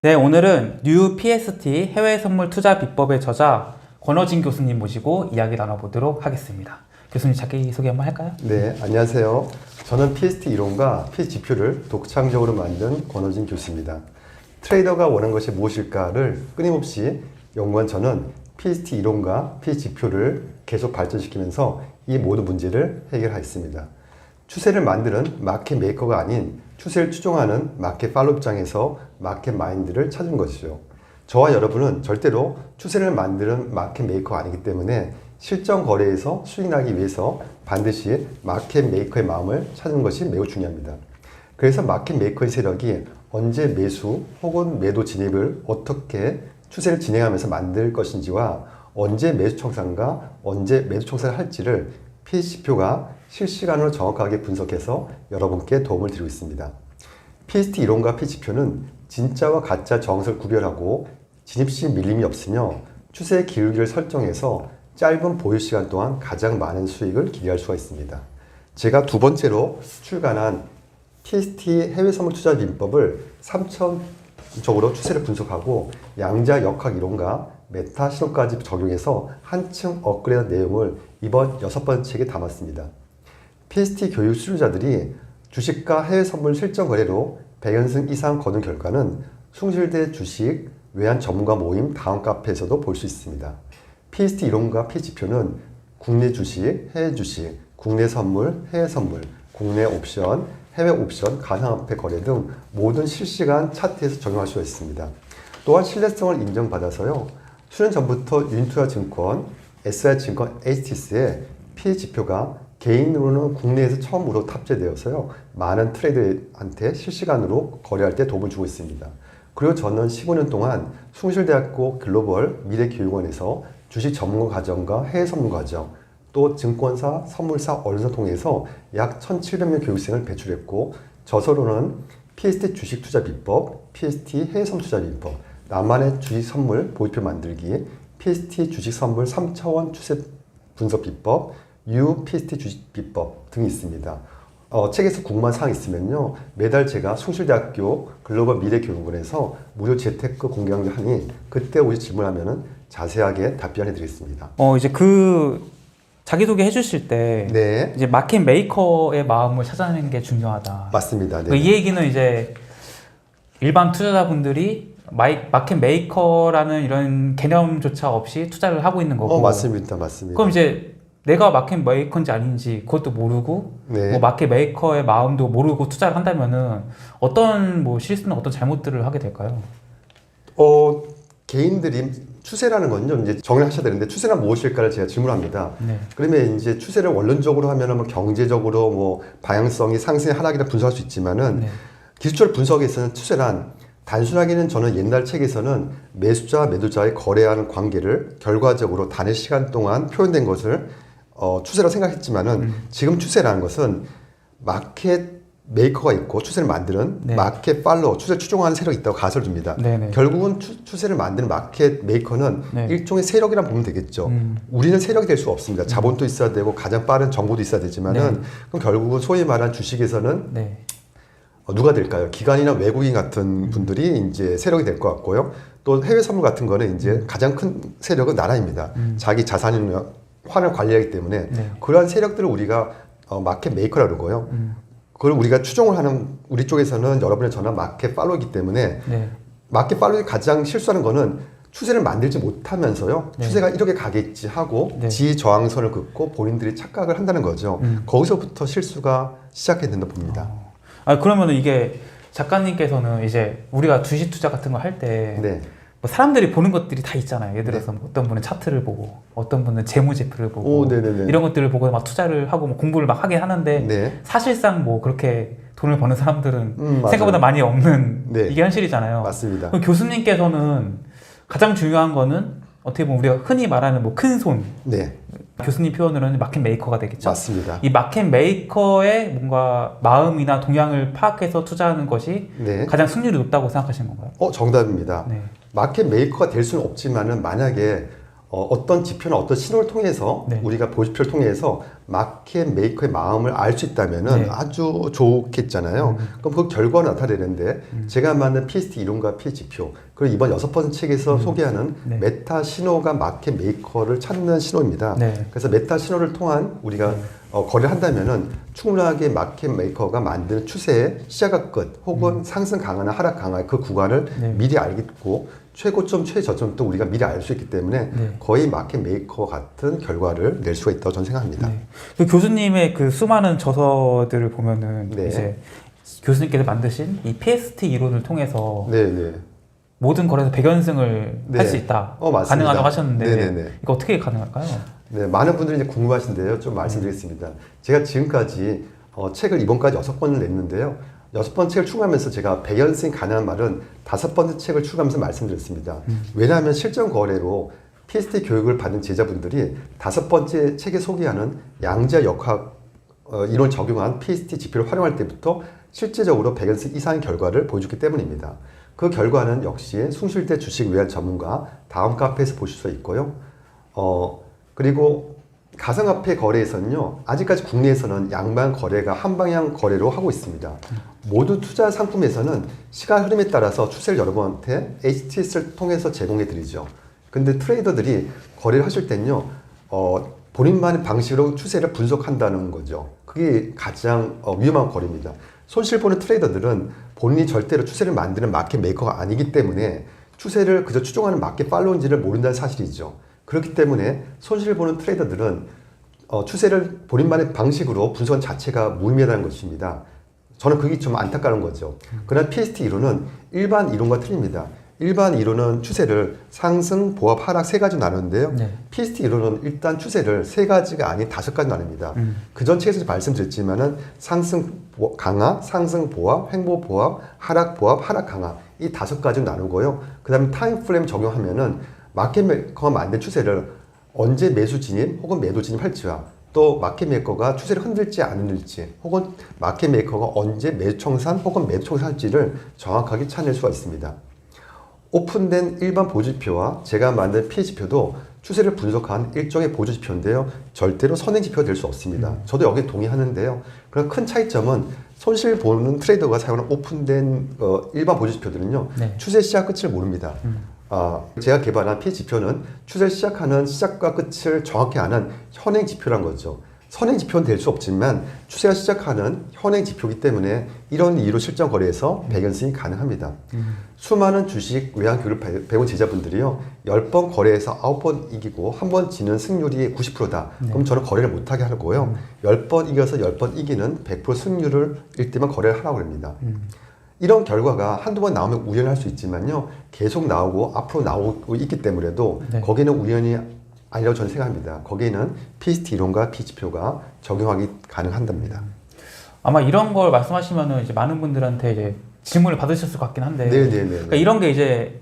네, 오늘은 뉴 PST 해외 선물 투자 비법의 저자 권어진 교수님 모시고 이야기 나눠보도록 하겠습니다. 교수님 자기소개 한번 할까요? 네, 안녕하세요. 저는 PST 이론과 PST 지표를 독창적으로 만든 권어진 교수입니다. 트레이더가 원하는 것이 무엇일까를 끊임없이 연구한 저는 PST 이론과 PST 지표를 계속 발전시키면서 이 모든 문제를 해결하였습니다. 추세를 만드는 마켓 메이커가 아닌 추세를 추종하는 마켓 팔로우 입장에서 마켓 마인드를 찾은 것이죠. 저와 여러분은 절대로 추세를 만드는 마켓 메이커가 아니기 때문에 실전 거래에서 수익 나기 위해서 반드시 마켓 메이커의 마음을 찾는 것이 매우 중요합니다. 그래서 마켓 메이커의 세력이 언제 매수 혹은 매도 진입을 어떻게 추세를 진행하면서 만들 것인지와 언제 매수 청산과 언제 매수 청산을 할지를 PST표가 실시간으로 정확하게 분석해서 여러분께 도움을 드리고 있습니다. PST 이론과 PST표는 진짜와 가짜 정석을 구별하고 진입시 밀림이 없으며 추세 기울기를 설정해서 짧은 보유 시간 동안 가장 많은 수익을 기대할 수가 있습니다. 제가 두 번째로 출간한 PST 해외 선물 투자 비법을 3차원적으로 추세를 분석하고 양자 역학 이론과 메타 신호까지 적용해서 한층 업그레이드한 내용을 이번 6번째 책에 담았습니다. PST 교육 수료자들이 주식과 해외 선물 실전 거래로 100연승 이상 거둔 결과는 숭실대 주식 외환 전문가 모임 다음 카페에서도 볼 수 있습니다. PST 이론과 PST표는 국내 주식, 해외 주식, 국내 선물, 해외 선물, 국내 옵션, 해외 옵션, 가상화폐 거래 등 모든 실시간 차트에서 적용할 수가 있습니다. 또한 신뢰성을 인정받아서요. 수년 전부터 유니투자증권, SR증권, HTS의 PST표가 개인으로는 국내에서 처음으로 탑재되어서요. 많은 트레이더한테 실시간으로 거래할 때 도움을 주고 있습니다. 그리고 저는 15년 동안 숭실대학교 글로벌 미래교육원에서 주식 전문가 과정과 해외 선물 과정, 또 증권사, 선물사, 언론사 통해서 약 1,700명 교육생을 배출했고 저서로는 PST 주식 투자 비법, PST 해외 선물 투자 비법, 나만의 주식 선물 보유표 만들기, PST 주식 선물 3차원 추세 분석 비법, PST 주식 비법 등이 있습니다. 책에서 궁금한 사항이 있으면요. 매달 제가 숭실대학교 글로벌 미래교육원에서 무료 재테크 공개 강좌 하니 그때 오셔서 질문하면은 자세하게 답변해 드리겠습니다. 이제 자기소개 해주실 때 네. 이제 마켓 메이커의 마음을 찾아내는 게 중요하다. 맞습니다. 네. 이 얘기는 이제 일반 투자자분들이 마켓 메이커라는 이런 개념조차 없이 투자를 하고 있는 거고. 맞습니다. 그럼 이제 내가 마켓 메이커인지 아닌지 그것도 모르고 네. 뭐 마켓 메이커의 마음도 모르고 투자를 한다면은 어떤 실수나 어떤 잘못들을 하게 될까요? 개인들이 추세라는 건요, 이제 정의를 하셔야 되는데, 추세란 무엇일까를 제가 질문합니다. 네. 그러면 이제 추세를 원론적으로 하면은 뭐 경제적으로 뭐 방향성이 상승 하락이라 분석할 수 있지만은, 네. 기술적 분석에서는 추세란 단순하게는 저는 옛날 책에서는 매수자, 매도자의 거래하는 관계를 결과적으로 단일 시간 동안 표현된 것을 추세라고 생각했지만은, 지금 추세라는 것은 마켓 메이커가 있고 추세를 만드는 네. 마켓 팔로워, 추세를 추종하는 세력이 있다고 가설을 줍니다. 네네. 결국은 추세를 만드는 마켓 메이커는 네. 일종의 세력이라 보면 되겠죠. 우리는 세력이 될 수가 없습니다. 자본도 있어야 되고 가장 빠른 정보도 있어야 되지만은 네. 그럼 결국은 소위 말한 주식에서는 네. 누가 될까요? 기관이나 외국인 같은 분들이 이제 세력이 될 것 같고요. 또 해외 선물 같은 거는 이제 가장 큰 세력은 나라입니다. 자기 자산이나 환을 관리하기 때문에 네. 그러한 세력들을 우리가 마켓 메이커라고 그러고요. 그걸 우리가 추종을 하는 우리 쪽에서는 여러분의 저는 마켓 팔로우이기 때문에 네. 마켓 팔로우가 가장 실수하는 거는 추세를 만들지 못하면서요. 네. 추세가 이렇게 가겠지 하고 네. 지저항선을 긋고 본인들이 착각을 한다는 거죠. 거기서부터 실수가 시작해야 된다 봅니다. 그러면은 이게 작가님께서는 이제 우리가 주식 투자 같은 거 할 때 네. 뭐 사람들이 보는 것들이 다 있잖아요. 예를 들어서 뭐 어떤 분은 차트를 보고 어떤 분은 재무제표를 보고 네네네. 이런 것들을 보고 막 투자를 하고 뭐 공부를 막 하긴 하는데 네. 사실상 뭐 그렇게 돈을 버는 사람들은 맞아요. 생각보다 많이 없는 네. 이게 현실이잖아요. 맞습니다. 그럼 교수님께서는 가장 중요한 거는 어떻게 보면 우리가 흔히 말하는 뭐 큰 손, 네. 교수님 표현으로는 마켓 메이커가 되겠죠. 맞습니다. 이 마켓 메이커의 뭔가 마음이나 동향을 파악해서 투자하는 것이 네. 가장 승률이 높다고 생각하시는 건가요? 정답입니다. 네. 마켓 메이커가 될 수는 없지만은 만약에 어떤 지표나 어떤 신호를 통해서 네. 우리가 보지표를 통해서 마켓 메이커의 마음을 알 수 있다면은 네. 아주 좋겠잖아요. 그럼 그 결과가 나타내는데 제가 만든 PST 이론과 P 지표 그리고 이번 6번째 책에서 소개하는 네. 메타 신호가 마켓 메이커를 찾는 신호입니다. 네. 그래서 메타 신호를 통한 우리가 거래를 한다면은 충분하게 마켓 메이커가 만드는 추세의 시작과 끝 혹은 상승 강화나 하락 강화의 그 구간을 네. 미리 알겠고 최고점, 최저점도 우리가 미리 알 수 있기 때문에 네. 거의 마켓 메이커 같은 결과를 낼 수가 있다고 저는 생각합니다. 네. 그 교수님의 그 수많은 저서들을 보면은 네. 이제 교수님께서 만드신 이 PST 이론을 통해서 네. 모든 거래에서 백연승을 네. 할 수 있다. 맞습니다. 가능하다고 하셨는데 네네네. 이거 어떻게 가능할까요? 네, 많은 분들이 이제 궁금하신데요. 좀 말씀드리겠습니다. 제가 지금까지 책을 이번까지 6권을 냈는데요. 6번 책을 출간하면서 제가 백연승이 가능한 말은 5번째 책을 출간하면서 말씀드렸습니다. 왜냐하면 실전 거래로 PST 교육을 받는 제자분들이 5번째 책에 소개하는 양자 역학 이론 적용한 PST 지표를 활용할 때부터 실제적으로 백연승 이상의 결과를 보여줬기 때문입니다. 그 결과는 역시 숭실대 주식 외환 전문가 다음 카페에서 보실 수 있고요. 그리고 가상화폐 거래에서는요, 아직까지 국내에서는 양방 거래가 한 방향 거래로 하고 있습니다. 모두 투자 상품에서는 시간 흐름에 따라서 추세를 여러분한테 HTS를 통해서 제공해 드리죠. 근데 트레이더들이 거래를 하실 때는요, 본인만의 방식으로 추세를 분석한다는 거죠. 그게 가장 위험한 거래입니다. 손실 보는 트레이더들은 본인이 절대로 추세를 만드는 마켓 메이커가 아니기 때문에 추세를 그저 추종하는 마켓 팔로우인지를 모른다는 사실이죠. 그렇기 때문에 손실 보는 트레이더들은 추세를 본인만의 방식으로 분석한 자체가 무의미하다는 것입니다. 저는 그게 좀 안타까운 거죠. 그러나 PST 이론은 일반 이론과 틀립니다. 일반 이론은 추세를 상승, 보합, 하락 세 가지로 나누는데요. 네. PST 이론은 일단 추세를 세 가지가 아닌 5가지 나눕니다. 그 전 책에서 말씀드렸지만은 상승 강화, 상승 보합, 횡보 보합, 하락 보합, 하락 강화 이 5가지로 나누고요. 그 다음에 타임 프레임 적용하면은 마켓 메이커가 만든 추세를 언제 매수 진입 혹은 매도 진입할지와 또 마켓 메이커가 추세를 흔들지 않을지 혹은 마켓 메이커가 언제 매수 청산 혹은 매도 청산할지를 정확하게 찾을 수가 있습니다. 오픈된 일반 보조지표와 제가 만든 P지표도 추세를 분석한 일종의 보조지표인데요. 절대로 선행지표가 될 수 없습니다. 저도 여기에 동의하는데요. 그런 큰 차이점은 손실 보는 트레이더가 사용하는 오픈된 일반 보조지표들은요. 네. 추세 시작 끝을 모릅니다. 제가 개발한 P지표는 추세를 시작하는 시작과 끝을 정확히 아는 현행지표란 거죠. 선행지표는 될 수 없지만 추세가 시작하는 현행지표이기 때문에 이런 이유로 실전 거래에서 백연승이 가능합니다. 수많은 주식 외환 교육을 배운 제자분들이요. 10번 거래에서 9번 이기고 1번 지는 승률이 90%다. 그럼 저는 거래를 못하게 하고요. 10번 이겨서 10번 이기는 100% 승률을 일 때만 거래를 하라고 합니다. 이런 결과가 한두 번 나오면 우연할 수 있지만요. 계속 나오고 앞으로 나오고 있기 때문에도 네. 거기는 우연이 아니라고 저는 생각합니다. 거기에는 PST 이론과 P지표가 적용하기 가능한답니다. 아마 이런 걸 말씀하시면은 이제 많은 분들한테 이제 질문을 받으셨을 것 같긴 한데 네네네. 그러니까 이런 게 이제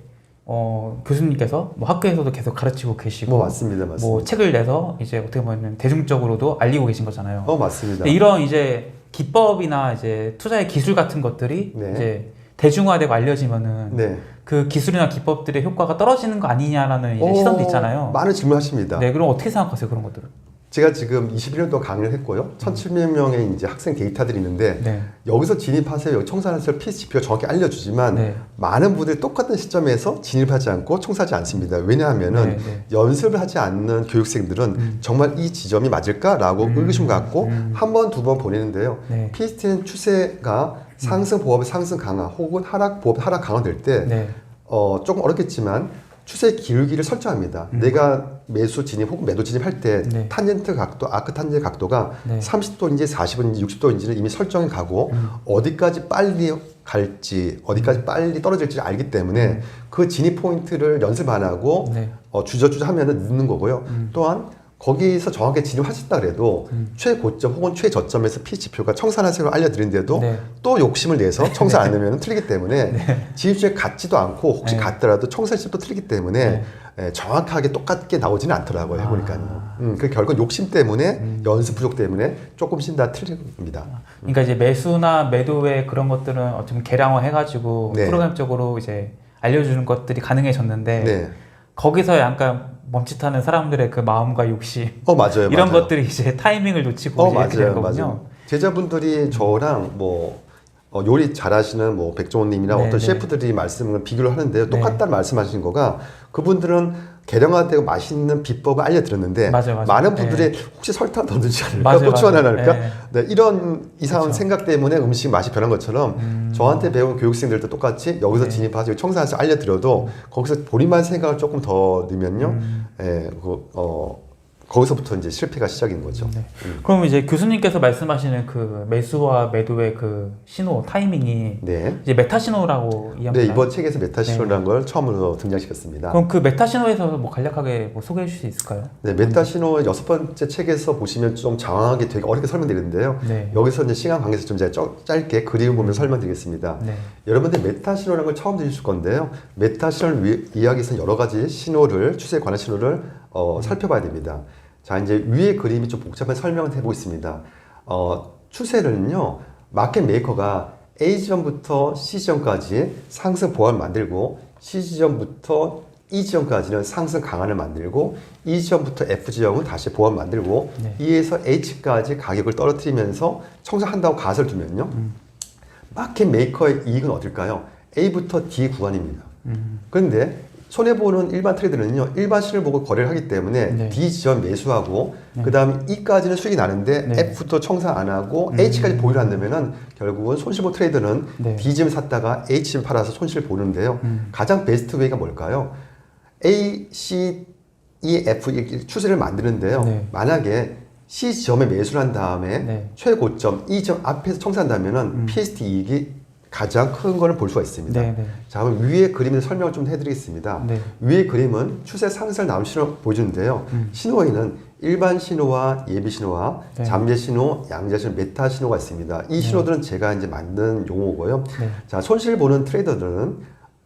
교수님께서 뭐 학교에서도 계속 가르치고 계시고 맞습니다. 뭐 책을 내서 이제 어떻게 보면 대중적으로도 알리고 계신 거잖아요. 맞습니다. 근데 이런 이제 기법이나 이제 투자의 기술 같은 것들이 네. 이제 대중화되고 알려지면은 네. 그 기술이나 기법들의 효과가 떨어지는 거 아니냐라는 이제 시선도 있잖아요. 많은 질문하십니다. 네, 그럼 어떻게 생각하세요 그런 것들은? 제가 지금 21년 동안 강의를 했고요. 1,700명의 이제 학생 데이터들이 있는데 네. 여기서 진입하세요. 여기 청산하세요. PS지표가 정확히 알려주지만 네. 많은 분들이 똑같은 시점에서 진입하지 않고 청사하지 않습니다. 왜냐하면은 연습을 하지 않는 교육생들은 정말 이 지점이 맞을까라고 의구심 갖고 한 번, 두 번 보내는데요. 네. PST는 추세가 상승 보합의 상승 강화 혹은 하락 보합 하락 강화될 때 네. 조금 어렵겠지만 추세 기울기를 설정합니다. 내가 매수 진입 혹은 매도 진입할 때 네. 탄젠트 각도, 아크 탄젠트 각도가 네. 30도인지 40도인지 60도인지를 이미 설정해 가고 어디까지 빨리 갈지 어디까지 빨리 떨어질지 알기 때문에 그 진입 포인트를 연습 안 하고 네. 주저주저 하면은 늦는 거고요. 또한 거기서 정확하게 진입하셨다 그래도 최고점 혹은 최저점에서 P지표가 청산하세요 알려드린데도 네. 또 욕심을 내서 청산 안 하면 틀리기 때문에 진입주에 같지도 않고 혹시 네. 같더라도 청산시도 틀리기 때문에 정확하게 똑같게 나오지는 않더라고요. 해보니까요. 그 결국 욕심 때문에 연습 부족 때문에 조금씩 다 틀립니다. 그러니까 이제 매수나 매도의 그런 것들은 어쩌면 계량화 해가지고 네. 프로그램적으로 이제 알려주는 것들이 가능해졌는데 네. 거기서 약간 멈칫하는 사람들의 그 마음과 욕심 맞아요. 이런 맞아요. 것들이 이제 타이밍을 놓치고 이제 이렇게 되는 거군요. 맞아요. 제자분들이 저랑 뭐 요리 잘하시는 뭐 백종원님이나 네, 어떤 네. 셰프들이 말씀을 비교를 하는데요. 네. 똑같다는 말씀하신 거가 그분들은 계량화되고 맛있는 비법을 알려드렸는데 맞아요. 많은 분들이 혹시 설탕 더 넣지 않을까? 맞아요, 고추 하나 맞아요. 넣을까? 네. 네, 이런 이상한 그쵸. 생각 때문에 음식 맛이 변한 것처럼 저한테 배운 교육생들도 똑같이 여기서 네. 진입하시고 청사해서 알려드려도 거기서 본인만 생각을 조금 더 넣으면요. 음. 거기서부터 이제 실패가 시작인 거죠. 네. 그럼 이제 교수님께서 말씀하시는 그 매수와 매도의 그 신호 타이밍이 네. 이제 메타 신호라고 네, 이해합니다. 이번 책에서 메타신호라는 걸 처음으로 등장시켰습니다. 그럼 그 메타 신호에서 뭐 간략하게 뭐 소개해 주실 수 있을까요? 네, 메타신호의 6번째 책에서 보시면 좀 장황하게 되게 어렵게 설명드리는데요. 네. 여기서 이제 시간 관계에서 좀 제가 짧게 그림을 보면서 설명드리겠습니다. 네. 여러분들 메타신호라는 걸 처음 들으실 건데요. 메타신호를 이야기해서 여러 가지 신호를, 추세에 관한 신호를 살펴봐야 됩니다. 자, 이제 위에 그림이 좀 복잡한 설명을 해보겠습니다. 추세는요, 마켓 메이커가 A 지점부터 C 지점까지 상승 보완을 만들고, C 지점부터 E 지점까지는 상승 강한을 만들고, E 지점부터 F 지점은 다시 보완 만들고, 네. E에서 H까지 가격을 떨어뜨리면서 청산한다고 가설을 두면요, 마켓 메이커의 이익은 어딜까요? A부터 D 구간입니다. 그런데 손해보는 일반 트레이더는요, 일반 시를 보고 거래를 하기 때문에 네. D 지점 매수하고, 그 다음 E까지는 수익이 나는데 네. F부터 청산 안 하고 H까지 보유를 안 되면은 결국은 손실보 트레이더는 네. D 지점 샀다가 H 지점 팔아서 손실 보는데요. 가장 베스트 웨이가 뭘까요? A, C, E, F 이렇게 추세를 만드는데요. 네. 만약에 C 지점에 매수를 한 다음에 네. 최고점 E 지점 앞에서 청산한다면은 PST 이익이 가장 큰 거를 볼 수가 있습니다. 네, 네. 자, 그럼 위에 그림을 설명을 좀 해드리겠습니다. 네. 위에 그림은 추세 상승을 나온 신호 보여주는데요. 신호에는 일반 신호와 예비 신호와 네. 잠재 신호, 양자 신호, 메타 신호가 있습니다. 이 신호들은 제가 이제 만든 용어고요. 네. 자, 손실 보는 트레이더들은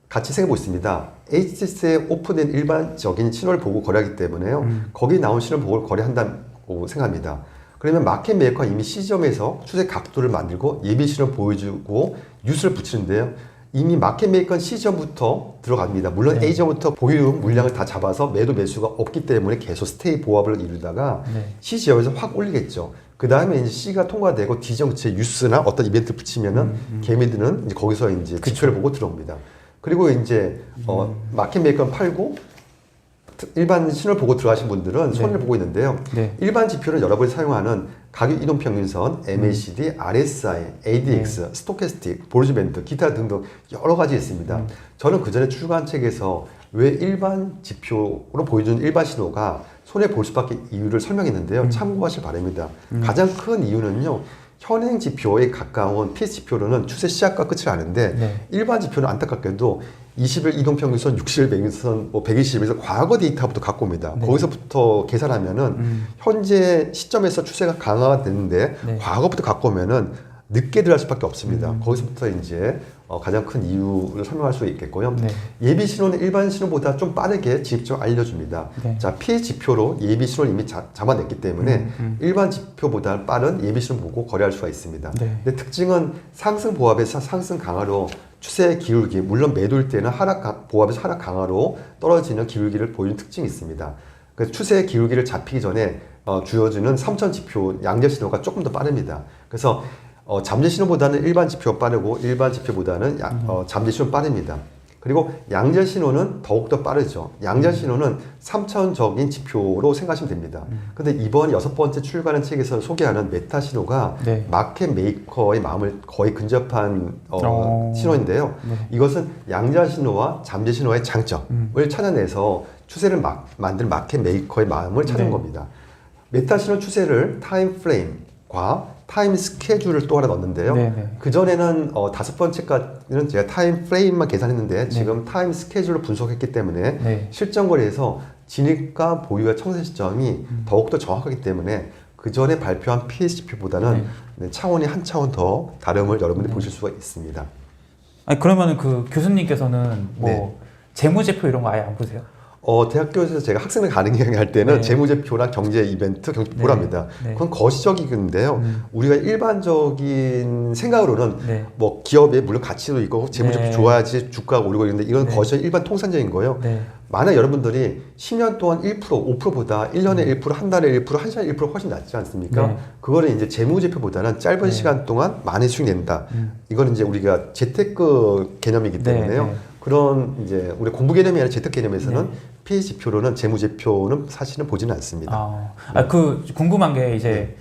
같이 생각하고 있습니다. HTS에 오픈된 일반적인 신호를 보고 거래하기 때문에요. 거기 나온 신호를 보고 거래한다고 생각합니다. 그러면 마켓 메이커가 이미 시점에서 추세 각도를 만들고 예비 신호를 보여주고 뉴스를 붙이는데요. 이미 마켓 메이커는 시점부터 들어갑니다. 물론 네. A점부터 보유 물량을 다 잡아서 매도 매수가 없기 때문에 계속 스테이 보합을 이루다가 네. C지점에서 확 올리겠죠. 그 다음에 이제 C가 통과되고 D점 그치에 뉴스나 어떤 이벤트 붙이면은 개미들은 이제 거기서 이제 지표를 보고 들어옵니다. 그리고 이제 마켓 메이커는 팔고 일반 신호를 보고 들어가신 분들은 네. 손해를 보고 있는데요. 네. 일반 지표는 여러분이 사용하는 가격 이동 평균선, MACD, RSI, ADX, 스토캐스틱, 볼리지밴드, 기타 등등 여러 가지 있습니다. 저는 그 전에 출간한 책에서 왜 일반 지표로 보여주는 일반 신호가 손해 볼 수밖에 이유를 설명했는데요. 참고하실 바랍니다. 가장 큰 이유는요. 현행 지표에 가까운 PS 지표로는 추세 시작과 끝을 아는데 네. 일반 지표는 안타깝게도 20일 이동평균선, 60일 백일선, 120일에서 과거 데이터부터 갖고 옵니다. 네. 거기서부터 계산하면은 현재 시점에서 추세가 강화가 되는데 네. 과거부터 갖고 오면은 늦게 들어갈 수밖에 없습니다. 거기서부터 이제 가장 큰 이유를 설명할 수 있겠고요. 네. 예비 신호는 일반 신호보다 좀 빠르게 직접 알려줍니다. 네. 자, 피해 지표로 예비 신호를 이미 잡아냈기 때문에 일반 지표보다 빠른 예비 신호 보고 거래할 수가 있습니다. 네. 근데 특징은 상승 보합에서 상승 강화로 추세 기울기, 물론 매도일 때는 보합에서 하락 강화로 떨어지는 기울기를 보이는 특징이 있습니다. 그래서 추세 기울기를 잡히기 전에 주어지는 3천 지표 양자 신호가 조금 더 빠릅니다. 그래서 잠재 신호보다는 일반 지표가 빠르고 일반 지표보다는 잠재 신호는 빠릅니다. 그리고 양자 신호는 더욱더 빠르죠. 양자 신호는 3차원적인 지표로 생각하시면 됩니다. 근데 이번 6번째 출간한 책에서 소개하는 메타 신호가 네. 마켓 메이커의 마음을 거의 근접한 신호인데요. 네. 이것은 양자 신호와 잠재 신호의 장점을 찾아내서 추세를 만든 마켓 메이커의 마음을 찾은 네. 겁니다. 메타 신호 추세를 타임 프레임과 타임 스케줄을 또 하나 넣었는데요. 네네. 그전에는 5번째까지는 제가 타임 프레임만 계산했는데 지금 타임 스케줄로 분석했기 때문에 네. 실전 거래에서 진입과 보유와 청산 시점이 더욱더 정확하기 때문에 그 전에 발표한 PSGP보다는 차원이 한 차원 더 다름을 여러분들이 보실 수가 있습니다. 아니 그러면은 그 교수님께서는 뭐 네. 재무제표 이런 거 아예 안 보세요? 대학교에서 제가 학생을 강의할 때는 네. 재무제표랑 경제 이벤트, 경제보를 네. 합니다. 네. 그건 거시적인데요. 우리가 일반적인 생각으로는 네. 뭐 기업에 물론 가치도 있고 재무제표 네. 좋아야지 주가가 오르고 있는데 이건 네. 거시적 일반 통상적인 거예요. 네. 만약 여러분들이 10년 동안 1%, 5%보다 1년에 1%, 한 달에 1%, 한 시간에 1% 훨씬 낫지 않습니까? 네. 그거는 이제 재무제표보다는 짧은 네. 시간 동안 많이 수익 낸다. 이거는 이제 우리가 재테크 개념이기 네, 때문에요. 네. 그런 이제 우리 공부 개념이 아니라 재테크 개념에서는 네. PE 지표로는 재무제표는 사실은 보지는 않습니다. 그 궁금한 게 이제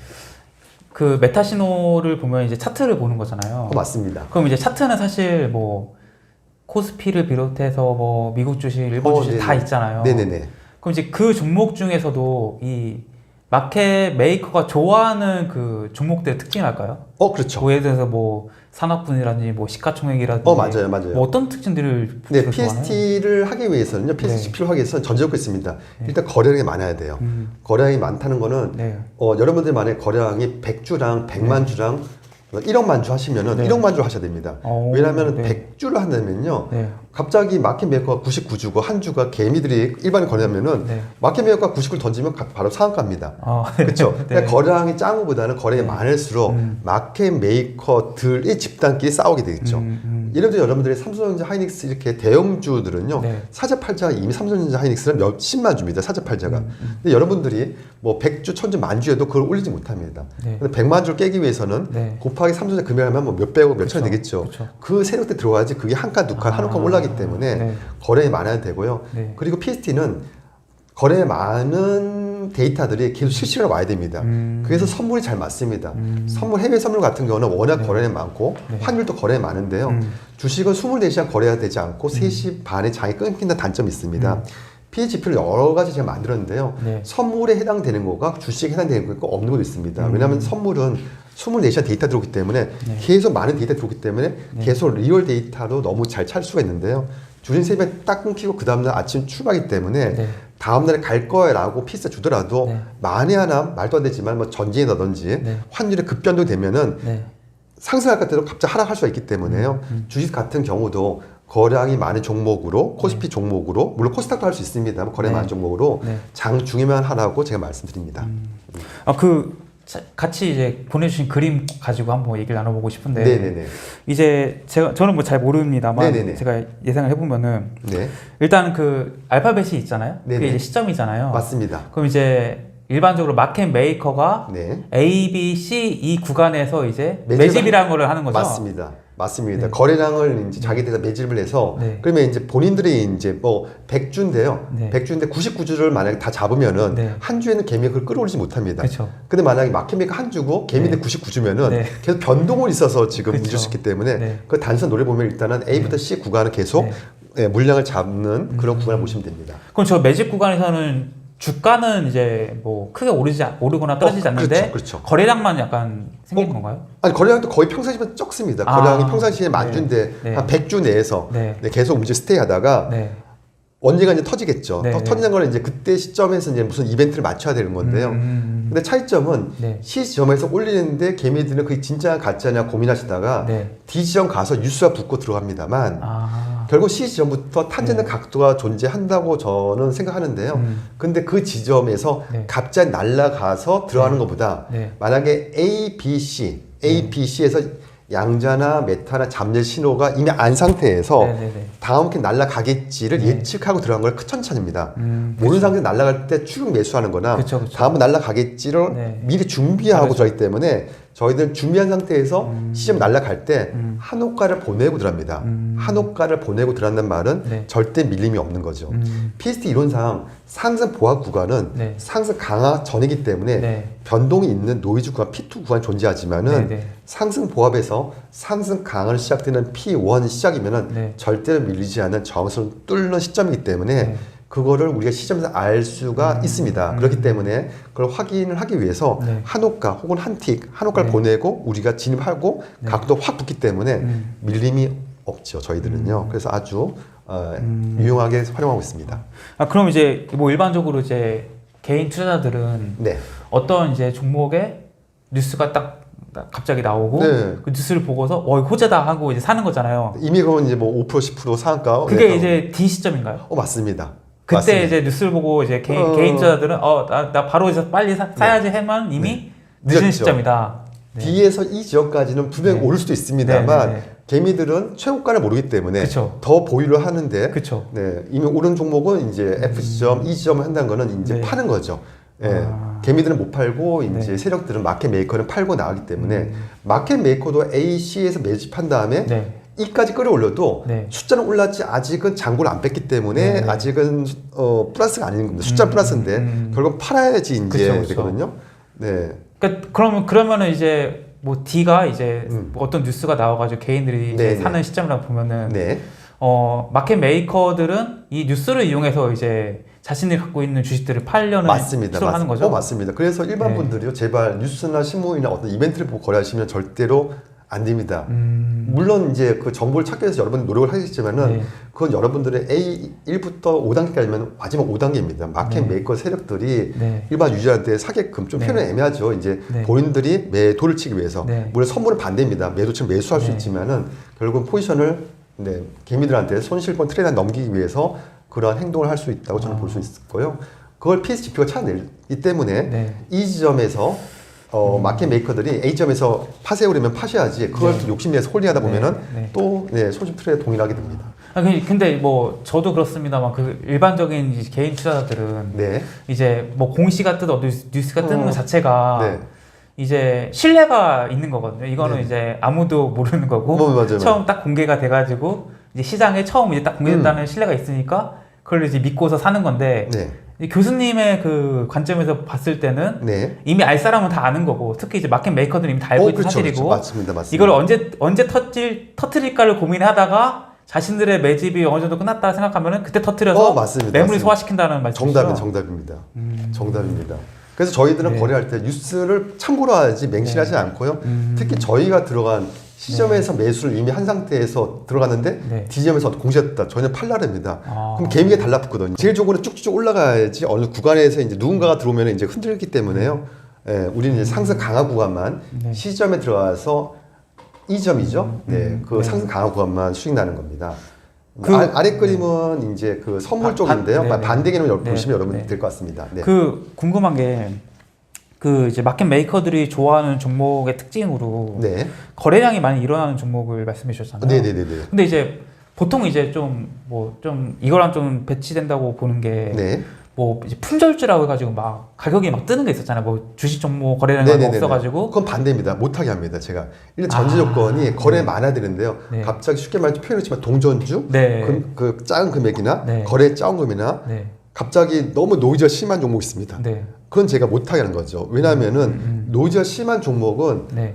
그 메타시노를 보면 이제 차트를 보는 거잖아요. 맞습니다. 그럼 이제 차트는 사실 뭐 코스피를 비롯해서 뭐 미국 주식, 일본 주식 다 네네. 있잖아요. 네네네. 그럼 이제 그 종목 중에서도 이 마켓 메이커가 좋아하는 그 종목들의 특징할까요? 그렇죠. 뭐 예를 들어서 뭐 산업분이라든지 뭐 시가총액이라든지 맞아요, 맞아요. 뭐 어떤 특징들을 네, 주로 좋아하나요? PST를 하기 위해서는요, 네. PST 지표를 하기 위해서는 전제조건이 있습니다. 일단 거래량이 많아야 돼요. 거래량이 많다는 거는, 네. 여러분들이 만약에 거래량이 100주랑 100만 주랑 1억만 주 하시면은 네. 1억만 주 하셔야 됩니다. 오, 왜냐하면 네. 100주를 한다면요, 네. 갑자기 마켓 메이커가 99주고 한 주가 개미들이 일반인 거래하면은 네. 마켓 메이커가 99를 던지면 바로 상한가입니다. 그렇죠. 네. 그러니까 거래량이 작은 것보다는 거래량이 많을수록 마켓 메이커들의 집단끼리 싸우게 되겠죠. 예를 들어 여러분들이 삼성전자, 하이닉스 이렇게 대형주들은요, 네. 사재팔자가 이미 삼성전자, 하이닉스는 몇십만 주입니다. 사재팔자가. 근데 여러분들이 뭐 100주, 1000주, 만주에도 그걸 올리지 못합니다. 네. 근데 100만 주를 깨기 위해서는 네. 곱하기 삼성전자 금액하면 뭐 몇백억, 몇천이 그쵸. 되겠죠. 그쵸. 그 세력대 들어가야지 그게 한 칸, 두 칸, 한 칸 올라가기 때문에 네. 거래량이 많아야 되고요. 네. 그리고 PST는 거래에 많은 데이터들이 계속 실시간으로 와야 됩니다. 그래서 선물이 잘 맞습니다. 해외 선물 같은 경우는 워낙 거래량이 많고 환율도 거래량이 많은데요. 주식은 24시간 거래가 되지 않고 3시 반에 장이 끊긴다는 단점이 있습니다. PE 지표를 여러 가지 제가 만들었는데요. 네. 선물에 해당되는 거가 주식에 해당되는 거 있고 없는 것도 있습니다. 왜냐하면 선물은 24시간 데이터 들어오기 때문에 계속 많은 데이터 들어오기 때문에 계속 리얼 데이터로 너무 잘 찰 수가 있는데요. 주린 세배 딱 끊기고 그 다음날 아침 출발이기 때문에 네. 다음날에 갈 거야라고 피스 주더라도 네. 만에 하나 말도 안 되지만 뭐 전진이라든지 네. 환율의 급변동이 되면은 네. 상승할 것 같아도 갑자기 하락할 수가 있기 때문에요. 주식 같은 경우도 거량이 많은 종목으로 코스피 종목으로 물론 코스닥도 할 수 있습니다. 거래 네. 많은 종목으로 네. 장 중에만 하라고 제가 말씀드립니다. 같이 이제 보내주신 그림 가지고 한번 얘기를 나눠보고 싶은데 네네네. 이제 저는 뭐 잘 모릅니다만 네네네. 제가 예상을 해보면은 네, 일단 그 알파벳이 있잖아요. 그게 네네. 이제 시점이잖아요. 맞습니다. 그럼 이제 일반적으로 마켓 메이커가 네, A, B, C 이 구간에서 이제 매집을 매집이라는 거를 하는 거죠. 맞습니다. 맞습니다. 네. 거래량을 이제 자기들이 매집을 해서 네. 그러면 이제 본인들이 이제 뭐 100주인데요. 네. 100주인데 99주를 만약에 다 잡으면은 네. 한 주에는 개미가 그걸 끌어올리지 못합니다. 그렇죠. 근데 만약에 마켓메이커 한 주고 개미인데 네. 99주면은 네. 계속 변동을 있어서 지금 그쵸. 문제일 수 있기 때문에 네. 그 단순 노래 보면 일단은 A부터 C 구간은 계속 네. 물량을 잡는 그런 구간을 보시면 됩니다. 그럼 저 매집 구간에서는 주가는 이제 뭐 크게 오르거나 떨어지지 않는데 그렇죠. 거래량만 약간 생기는 건가요? 아니 거래량도 거의 평상시보다 적습니다. 거래량이 평상시에 만주인데 네. 한 100주 내에서 네. 계속 움직여 스테이하다가 네. 언젠가 이제 터지겠죠. 네, 네. 터지는 거는 이제 그때 시점에서 이제 무슨 이벤트를 맞춰야 되는 건데요. 근데 차이점은 네. C 지점에서 올리는데 개미들은 그게 진짜 가짜냐 고민하시다가 네. D 지점 가서 뉴스가 붙고 들어갑니다만 결국 C 지점부터 탄젠트 각도가 존재한다고 저는 생각하는데요. 근데 그 지점에서 네. 갑자기 날아가서 들어가는 것보다 네. 만약에 A, B, C, A, B, C에서 양자나 메타나 잠재 신호가 이미 안 상태에서 네네네. 다음 게 날아가겠지를 예측하고 들어간 걸 천천히입니다. 모르는 상태에 날아갈 때 추격 매수하는 거나 그쵸, 그쵸. 다음은 날아가겠지를 네. 미리 준비하고 그렇죠. 들어가기 때문에 저희들은 준비한 상태에서 시점 날아갈 때 한호가를 보내고 들어갑니다. 한호가를 보내고 들어간다는 말은 네. 절대 밀림이 없는 거죠. PST 이론상 상승 보합 구간은 네. 상승 강화 전이기 때문에 네. 변동이 있는 노이즈 구간 P2 구간이 존재하지만은 네, 네. 상승 보합에서 상승 강화를 시작되는 P1 시작이면은 네. 절대로 밀리지 않는 저항선을 뚫는 시점이기 때문에 네. 그거를 우리가 시점에서 알 수가 있습니다. 그렇기 때문에 그걸 확인을 하기 위해서 네. 한호가 혹은 한틱, 한호가를 네. 보내고 우리가 진입하고 네. 각도 확 붙기 때문에 밀림이 없죠. 저희들은요. 그래서 아주 유용하게 활용하고 있습니다. 그럼 이제 뭐 일반적으로 이제 개인 투자자들은 네. 어떤 이제 종목에 뉴스가 딱 갑자기 나오고 네. 그 뉴스를 보고서 이거 호재다 하고 이제 사는 거잖아요. 이미 그건 이제 뭐 5% 10% 상한가. 그게 네. 이제 D 시점인가요? 맞습니다. 그때 맞습니다. 이제 뉴스를 보고 이제 개인 투자자들은 나 바로 이제 빨리 사야지 하면 이미 늦은 늦었죠. 시점이다. 네. D에서 E 지역까지는 분명히 네. 오를 수도 있습니다만 네, 네, 네. 개미들은 최고가를 모르기 때문에 그쵸. 더 보유를 하는데 그쵸. 네, 이미 오른 종목은 이제 F 지점, E 지점을 한다는 거는 이제 네. 파는 거죠. 예, 개미들은 못 팔고 이제 네. 세력들은 마켓 메이커는 팔고 나가기 때문에 마켓 메이커도 A, C에서 매집한 다음에 네. E까지 끌어올려도 네. 숫자는 올랐지 아직은 잔고를 안 뺐기 때문에 네, 네. 아직은 플러스가 아닌 겁니다. 숫자 플러스인데 결국 팔아야지 이제 그쵸, 그쵸. 되거든요. 네. 그러니까 그러면은 이제 뭐 D가 이제 뭐 어떤 뉴스가 나와가지고 개인들이 이제 네, 네. 사는 시점이라고 보면은 네. 마켓 메이커들은 이 뉴스를 이용해서 이제 자신이 갖고 있는 주식들을 팔려는 맞습니다. 시도를 하는 거죠. 맞습니다. 그래서 일반 네. 분들이요, 제발 뉴스나 신문이나 어떤 이벤트를 보고 거래하시면 절대로 안 됩니다. 물론 이제 그 정보를 찾기 위해서 여러분들 노력을 하시지만은 네. 그건 여러분들의 A1부터 5단계까지면 마지막 5단계입니다. 마켓 네. 메이커 세력들이 네. 일반 유저한테 사게끔 좀 네. 표현은 애매하죠. 이제 네. 본인들이 매도를 치기 위해서. 네. 물론 선물은 반대입니다. 매도 치면 매수할 수 네. 있지만은 결국은 포지션을 개미들한테 손실권 트레이드 넘기기 위해서 그러한 행동을 할 수 있다고 저는 볼 수 있고요. 그걸 PS 지표가 찾아내기 때문에 네. 이 지점에서 마켓 메이커들이 A점에서 파세요 그러면 파셔야지 그걸 또 욕심내서 홀딩하다 보면은 또 손실 트레이드 동일하게 됩니다. 근데 뭐 저도 그렇습니다만 그 일반적인 이제 개인 투자자들은 네. 이제 뭐 공시가 뜨든 뉴스가 뜨는 것 자체가 네. 이제 신뢰가 있는 거거든요. 이거는 네. 이제 아무도 모르는 거고 맞아요. 처음 딱 공개가 돼가지고 이제 시장에 처음 이제 딱 공개된다는 신뢰가 있으니까 그걸 이제 믿고서 사는 건데 네. 이 교수님의 그 관점에서 봤을 때는 네. 이미 알 사람은 다 아는 거고 특히 이제 마켓 메이커들은 이미 다 알고 있는 그렇죠, 사실이고 그렇죠. 맞습니다. 이걸 언제 터뜨릴까를 고민하다가 자신들의 매집이 어느 정도 끝났다 생각하면은 그때 터뜨려서 맞습니다. 매물을 맞습니다. 소화시킨다는 말씀이죠. 정답입니다. 정답입니다. 그래서 저희들은 네. 거래할 때 뉴스를 참고로 하지 맹신하지 않고요. 특히 저희가 들어간 시점에서 매수를 이미 한 상태에서 들어갔는데 네. D점에서 공시했다. 저희는 팔라릅니다. 그럼 개미가 달라붙거든요. 제일 좋은 거는 쭉쭉 올라가야지 어느 구간에서 이제 누군가가 들어오면 이제 흔들기 때문에요. 우리는 이제 상승 강화 구간만 시점에 들어가서 2점이죠. 그 상승 강화 구간만 수익 나는 겁니다. 아래 그림은 이제 그 선물 쪽인데요. 반대 개념을 보시면 여러분 될 것 같습니다. 네. 그 궁금한 게 그 이제 마켓 메이커들이 좋아하는 종목의 특징으로 네. 거래량이 많이 일어나는 종목을 말씀해 주셨잖아요. 네네네. 근데 이제 보통 이제 좀 이거랑 좀 배치된다고 보는 게 네. 뭐 이제 품절주라고 해가지고 막 가격이 막 뜨는 게 있었잖아요. 뭐 주식 종목 거래량이 없어가지고 그건 반대입니다. 못하게 합니다. 제가 일단 전제 조건이 거래 많아야 되는데요. 네. 갑자기 쉽게 말해서 표현했지만 동전주, 네. 그 작은 금액이나 네. 거래 작은금이나 네. 갑자기 너무 노이즈가 심한 종목이 있습니다. 네. 그건 제가 못하게 하는 거죠. 왜냐하면은 노이즈가 심한 종목은 네.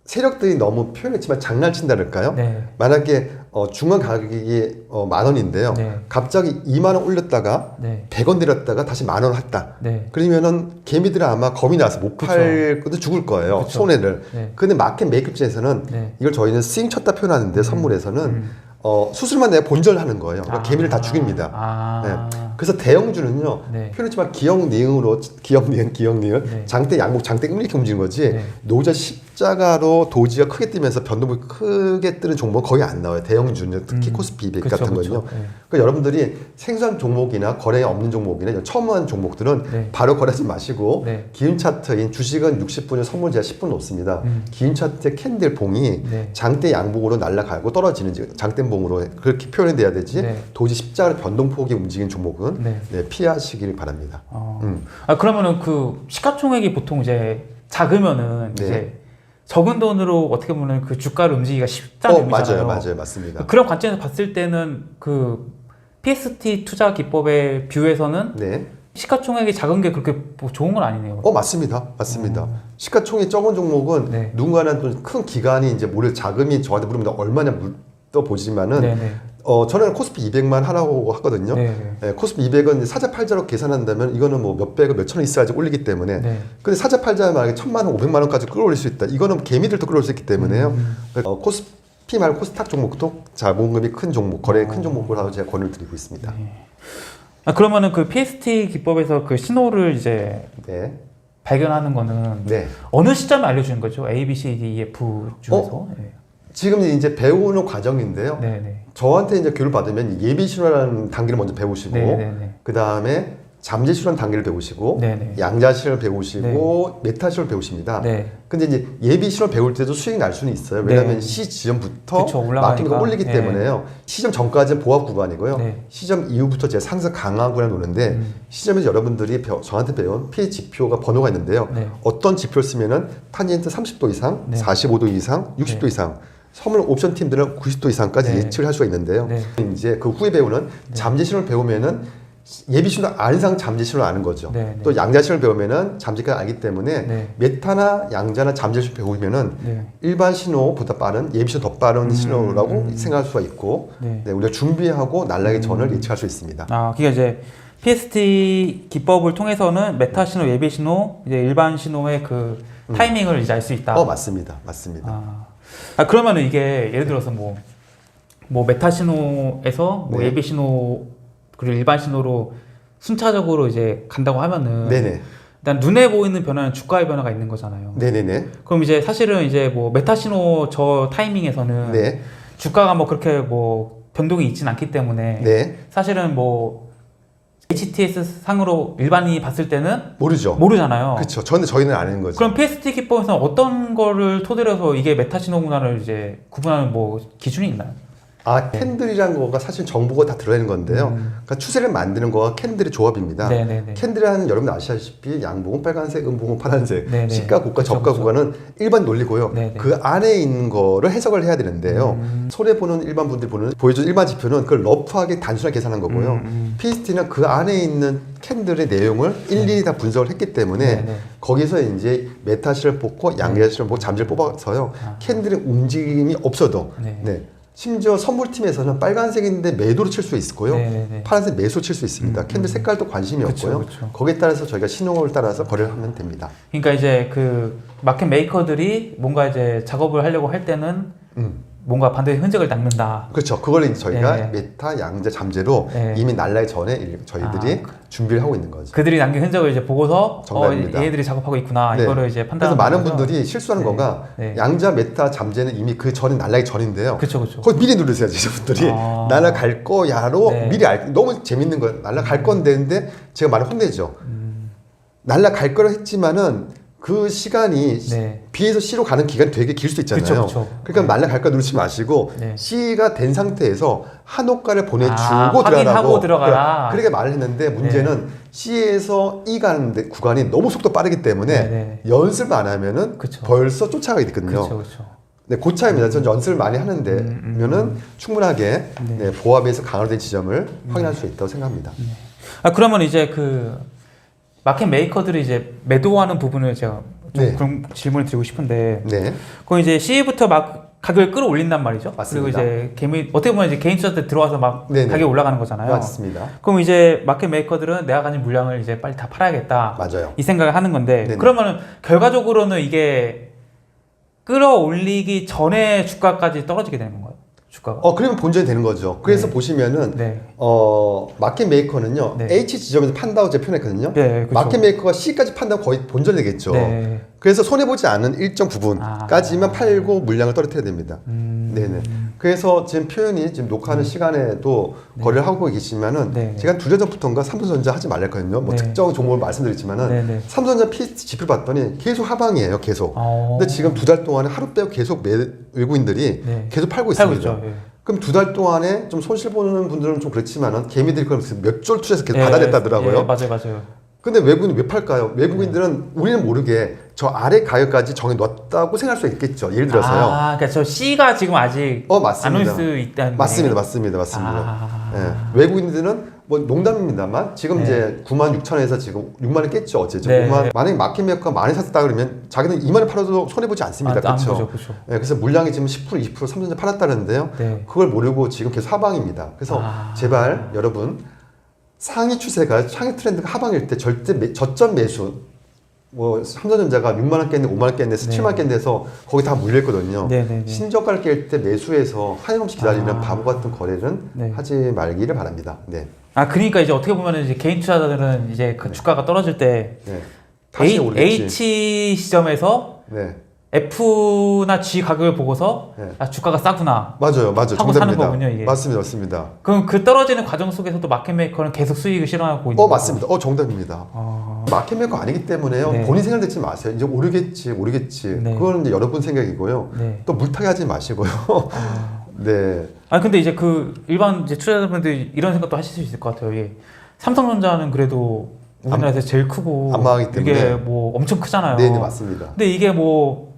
세력들이 너무 표현했지만 장난친다랄까요? 네. 만약에 중간 가격이 10,000원인데요. 네. 갑자기 20,000원 올렸다가 네. 100원 내렸다가 다시 10,000원 했다. 네. 그러면은 개미들은 아마 겁이 나서 못 팔거든 죽을 거예요. 그쵸. 손해를. 네. 근데 마켓 메이커 입장에서는 네. 이걸 저희는 스윙 쳤다 표현하는데 선물에서는 수술만 내가 본전하는 거예요. 그러니까 개미를 다 죽입니다. 네. 그래서 대형주는요. 네. 표현했지만 기역 니은으로 기역 니은 네. 장대 양복 장대 이렇게 움직이는 거지. 네. 노자 십자가로 도지가 크게 뜨면서 변동이 크게 뜨는 종목은 거의 안 나와요. 대형주는 특히 코스피 200 같은 거는요. 네. 그러니까 여러분들이 생소한 종목이나 거래에 없는 종목이나 처음 하는 종목들은 네. 바로 거래하지 마시고 네. 기운 차트인 주식은 60분에 선물 제가 10분 놓습니다. 기운 차트의 캔들 봉이 네. 장대 양봉으로 날아가고 떨어지는 장대봉으로 그렇게 표현이 돼야 되지 네. 도지 십자가로 변동폭이 움직이는 종목은 네. 피하시길 바랍니다. 그러면은 그 시가총액이 보통 이제 작으면은 네. 이제 적은 돈으로 어떻게 보면 그 주가를 움직이기가 쉽다는 의미잖아요. 맞아요, 맞습니다. 그런 관점에서 봤을 때는 그 PST 투자 기법의 뷰에서는 네. 시가총액이 작은 게 그렇게 뭐 좋은 건 아니네요. 맞습니다. 시가총액 적은 종목은 네. 누군가는 또 큰 기관이 이제 모를 자금이 저한테 물으면 얼마냐 물어보지만은 네네. 저는 코스피 200만 하라고 하거든요. 네네. 네, 코스피 200은 사자 팔자로 계산한다면 이거는 뭐 몇백억 몇천원 있어야지 올리기 때문에 네. 근데 사자 팔자 만약에 1,000만 원, 500만 원까지 끌어올릴 수 있다. 이거는 개미들도 끌어올 수 있기 때문에요. 코스피 말고 코스닥 종목도 자본금이 큰 종목, 거래에 큰 종목을 하고 제가 권유를 드리고 있습니다. 그러면은 그 PST 기법에서 그 신호를 이제 네. 발견하는 거는 네. 어느 시점에 알려주는 거죠? A, B, C, D, E, F 중에서. 네. 지금 이제 배우는 과정인데요. 네네. 저한테 이제 교육을 받으면 예비 신호라는 단계를 먼저 배우시고 네네네. 그 다음에 잠재 신호라는 단계를 배우시고 네네. 양자 신호를 배우시고 메타 신호를 배우십니다. 네. 근데 이제 예비 신호를 배울 때도 수익이 날 수는 있어요. 왜냐하면 네. 시 지점부터 그쵸, 올라가니까. 마케팅가 올리기 네. 때문에요. 시점 전까지는 보합 구간이고요. 네. 시점 이후부터 제가 상승 강한 구간을 노는데 시점에서 여러분들이 저한테 배운 P 지표가 번호가 있는데요. 네. 어떤 지표를 쓰면은 탄젠트 30도 이상, 네. 45도 이상, 60도 네. 이상 선물 옵션 팀들은 90도 이상까지 네. 예측을 할 수가 있는데요. 네. 이제 그 후에 배우는 잠재 신호를 배우면은 예비 신호 아는 이상 잠재 신호를 아는 거죠. 네. 또 양자 신호를 배우면은 잠재까지 알기 때문에 네. 메타나 양자나 잠재 신호 배우면은 네. 일반 신호보다 빠른 예비 신호 더 빠른 신호라고 생각할 수가 있고 네. 네, 우리가 준비하고 날라기 전을 예측할 수 있습니다. 아, 그게 이제 PST 기법을 통해서는 메타 신호, 예비 신호, 이제 일반 신호의 그 타이밍을 이제 알 수 있다. 맞습니다. 맞습니다. 그러면은 이게 예를 들어서 뭐 메타 신호에서 뭐 네. 예비 신호 그리고 일반 신호로 순차적으로 이제 간다고 하면은 네네. 일단 눈에 보이는 변화는 주가의 변화가 있는 거잖아요. 네네네. 그럼 이제 사실은 이제 뭐 메타 신호 저 타이밍에서는 네. 주가가 뭐 그렇게 뭐 변동이 있진 않기 때문에 네. 사실은 뭐 HTS 상으로 일반인이 봤을 때는 모르죠. 모르잖아요. 그렇죠. 저희는 아는 거죠. 그럼 PST 기법에서는 어떤 거를 토대로 해서 이게 메타 신호구나를 이제 구분하는 뭐 기준이 있나요? 캔들이라는 거가 사실 정보가 다 들어있는 건데요. 그러니까 추세를 만드는 거가 캔들의 조합입니다. 네네네. 캔들이라는 여러분 아시다시피 양봉은 빨간색, 음봉은 파란색, 네네. 시가, 고가, 그쵸, 저가 그쵸. 구간은 일반 논리고요. 네네. 그 안에 있는 거를 해석을 해야 되는데요. 손해 보는 일반 분들이 보여준 일반 지표는 그걸 러프하게 단순하게 계산한 거고요. PST는 그 안에 있는 캔들의 내용을 일일이 다 분석을 했기 때문에 네네. 거기서 이제 메타시를 뽑고 양자시를 뽑고 잠재를 뽑아서요. 캔들의 움직임이 없어도 네. 네. 심지어 선물팀에서는 빨간색인데 매도로 칠 수 있고요. 네네네. 파란색 매수 칠 수 있습니다. 캔들 색깔도 관심이 그쵸, 없고요. 그쵸. 거기에 따라서 저희가 신호를 따라서 거래를 하면 됩니다. 그러니까 이제 그 마켓 메이커들이 뭔가 이제 작업을 하려고 할 때는 뭔가 반드시 흔적을 남는다. 그렇죠. 그걸 이제 저희가 네. 메타, 양자, 잠재로 네. 이미 날라기 전에 저희들이 준비를 하고 있는 거죠. 그들이 남긴 흔적을 이제 보고서 정답입니다. 얘들이 작업하고 있구나. 네. 이거를 이제 그래서 판단하는 많은 거죠. 분들이 실수하는 네. 거가 네. 양자, 메타, 잠재는 이미 그 전에 날라기 전인데요. 그쵸, 그쵸. 거기 미리 누르세요, 제자분들이. 날라갈 거야로 네. 미리 너무 재밌는 거예요. 날라갈 건데인데 제가 많이 혼내죠. 날라갈 거라 했지만은 그 시간이 네. B에서 C로 가는 기간이 되게 길 수도 있잖아요. 그쵸. 그러니까 날라갈 거 누르지 마시고 네. C가 된 상태에서 한 호가를 보내주고 확인하고 들어가라. 그렇게 말을 했는데 문제는 C에서 E 가는 구간이 너무 속도 빠르기 때문에 네. 연습 안 하면은 그쵸. 벌써 쫓아가게 되거든요. 그렇죠. 네, 그 차이입니다. 저는 연습을 많이 하는데면은 충분하게 네, 보합에서 강화된 지점을 확인할 수 있다고 생각합니다. 그러면 이제 그 마켓 메이커들이 이제 매도하는 부분을 제가 좀 네. 그런 질문을 드리고 싶은데, 네, 그럼 이제 C부터 막 가격을 끌어올린단 말이죠. 맞습니다. 그리고 이제 어떻게 보면 이제 개인 투자 때 들어와서 막 네네. 가격이 올라가는 거잖아요. 맞습니다. 그럼 이제 마켓 메이커들은 내가 가진 물량을 이제 빨리 다 팔아야겠다. 맞아요. 이 생각을 하는 건데, 네네. 그러면은 결과적으로는 이게 끌어올리기 전에 주가까지 떨어지게 되는 건가요? 주가가? 그러면 본전이 되는 거죠. 그래서 보시면은 네. 마켓 메이커는요, 네. H 지점에서 판다고 제가 표현했거든요. 네, 그쵸. 마켓 메이커가 C까지 판다면 거의 본전이 되겠죠. 네. 그래서 손해보지 않은 일정 부분까지만 팔고 물량을 떨어뜨려야 됩니다. 네네. 그래서 지금 표현이 지금 녹화하는 시간에도 거래를 하고 계시면은 네. 제가 2달 전부터인가 삼성전자 하지 말랬거든요. 뭐 네. 특정 종목을 말씀드렸지만은 네, 네. 삼성전자 PST 지표 봤더니 계속 하방이에요. 계속. 근데 지금 2달 동안에 하루 빼고 계속 외국인들이 네. 계속 팔고 팔고 있습니다. 있죠. 예. 그럼 2달 동안에 좀 손실 보는 분들은 좀 그렇지만은 개미들이 그럼 몇 줄 투자해서 계속 받아냈다더라고요. 예, 맞아요. 근데 외국인이 왜 팔까요? 외국인들은 우리는 모르게 저 아래 가격까지 정해 놨다고 생각할 수 있겠죠. 예를 들어서요. 그러니까 저 C가 지금 아직 맞습니다. 안 올 수 있다는 맞습니다. 예. 외국인들은 뭐 농담입니다만 지금 이제 96,000원에서 지금 6만 원 깼죠. 어제죠. 네. 5만 만약에 마켓 메이커가 많이 샀다 그러면 자기는 2만 원 팔아도 손해 보지 않습니다. 안 그렇죠. 보죠. 예, 그래서 물량이 지금 10% 20% 삼성전자 팔았다는데요. 네. 그걸 모르고 지금 계속 하방입니다. 그래서 제발 여러분 상위 추세가 상위 트렌드가 하방일 때 절대 저점 매수 뭐 삼성전자가 6만 원 깼네, 5만 원 깼네, 17만 원 깼네서 거기 다 물렸거든요. 네네네. 신저가를 깰 때 매수해서 하염없이 기다리는 바보 같은 거래는 네. 하지 말기를 바랍니다. 네. 그러니까 이제 어떻게 보면 이제 개인 투자자들은 이제 그 주가가 떨어질 때 네. 다시 오르겠지. H 시점에서 네. F나 G 가격을 보고서 네. 아, 주가가 싸구나 맞아요. 하고 정답입니다. 사는 거군요, 이게. 맞습니다. 맞습니다. 그럼 그 떨어지는 과정 속에서도 마켓메이커는 계속 수익을 실현하고 있는 거고. 맞습니다. 정답입니다. 마켓메이커 아니기 때문에요. 네. 본인 생각 듣지 마세요. 이제 오르겠지. 네. 그거는 이제 여러분 생각이고요. 네. 또 물타기 하지 마시고요. 네. 아니 근데 이제 그 일반 이제 투자자분들이 이런 생각도 하실 수 있을 것 같아요. 예. 삼성전자는 그래도 우리나라에서 제일 크고 안 망하기 때문에. 이게 뭐 엄청 크잖아요. 네, 맞습니다. 근데 이게 뭐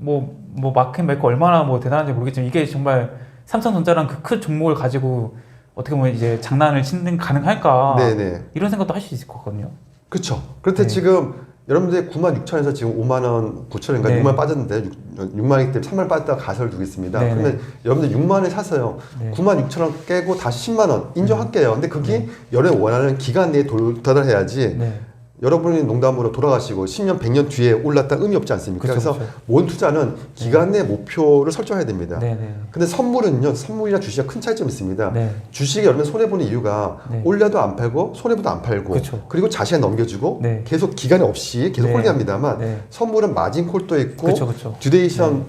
마켓메이커 얼마나 뭐 대단한지 모르겠지만 이게 정말 삼성전자랑 그 큰 종목을 가지고 어떻게 보면 이제 장난을 치는 가능할까? 네네. 이런 생각도 할 수 있을 것 같거든요. 그렇죠. 그런데 네. 지금 여러분들 96,000에서 지금 5만 9천인가 네. 6만 빠졌는데 6만 원이기 때문에 3만 원 빠졌다가 가설을 두겠습니다. 네네. 그러면 여러분들 6만 원에 사서요. 네. 96,000원 깨고 다시 10만 원 인정할게요. 근데 그게 여러분이 원하는 기간 내에 도달해야지 네. 여러분이 농담으로 돌아가시고 10년, 100년 뒤에 올랐다 의미 없지 않습니까? 그쵸, 그래서 그쵸. 모든 투자는 기간 내 목표를 설정해야 됩니다. 네네. 근데 선물이랑 주식이 큰 차이점이 있습니다. 네. 주식이 여러분 손해보는 이유가 네. 올려도 안 팔고 손해보도 안 팔고 그쵸. 그리고 자시에 넘겨주고 네. 계속 기간이 없이 계속 네. 홀딩합니다만 네. 선물은 마진콜도 있고 그쵸. 듀레이션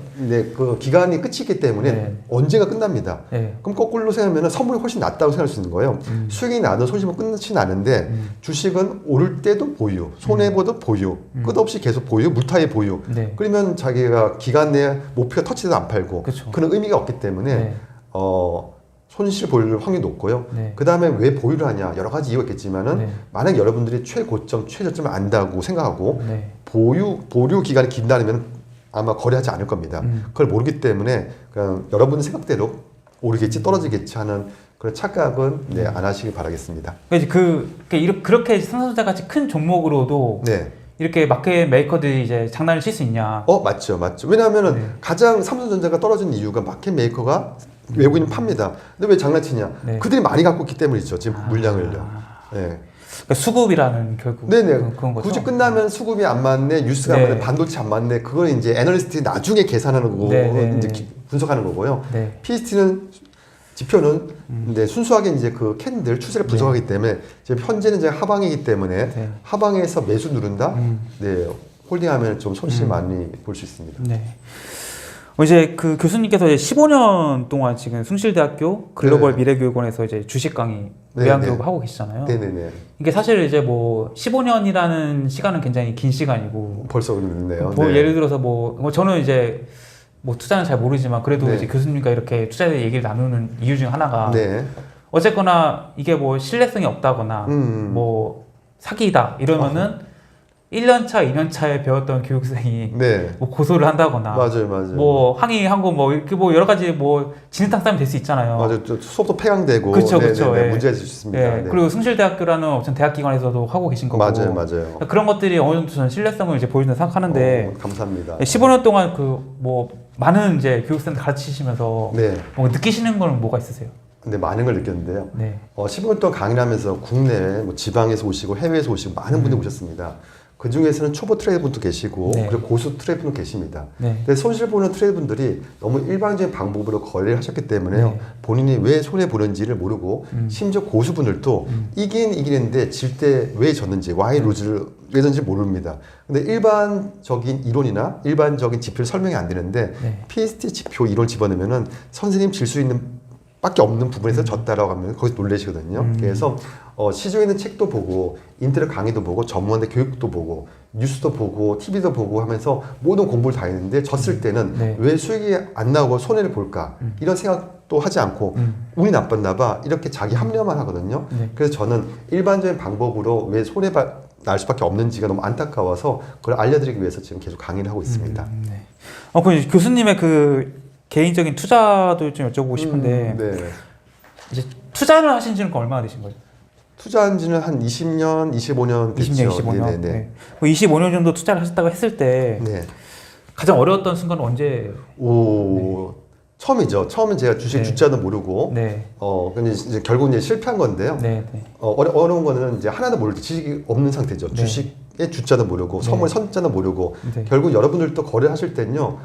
그 기간이 끝이 있기 때문에 네. 언젠가 끝납니다. 네. 그럼 거꾸로 생각하면 선물이 훨씬 낫다고 생각할 수 있는 거예요. 수익이 나도 손실은 끝이 나는데 주식은 오를 때도 보유, 손해보도 보유, 끝없이 계속 보유, 무타의 보유. 네. 그러면 자기가 기간 내에 목표가 터치도 안 팔고 그쵸. 그런 의미가 없기 때문에 네. 손실 볼 확률이 높고요. 네. 그 다음에 왜 보유를 하냐 여러 가지 이유가 있겠지만은 네. 만약 여러분들이 최고점, 최저점을 안다고 생각하고 네. 보류 기간이 긴다면 아마 거래하지 않을 겁니다. 그걸 모르기 때문에 그냥 여러분 생각대로 오르겠지 떨어지겠지 하는 그런 착각은 안 하시길 바라겠습니다. 그렇게 삼성전자 같이 큰 종목으로도 네. 이렇게 마켓 메이커들이 이제 장난을 칠 수 있냐? 맞죠. 왜냐하면은 네. 가장 삼성전자가 떨어진 이유가 마켓 메이커가 외국인 팝니다. 근데 왜 장난치냐? 네. 그들이 많이 갖고 있기 때문이죠. 지금 물량을요. 네. 그러니까 수급이라는 결국 네네. 그런 거죠. 굳이 끝나면 수급이 안 맞네, 뉴스가 안 네. 맞네, 반도체 안 맞네. 그걸 이제 애널리스트들이 나중에 계산하는 거고 네. 이제 분석하는 거고요. 네. PST는 지표는 순수하게 이제 그 캔들 추세를 분석하기 때문에 지금 현재는 이제 하방이기 때문에 네. 하방에서 매수 누른다. 네. 홀딩하면 좀 손실 많이 볼 수 있습니다. 네. 이제 그 교수님께서 이제 15년 동안 지금 숭실대학교 글로벌 네. 미래교육원에서 이제 주식 강의, 네, 외환 네. 교육을 하고 계시잖아요. 네네네. 이게 사실 이제 뭐 15년이라는 시간은 굉장히 긴 시간이고, 벌써 그렇네요. 뭐 네. 예를 들어서 뭐 저는 이제 뭐 투자는 잘 모르지만 그래도 네. 이제 교수님과 이렇게 투자에 대해 얘기를 나누는 이유 중 하나가 네. 어쨌거나 이게 뭐 신뢰성이 없다거나 뭐 사기다 이러면은 1년차, 2년차에 배웠던 교육생이 네. 뭐 고소를 한다거나 맞아요. 뭐 항의하고 뭐 이렇게 뭐 여러 가지 뭐 진흙탕 싸움이 될 수 있잖아요. 맞아요. 수업도 폐강되고 그쵸, 네, 그쵸. 네, 네. 예. 문제가 있을 수 있습니다. 예. 네. 그리고 숭실대학교라는 어떤 대학기관에서도 하고 계신 거고 맞아요. 그런 것들이 어느 정도 저는 신뢰성을 이제 보여준다 생각하는데 감사합니다. 15년 동안 그 뭐 많은 이제 교육생들 가르치시면서 네. 뭐 느끼시는 건 뭐가 있으세요? 근데 많은 걸 느꼈는데요. 네. 15년 동안 강의를 하면서 국내 뭐 지방에서 오시고 해외에서 오시고 많은 분들이 오셨습니다. 그 중에서는 초보 트레이더분도 계시고 네. 그리고 고수 트레이더분도 계십니다. 네. 근데 손실 보는 트레이더분들이 너무 일반적인 방법으로 거래를 하셨기 때문에요. 네. 본인이 왜 손해 보는지를 모르고 심지어 고수분들도 이기는데 질 때 왜 졌는지 why lose를 왜 졌는지 모릅니다. 근데 일반적인 이론이나 일반적인 지표를 설명이 안 되는데 네. PST 지표 이론을 집어넣으면은 선생님 질 수 있는 밖에 없는 부분에서 졌다라고 하면 거기서 놀라시거든요. 그래서 시중에 있는 책도 보고 인터넷 강의도 보고 전문가들 교육도 보고 뉴스도 보고 TV도 보고 하면서 모든 공부를 다 했는데 졌을 때는 네. 왜 수익이 안 나오고 손해를 볼까 이런 생각도 하지 않고 운이 나빴나 봐 이렇게 자기 합리화만 하거든요. 네. 그래서 저는 일반적인 방법으로 왜 손해가 날 수밖에 없는지가 너무 안타까워서 그걸 알려드리기 위해서 지금 계속 강의를 하고 있습니다. 네. 그럼 교수님의 그 개인적인 투자도 좀 여쭤보고 싶은데 네. 이제 투자를 하신 지는 얼마나 되신 거죠? 투자한 지는 한 20년, 25년 됐죠. 20년, 25년. 네네네. 네. 25년 정도 투자를 하셨다고 했을 때 네. 가장 어려웠던 순간은 언제? 처음이죠. 처음엔 제가 주식 네. 주자도 모르고, 네. 근데 이제 결국 이제 실패한 건데요. 네. 네. 어려운 거는 이제 하나도 모를 때 지식이 없는 상태죠. 네. 주식의 주자도 모르고, 네. 선물 선자도 모르고, 네. 결국 여러분들도 거래하실 때는요,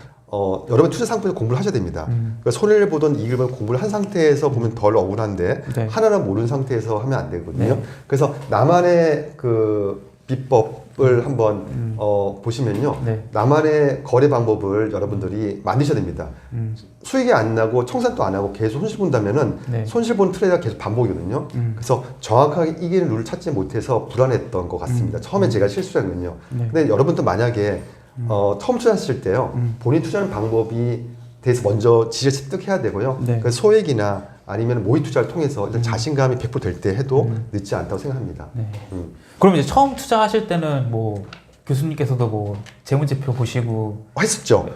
여러분 투자 상품에서 공부를 하셔야 됩니다. 그러니까 손해를 보던 이익을 보던 공부를 한 상태에서 보면 덜 억울한데, 네. 하나는 모르는 상태에서 하면 안 되거든요. 네. 그래서 나만의 그 비법을 한번 보시면요. 네. 나만의 거래 방법을 여러분들이 만드셔야 됩니다. 음. 수익이 안 나고 청산도 안 하고 계속 손실 본다면은 네. 손실 본 트레이드가 계속 반복이거든요. 그래서 정확하게 이기는 룰을 찾지 못해서 불안했던 것 같습니다. 처음에 제가 실수했거든요. 네. 근데 여러분도 만약에 처음 투자하실 때요. 본인 투자하는 방법이 대해서 먼저 지질 습득해야 되고요. 네. 그래서 소액이나 아니면 모의 투자를 통해서 일단 자신감이 100% 될 때 해도 늦지 않다고 생각합니다. 네. 음. 그럼 이제 처음 투자하실 때는 뭐 교수님께서도 뭐 재무제표 보시고 했었죠.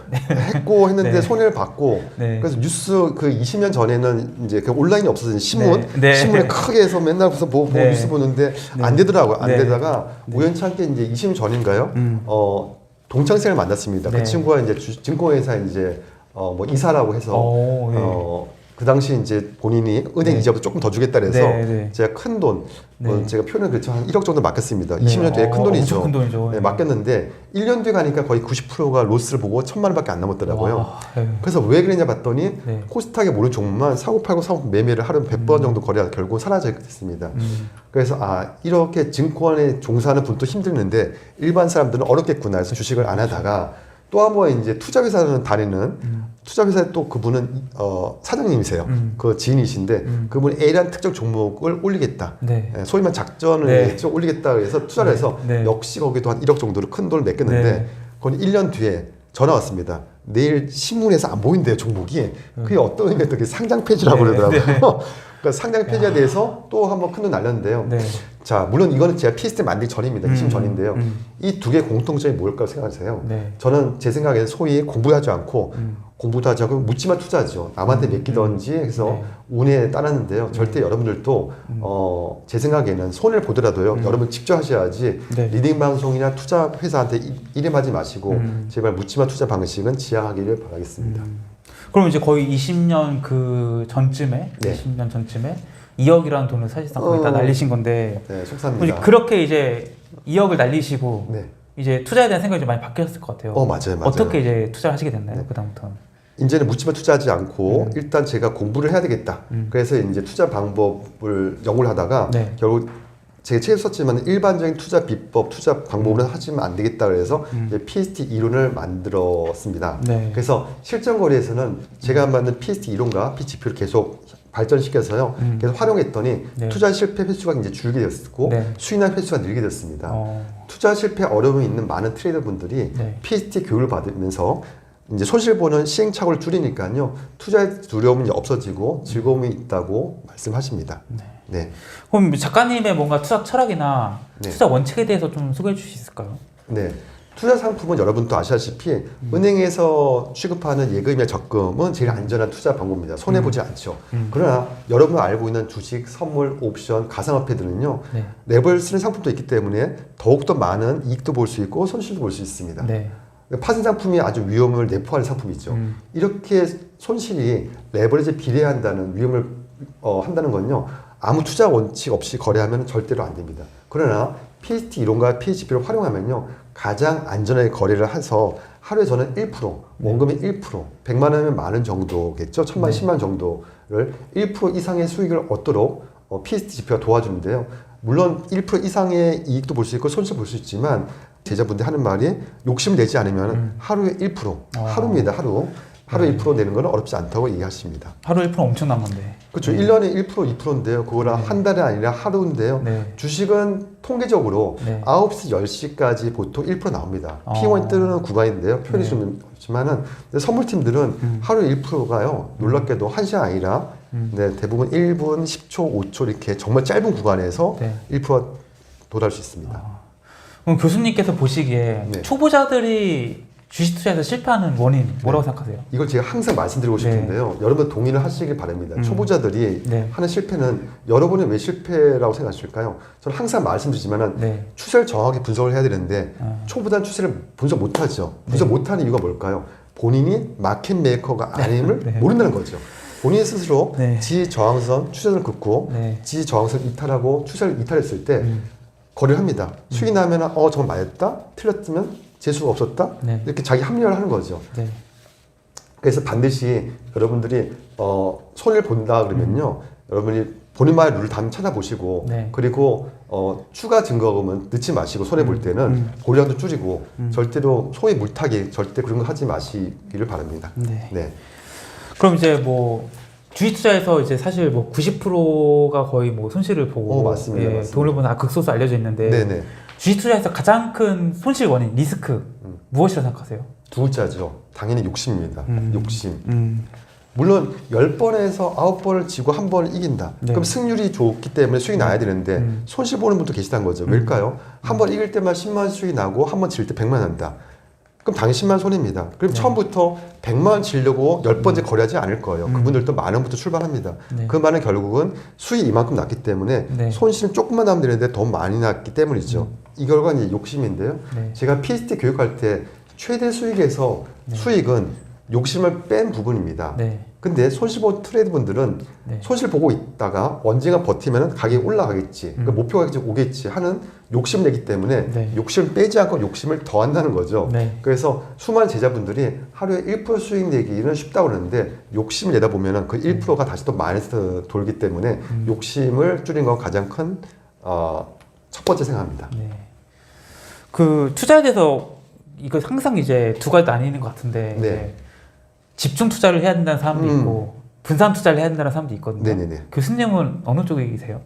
했고 했는데 네. 손해를 봤고 네. 그래서 뉴스 그 20년 전에는 이제 그 온라인이 없어진 신문 네. 네. 신문에 크게 해서 맨날 그래서 보고 네. 뉴스 보는데 네. 안 되더라고요. 안 네. 되다가 우연찮게 이제 20년 전인가요? 동창생을 만났습니다. 네. 그 친구가 이제 증권회사 이제 뭐 이사라고 해서 오, 네. 그 당시 이제 본인이 은행 네. 이자보다 조금 더 주겠다 그래서 네, 네. 제가 큰 돈, 네. 제가 표현을 그렇죠 한 1억 정도 맡겼습니다. 네. 20년 뒤에 큰 돈이죠. 엄청 큰 돈이죠. 네, 맡겼는데 1년 뒤에 가니까 거의 90%가 로스를 보고 1,000만 원밖에 안 남았더라고요. 와, 네. 그래서 왜 그랬냐 봤더니 네. 코스닥에 모르는 종목만 사고 팔고 사고 매매를 하루에 100번 정도 거래하다 결국 사라지게 됐습니다. 그래서 이렇게 증권에 종사하는 분도 힘들는데 일반 사람들은 어렵겠구나 해서 주식을 안 하다가 또 한 번 이제 투자회사는 다니는 투자회사에 또 그분은 사장님이세요. 그 지인이신데 그분이 A라는 특정 종목을 올리겠다. 네. 소위 말 작전을 네. 좀 올리겠다 해서 투자를 해서 네. 역시 거기도 한 1억 정도로 큰 돈을 맡겼는데 네. 거기 1년 뒤에 전화 왔습니다. 내일 신문에서 안 보인대요, 종목이. 그게 어떤 의미가 되게 상장 폐지라고 네. 그러더라고요. 그러니까 상장 폐지에 대해서 또 한 번 큰 돈 날렸는데요. 네. 자, 물론 이거는 제가 PST 만들기 전입니다. 20 전인데요. 이 두 개의 공통점이 뭘까요 생각하세요? 네. 저는 제 생각에는 소위 공부하지 않고 공부도 하지 않고 묻지마 투자죠. 남한테 맡기던지 해서 네. 운에 따랐는데요. 절대 여러분들도 제 생각에는 손해를 보더라도요. 여러분 직접 하셔야지 네. 리딩 방송이나 투자 회사한테 일임하지 마시고 제발 묻지마 투자 방식은 지향하기를 바라겠습니다. 그럼 이제 거의 20년 그 전쯤에 네. 20년 전쯤에 2억이라는 돈을 사실상 거의 다 날리신 건데 네, 속상합니다. 그렇게 이제 2억을 날리시고 네. 이제 투자에 대한 생각이 좀 많이 바뀌었을 것 같아요. 맞아요. 어떻게 이제 투자를 하시게 됐나요? 네. 그다음부터는? 이제는 묻지마 투자하지 않고 일단 제가 공부를 해야 되겠다. 그래서 이제 투자 방법을 연구를 하다가 네. 결국 제가 책에 썼지만 일반적인 투자 비법, 투자 방법으로 하시면 안 되겠다 그래서 이제 PST 이론을 만들었습니다. 네. 그래서 실전 거래에서는 제가 만든 PST 이론과 P 지표를 계속 발전시켜서요. 계속 활용했더니 네. 투자 실패 횟수가 이제 줄게 되었고 네. 수익난 횟수가 늘게 됐습니다. 어. 투자 실패 어려움이 있는 많은 트레이더 분들이 네. PST 교육을 받으면서 이제 손실 보는 시행착오를 줄이니까요. 투자의 두려움이 이제 없어지고 즐거움이 있다고 말씀하십니다. 네. 그럼 작가님의 뭔가 투자 철학이나 네. 투자 원칙에 대해서 좀 소개해 주실 수 있을까요? 네. 투자 상품은 여러분도 아시다시피 은행에서 취급하는 예금이나 적금은 제일 안전한 투자 방법입니다. 손해보지 않죠. 그러나 여러분이 알고 있는 주식, 선물, 옵션, 가상화폐들은요. 네. 랩을 쓰는 상품도 있기 때문에 더욱더 많은 이익도 볼 수 있고 손실도 볼 수 있습니다. 네. 파생 상품이 아주 위험을 내포하는 상품이죠. 이렇게 손실이 레버리지에 비례한다는 위험을 한다는 건요. 아무 투자 원칙 없이 거래하면 절대로 안 됩니다. 그러나 PST 이론과 PHP를 활용하면요. 가장 안전하게 거래를 해서 하루에 저는 1%, 원금이 1%, 100만 원이면 많은 정도겠죠. 1000만, 10만 정도를 1% 이상의 수익을 얻도록 PST 지표가 도와주는데요. 물론 1% 이상의 이익도 볼 수 있고 손실 볼 수 있지만 제자분들 하는 말이 욕심 내지 않으면 하루에 1%, 하루입니다. 하루에 1% 내는 건 어렵지 않다고 얘기하십니다. 하루 1% 엄청난 건데. 그렇죠. 1년에 1%, 2%인데요. 그거랑 한 달이 아니라 하루인데요. 네. 주식은 통계적으로 네. 9시, 10시까지 보통 1% 나옵니다. 아. P1 뜨는 구간인데요. 표현이 네. 좀 없지만은 선물팀들은 하루에 1%가요. 놀랍게도 1시간 아니라 네, 대부분 1분, 10초, 5초 이렇게 정말 짧은 구간에서 네. 1%가 도달할 수 있습니다. 그럼 교수님께서 보시기에 네. 초보자들이 주식 투자에서 실패하는 원인 뭐라고 생각하세요? 이걸 제가 항상 말씀드리고 네. 싶은데요. 여러분 동의를 하시길 바랍니다. 초보자들이 네. 하는 실패는 여러분이 왜 실패라고 생각하실까요? 저는 항상 말씀드리지만은 네. 추세를 정확하게 분석을 해야 되는데 아. 초보자는 추세를 분석 못하죠. 분석 못하는 이유가 뭘까요? 본인이 마켓 메이커가 아님을 네. 모른다는 거죠. 본인 스스로 네. 지저항선 추세를 긋고 네. 지저항선 이탈하고 추세를 이탈했을 때 거래를 합니다. 수익이 나면 정말 맞았다? 틀렸으면 재수가 없었다? 네. 이렇게 자기 합리화를 하는 거죠. 네. 그래서 반드시 여러분들이 손해를 본다 그러면요. 여러분이 본인만의 룰을 다 찾아보시고 네. 그리고 추가 증거금은 넣지 마시고 손해 볼 때는 보량도 줄이고 절대로 소위 물타기 절대 그런 거 하지 마시기를 바랍니다. 네. 네. 그럼 이제 뭐 주식 투자에서 이제 사실 뭐 90%가 거의 뭐 손실을 보고 맞습니다. 예, 맞습니다. 돈을 버는 극소수 알려져 있는데 네네. 주식 투자에서 가장 큰 손실 원인 리스크 무엇이라고 생각하세요? 두 글자죠. 당연히 욕심입니다. 욕심. 음. 물론 10번에서 9번을 지고 한 번을 이긴다. 네. 그럼 승률이 좋기 때문에 수익이 나야 되는데 손실 보는 분도 계시다는 거죠. 왜일까요? 한 번 이길 때만 10만 원 수익이 나고 한 번 질 때 100만 원 난다. 그럼 당연히 10만 원 손해입니다. 그럼 처음부터 100만 원 지려고 10번째 거래하지 않을 거예요. 그분들도 만 원부터 출발합니다. 네. 그 말은 결국은 수익이 이만큼 났기 때문에 네. 손실은 조금만 나면 되는데 더 많이 났기 때문이죠. 이 결과는 이제 욕심인데요. 네. 제가 PST 교육할 때 최대 수익에서 수익은 욕심을 뺀 부분입니다. 네. 근데 손실 본 트레이드 분들은 네. 손실 보고 있다가 언젠가 버티면 가격이 올라가겠지. 그러니까 목표가 이제 오겠지 하는 욕심을 내기 때문에 네. 욕심을 빼지 않고 욕심을 더한다는 거죠. 네. 그래서 수많은 제자분들이 하루에 1% 수익 내기는 쉽다고 그러는데 욕심을 내다 보면은 그 1%가 다시 또 마이너스 돌기 때문에 욕심을 줄인 건 가장 큰 첫 번째 생각합니다. 네. 그 투자에 대해서 이거 항상 이제 두 가지 나뉘는 것 같은데 네. 이제 집중 투자를 해야 된다는 사람도 있고 분산 투자를 해야 된다는 사람도 있거든요. 네네네. 교수님은 어느 쪽이세요?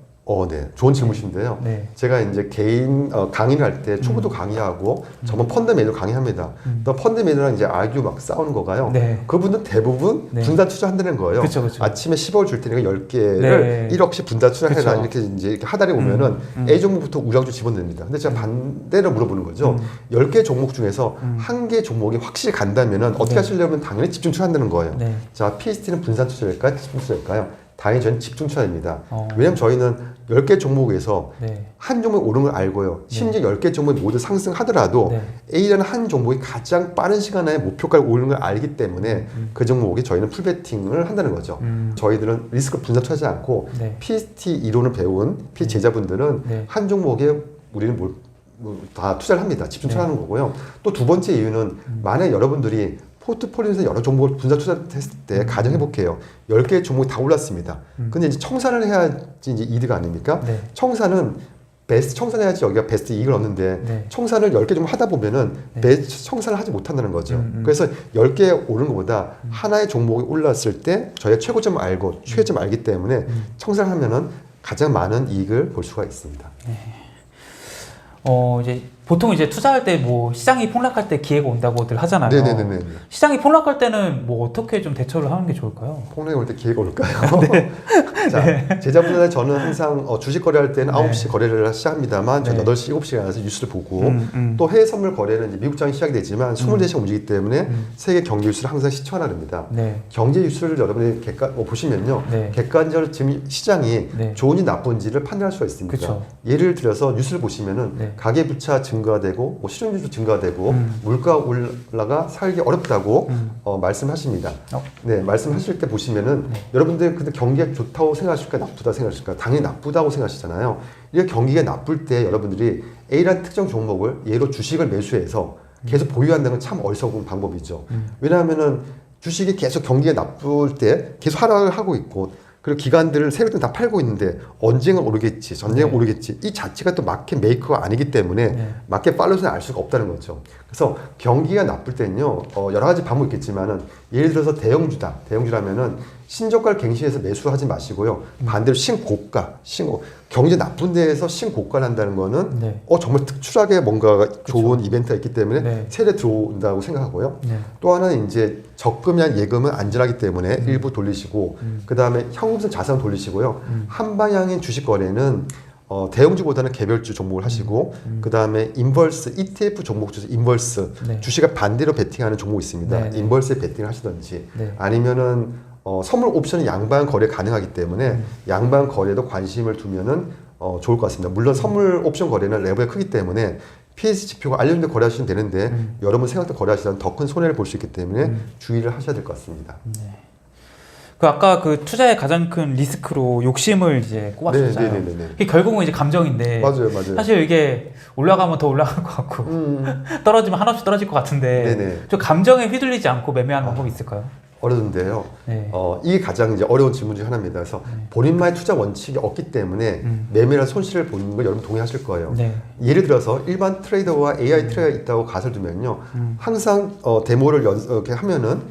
네. 좋은 질문인데요. 네. 제가 이제 개인 강의를 할 때 초보도 강의하고 전문 펀드 매니저 강의합니다. 또 펀드 매니저랑 이제 아규 막 싸우는 거가요. 네. 그분은 대부분 네. 분산 투자한다는 거예요. 그쵸, 그쵸. 아침에 10억 줄 테니까 10개를 네. 1억씩 분산 투자해라 그쵸. 이렇게 하다리 보면은 A 종목부터 우량주 집어넣습니다. 근데 제가 반대로 물어보는 거죠. 10개 종목 중에서 한 개 종목이 확실히 간다면은 어떻게 네. 하시려면 당연히 집중 투자한다는 거예요. 네. 자, PST는 분산 투자일까요? 집중 투자일까요? 당연히 저는 집중 투자입니다. 어. 왜냐면 저희는 10개 종목에서 네. 한 종목이 오른 걸 알고요. 심지어 10개 종목이 모두 상승하더라도 네. A라는 한 종목이 가장 빠른 시간에 목표가를 오르는 걸 알기 때문에 그 종목에 저희는 풀베팅을 한다는 거죠. 저희들은 리스크 분산 투자하지 않고 네. PST 이론을 배운 제자분들은 네. 한 종목에 우리는 다 투자를 합니다. 집중 투자하는 거고요. 또 두 번째 이유는 만약 여러분들이 포트폴리오에서 여러 종목을 분산 투자했을 때 가정해볼게요. 10개의 종목이 다 올랐습니다. 근데 이제 청산을 해야지 이제 이득 아닙니까? 네. 청산은 베스트 청산해야지 여기가 베스트 이익을 얻는데 네. 청산을 10개 좀 하다 보면은 베스트 청산을 하지 못한다는 거죠. 그래서 10개 오른 것보다 하나의 종목이 올랐을 때 저희가 최고점을 알고 최저점을 알기 때문에 청산을 하면은 가장 많은 이익을 볼 수가 있습니다. 이제 보통 이제 투자할 때 뭐 시장이 폭락할 때 기회가 온다고들 하잖아요. 네네네. 시장이 폭락할 때는 뭐 어떻게 좀 대처를 하는 게 좋을까요? 폭락이 올 때 기회가 올까요? 자, 제자분들 저는 항상 주식 거래할 때는 9시 거래를 시작합니다만 저는 8시, 7시에 가서 뉴스를 보고 또 해외 선물 거래는 이제 미국장이 시작이 되지만 24시간 움직이기 때문에 세계 경제 뉴스를 항상 시청하라 합니다. 네. 경제 뉴스를 여러분이 보시면요. 네. 객관적으로 지금 시장이 네. 좋은지 나쁜지를 판단할 수가 있습니다. 그쵸. 예를 들어서 뉴스를 보시면은 네. 가계부채 증가되고 뭐 실업률도 증가되고 물가 올라가 살기 어렵다고 말씀하십니다. 네, 말씀하실 때 보시면은 여러분들 근데 경기가 좋다고 생각하실까 나쁘다고 생각하실까? 당연히 나쁘다고 생각하시잖아요. 이렇게 경기가 나쁠 때 여러분들이 A라는 특정 종목을 예로 주식을 매수해서 계속 보유한다는 건 참 어리석은 방법이죠. 왜냐하면은 주식이 계속 경기가 나쁠 때 계속 하락을 하고 있고 그리고 기관들을 세력들 다 팔고 있는데 언젠가 오르겠지, 전쟁가 네. 오르겠지. 이 자체가 또 마켓 메이커가 아니기 때문에 네. 마켓 팔로우는 알 수가 없다는 거죠. 그래서 경기가 나쁠 때는요, 여러 가지 방법이 있겠지만은 예를 들어서 대형주다. 대형주라면은 신저가를 갱신해서 매수하지 마시고요. 반대로 신고가, 경제 나쁜 데에서 신고가를 한다는 거는 네. 정말 특출하게 뭔가 좋은 이벤트가 있기 때문에 네. 세례 들어온다고 생각하고요. 네. 또 하나는 이제 적금이나 예금은 안전하기 때문에 일부 돌리시고 그 다음에 현금성 자산 돌리시고요. 한 방향인 주식 거래는 대형주보다는 개별주 종목을 하시고 그 다음에 인버스 ETF 종목 중에서 인버스 네. 주식을 반대로 베팅하는 종목이 있습니다. 네, 네. 인버스에 베팅을 하시든지 네. 아니면은 선물 옵션은 양방 거래 가능하기 때문에 양방 거래도 관심을 두면은 좋을 것 같습니다. 물론 선물 옵션 거래는 레버가 크기 때문에 PS 지표가 알려진 데 거래하시면 되는데 여러분 생각대 거래하시면 더 큰 손해를 볼 수 있기 때문에 주의를 하셔야 될 것 같습니다. 그 아까 그 투자의 가장 큰 리스크로 욕심을 이제 꼽았었잖아요. 네네네네. 이게 결국은 이제 감정인데 맞아요. 사실 이게 올라가면 더 올라갈 것 같고 떨어지면 한없이 떨어질 것 같은데 네네. 좀 감정에 휘둘리지 않고 매매하는 방법이 있을까요? 어려운데요. 네. 이게 가장 이제 어려운 질문 중 하나입니다. 그래서 본인만의 투자 원칙이 없기 때문에 매매나 손실을 보는 걸 여러분 동의하실 거예요. 네. 예를 들어서 일반 트레이더와 AI 트레이더가 있다고 가설 두면요. 항상 데모를 이렇게 하면은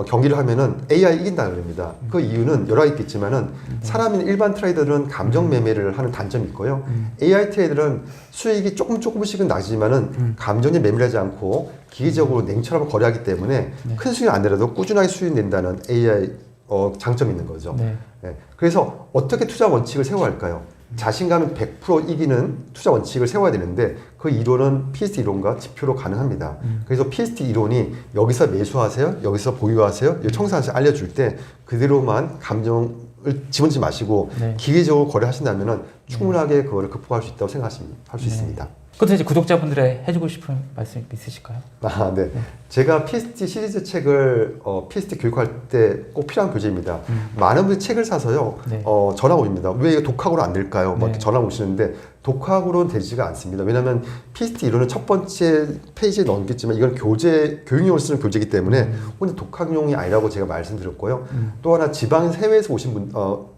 경기를 하면은 AI 이긴다는 겁니다. 그 이유는 여러 가지 있겠지만은 사람인 일반 트레이더는 감정 매매를 하는 단점이 있고요. AI 트레이더는 수익이 조금씩은 나지만은 감정에 매매하지 않고 기계적으로 냉철하게 거래하기 때문에 큰 수익이 안 내려도 꾸준하게 수익 낸다는 AI 장점이 있는 거죠. 네. 네. 그래서 어떻게 투자 원칙을 세워야 할까요? 자신감은 100% 이기는 투자 원칙을 세워야 되는데 그 이론은 PST 이론과 지표로 가능합니다. 그래서 PST 이론이 여기서 매수하세요, 여기서 보유하세요, 여기 청산하세요 알려줄 때 그대로만 감정을 집어넣지 마시고 네. 기계적으로 거래하신다면 충분하게 그거를 극복할 수 있다고 생각하시면 할 수 있습니다. 그것도 이제 구독자분들의 해주고 싶은 말씀 있으실까요? 아, 네. 제가 PST 시리즈 책을 PST 교육할 때 꼭 필요한 교재입니다. 많은 분들이 책을 사서요. 네. 전화 옵니다. 왜 이거 독학으로 안 될까요? 막 네. 전화 오시는데 독학으로는 되지가 않습니다. 왜냐하면 PST 이론은 첫 번째 페이지에 넣었겠지만 이건 교육용으로 쓰는 교재이기 때문에 혼자 독학용이 아니라고 제가 말씀드렸고요. 또 하나 지방에서 해외에서 오신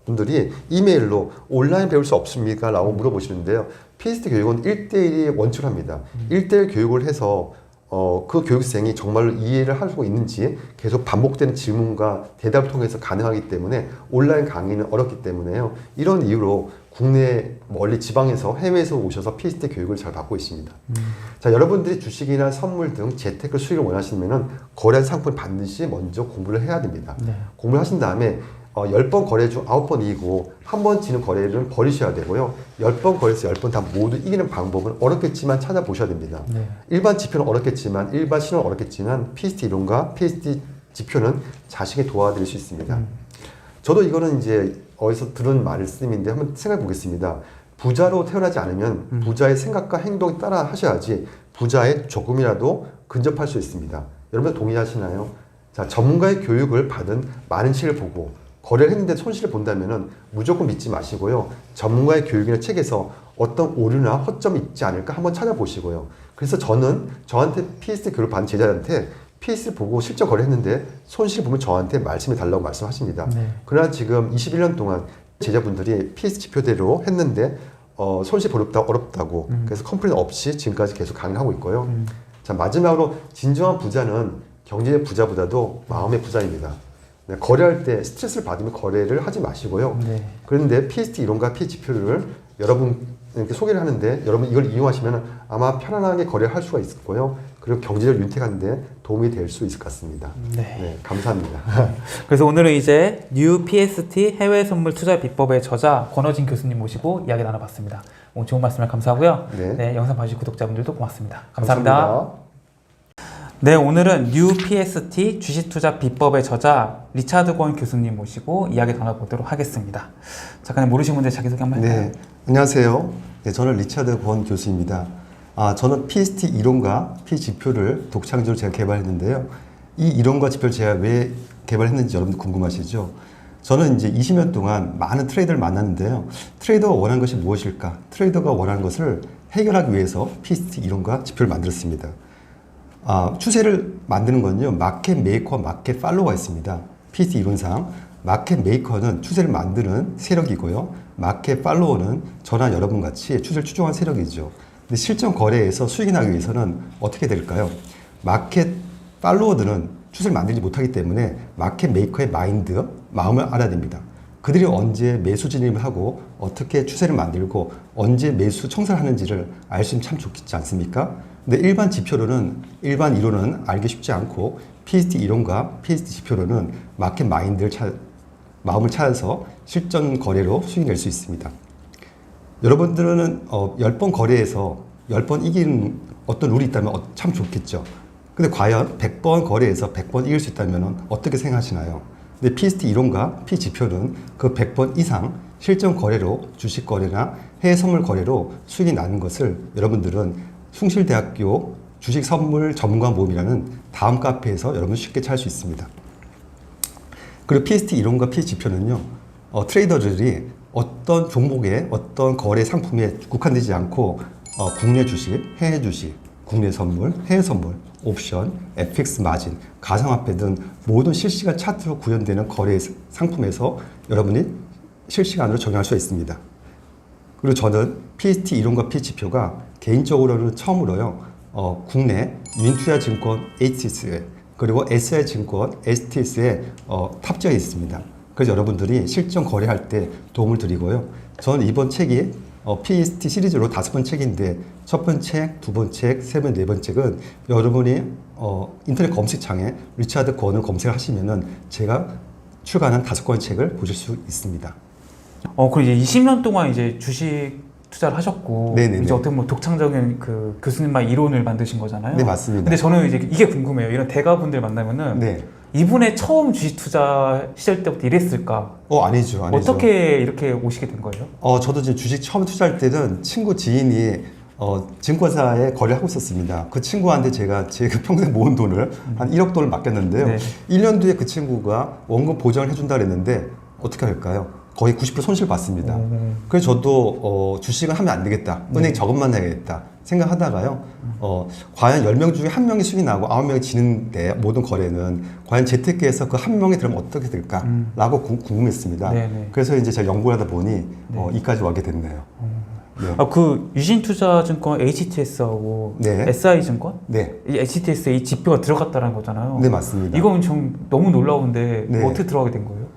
분들이 이메일로 온라인 배울 수 없습니까? 라고 물어보시는데요. PST 교육은 1대1이 원칙을 합니다. 1대1 교육을 해서 그 교육생이 정말로 이해를 할 수 있는지 계속 반복되는 질문과 대답을 통해서 가능하기 때문에 온라인 강의는 어렵기 때문에요. 이런 이유로 국내 멀리 지방에서 해외에서 오셔서 PST 교육을 잘 받고 있습니다. 자, 여러분들이 주식이나 선물 등 재테크 수익을 원하시면 거래한 상품 반드시 먼저 공부를 해야 됩니다. 네. 공부를 하신 다음에 10번 거래 중 9번 이기고 한 번 지는 거래를 버리셔야 되고요. 10번 거래에서 10번 다 모두 이기는 방법은 어렵겠지만 찾아보셔야 됩니다. 네. 일반 지표는 어렵겠지만 일반 신호는 어렵겠지만 PST 이론과 PST 지표는 자신이 도와드릴 수 있습니다. 저도 이거는 이제 어디서 들은 말씀인데 한번 생각해 보겠습니다. 부자로 태어나지 않으면 부자의 생각과 행동에 따라 하셔야지 부자에 조금이라도 근접할 수 있습니다. 여러분 동의하시나요? 자, 전문가의 교육을 받은 많은 책을 보고 거래를 했는데 손실을 본다면 무조건 믿지 마시고요. 전문가의 교육이나 책에서 어떤 오류나 허점이 있지 않을까 한번 찾아보시고요. 그래서 저는 저한테 PST 교육을 받은 제자한테 PST 보고 실전 거래했는데 손실 보면 저한테 말씀해 달라고 말씀하십니다. 네. 그러나 지금 21년 동안 제자분들이 PST 지표대로 했는데 손실 어렵다고 그래서 컴플레인 없이 지금까지 계속 강의를 하고 있고요. 자, 마지막으로 진정한 부자는 경제의 부자보다도 마음의 부자입니다. 네, 거래할 때 스트레스를 받으면 거래를 하지 마시고요. 네. 그런데 PST 이론과 PST 지표를 여러분께 소개를 하는데 여러분 이걸 이용하시면 아마 편안하게 거래를 할 수가 있을 거고요. 그리고 경제를 윤택하는 데 도움이 될 수 있을 것 같습니다. 네. 네, 감사합니다. 그래서 오늘은 이제 뉴 PST 해외 선물 투자 비법의 저자 권어진 교수님 모시고 이야기 나눠봤습니다. 오늘 좋은 말씀을 감사하고요. 네. 네, 영상 봐주신 구독자분들도 고맙습니다. 감사합니다. 네, 오늘은 뉴 PST 주식 투자 비법의 저자 리차드 권 교수님 모시고 이야기 나눠보도록 하겠습니다. 잠깐 모르시는 분들 자기소개 한번 할까요? 네, 안녕하세요. 네, 저는 리차드 권 교수입니다. 저는 PST 이론과 P 지표를 독창적으로 제가 개발했는데요. 이 이론과 지표를 제가 왜 개발했는지 여러분들 궁금하시죠? 저는 이제 20년 동안 많은 트레이더를 만났는데요. 트레이더가 원하는 것이 무엇일까? 트레이더가 원하는 것을 해결하기 위해서 PST 이론과 지표를 만들었습니다. 추세를 만드는 건요, 마켓 메이커와 마켓 팔로워가 있습니다. PST 이론상 마켓 메이커는 추세를 만드는 세력이고요, 마켓 팔로워는 저나 여러분 같이 추세를 추종한 세력이죠. 근데 실전 거래에서 수익이 나기 위해서는 어떻게 될까요? 마켓 팔로워들은 추세를 만들지 못하기 때문에 마켓 메이커의 마음을 알아야 됩니다. 그들이 언제 매수 진입을 하고 어떻게 추세를 만들고 언제 매수 청산을 하는지를 알 수 있으면 참 좋겠지 않습니까? 근데 일반 지표로는, 일반 이론은 알기 쉽지 않고 PST 이론과 PST 지표로는 마켓 마음을 찾아서 실전 거래로 수익 낼 수 있습니다. 여러분들은 10번 거래에서 10번 이기는 어떤 룰이 있다면 참 좋겠죠. 근데 과연 100번 거래에서 100번 이길 수 있다면 어떻게 생각하시나요? 근데 PST 이론과 P 지표는 그 100번 이상 실전 거래로 주식 거래나 해외 선물 거래로 수익이 나는 것을 여러분들은 숭실대학교 주식 선물 전문가 모임이라는 다음 카페에서 여러분 쉽게 찾을 수 있습니다. 그리고 PST 이론과 P 지표는요, 트레이더들이 어떤 종목에 어떤 거래 상품에 국한되지 않고 국내 주식, 해외 주식, 국내 선물, 해외 선물, 옵션, FX 마진, 가상화폐 등 모든 실시간 차트로 구현되는 거래 상품에서 여러분이 실시간으로 적용할 수 있습니다. 그리고 저는 PST 이론과 P지표가 개인적으로는 처음으로요, 국내 유인투자증권 HTS에 그리고 SI증권 STS에 탑재해 있습니다. 그래서 여러분들이 실전 거래할 때 도움을 드리고요. 저는 이번 책이 PST 시리즈로 5번 책인데 첫 번째 책, 두 번째 책, 세 번째, 네 번째 책은 여러분이 인터넷 검색창에 리차드 권을 검색을 하시면은 제가 출간한 5권 책을 보실 수 있습니다. 그럼 이제 20년 동안 이제 주식 투자를 하셨고 네네네. 이제 어떻게 보면 독창적인 그 교수님만의 이론을 만드신 거잖아요. 네, 맞습니다. 근데 저는 이제 이게 궁금해요. 이런 대가분들 만나면은 네. 이분의 처음 주식 투자 시절 때부터 이랬을까? 아니죠. 어떻게 이렇게 오시게 된 거예요? 저도 지금 주식 처음 투자할 때는 친구 지인이 증권사에 거래를 하고 있었습니다. 그 친구한테 제가 평생 모은 돈을 한 1억 돈을 맡겼는데요. 네. 1년 뒤에 그 친구가 원금 보장을 해준다 그랬는데 어떻게 할까요? 거의 90% 손실 봤습니다. 그래서 저도 주식은 하면 안 되겠다. 은행 저금만 해야겠다 생각하다가요. 과연 10명 중에 1명이 수익이 나고 9명이 지는데 모든 거래는 과연 재테크에서 그 1명이 들으면 어떻게 될까라고 궁금했습니다. 네네. 그래서 이제 제가 연구를 하다 보니 이까지 와게 됐네요. 네. 그 유진투자증권 HTS하고 네. SI증권? 네. 이 HTS에 이 지표가 들어갔다는 거잖아요. 네, 맞습니다. 이건 좀 너무 놀라운데 네. 어떻게 들어가게 된 거예요?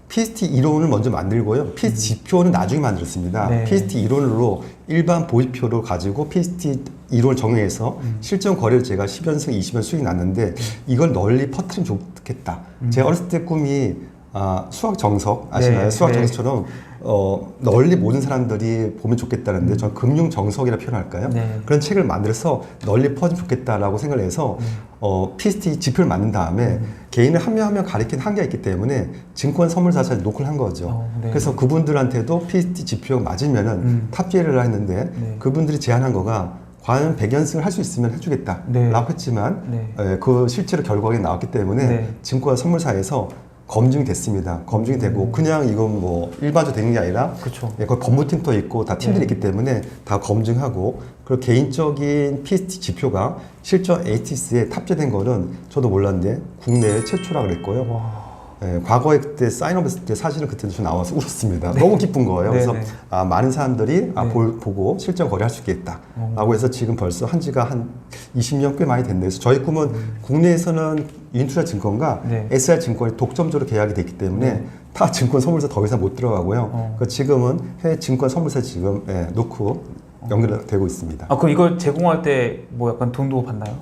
PST 이론을 먼저 만들고요. PST 지표는 나중에 만들었습니다. 네. PST 이론으로 일반 보지표를 가지고 PST 이론을 정해서 실전 거래를 제가 10연승, 20연 수익이 났는데 이걸 널리 퍼뜨리면 좋겠다. 제가 어렸을 때 꿈이 수학 정석 아시나요? 네. 수학 네. 정석처럼 널리 모든 사람들이 보면 좋겠다는데 저는 금융 정석이라 표현할까요? 네. 그런 책을 만들어서 널리 퍼지면 좋겠다라고 생각을 해서 PST 지표를 만든 다음에 개인을 한 명 한 명 가리키는 한계가 있기 때문에 증권 선물사에 녹을 한 거죠. 네. 그래서 그분들한테도 PST 지표가 맞으면은 탑재를 했는데 네. 그분들이 제안한 거가 과연 100연승을 할 수 있으면 해주겠다 네. 라고 했지만 네. 그 실제로 결과가 나왔기 때문에 네. 증권 선물사에서 검증이 됐습니다. 검증이 되고 그냥 이건 뭐 일반적으로 되는 게 아니라 그렇죠. 거기 법무팀도 있고 다 팀들이 있기 때문에 다 검증하고 그리고 개인적인 PST 지표가 실전 HTS에 탑재된 거는 저도 몰랐는데 국내 최초라 그랬고요. 와. 과거에 그때 사인업 했을 때 사실은 그때 저 나와서 울었습니다. 너무 기쁜 거예요. 그래서 네네. 많은 사람들이 네. 보고 실전 거래할 수 있겠다 라고 해서 지금 벌써 한 지가 한 20년 꽤 많이 됐네요. 그래서 저희 꿈은 국내에서는 유인투자증권과 네. SR증권이 독점적으로 계약이 됐기 때문에 타 증권 선물사 더 이상 못 들어가고요. 그러니까 지금은 해외 증권 선물사 지금 놓고 연결되고 있습니다. 그럼 이걸 제공할 때 뭐 약간 돈도 받나요?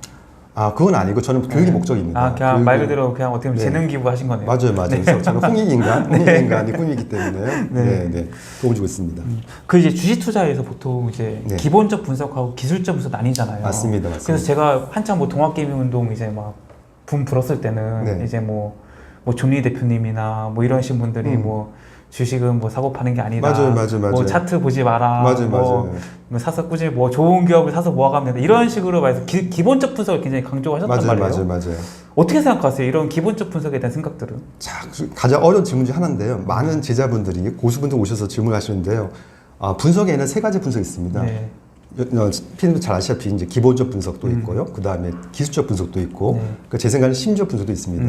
그건 아니고 저는 교육이 목적입니다. 그냥 말 그대로 그냥 어떻게 보면 네. 재능 기부 하신 거네요. 맞아요. 그래서 저는 홍익인간이 꿈이기 때문에 도움 주고 있습니다. 그 이제 주식 투자에서 보통 이제 네. 기본적 분석하고 기술적 분석 나뉘잖아요. 맞습니다. 그래서 제가 한창 뭐 동학개미운동 이제 막 붐 불었을 때는 네. 이제 뭐 존리 대표님이나 뭐 이러신 분들이 뭐 주식은 뭐 사고 파는 게 아니다. 맞아요. 뭐 차트 보지 마라. 맞아요. 뭐 사서 꾸준히 뭐 좋은 기업을 사서 모아가면 된다. 이런 식으로 말해서 기본적 분석을 굉장히 강조하셨단 말이에요. 맞아요. 어떻게 생각하세요? 이런 기본적 분석에 대한 생각들은? 가장 어려운 질문 중 하나인데요. 많은 제자분들이 고수분들 오셔서 질문하시는데요. 분석에는 3가지 분석이 있습니다. 네. 피디님도 잘 아시다시피 이제 기본적 분석도 있고요. 그 다음에 기술적 분석도 있고, 네. 제 생각에는 심리적 분석도 있습니다.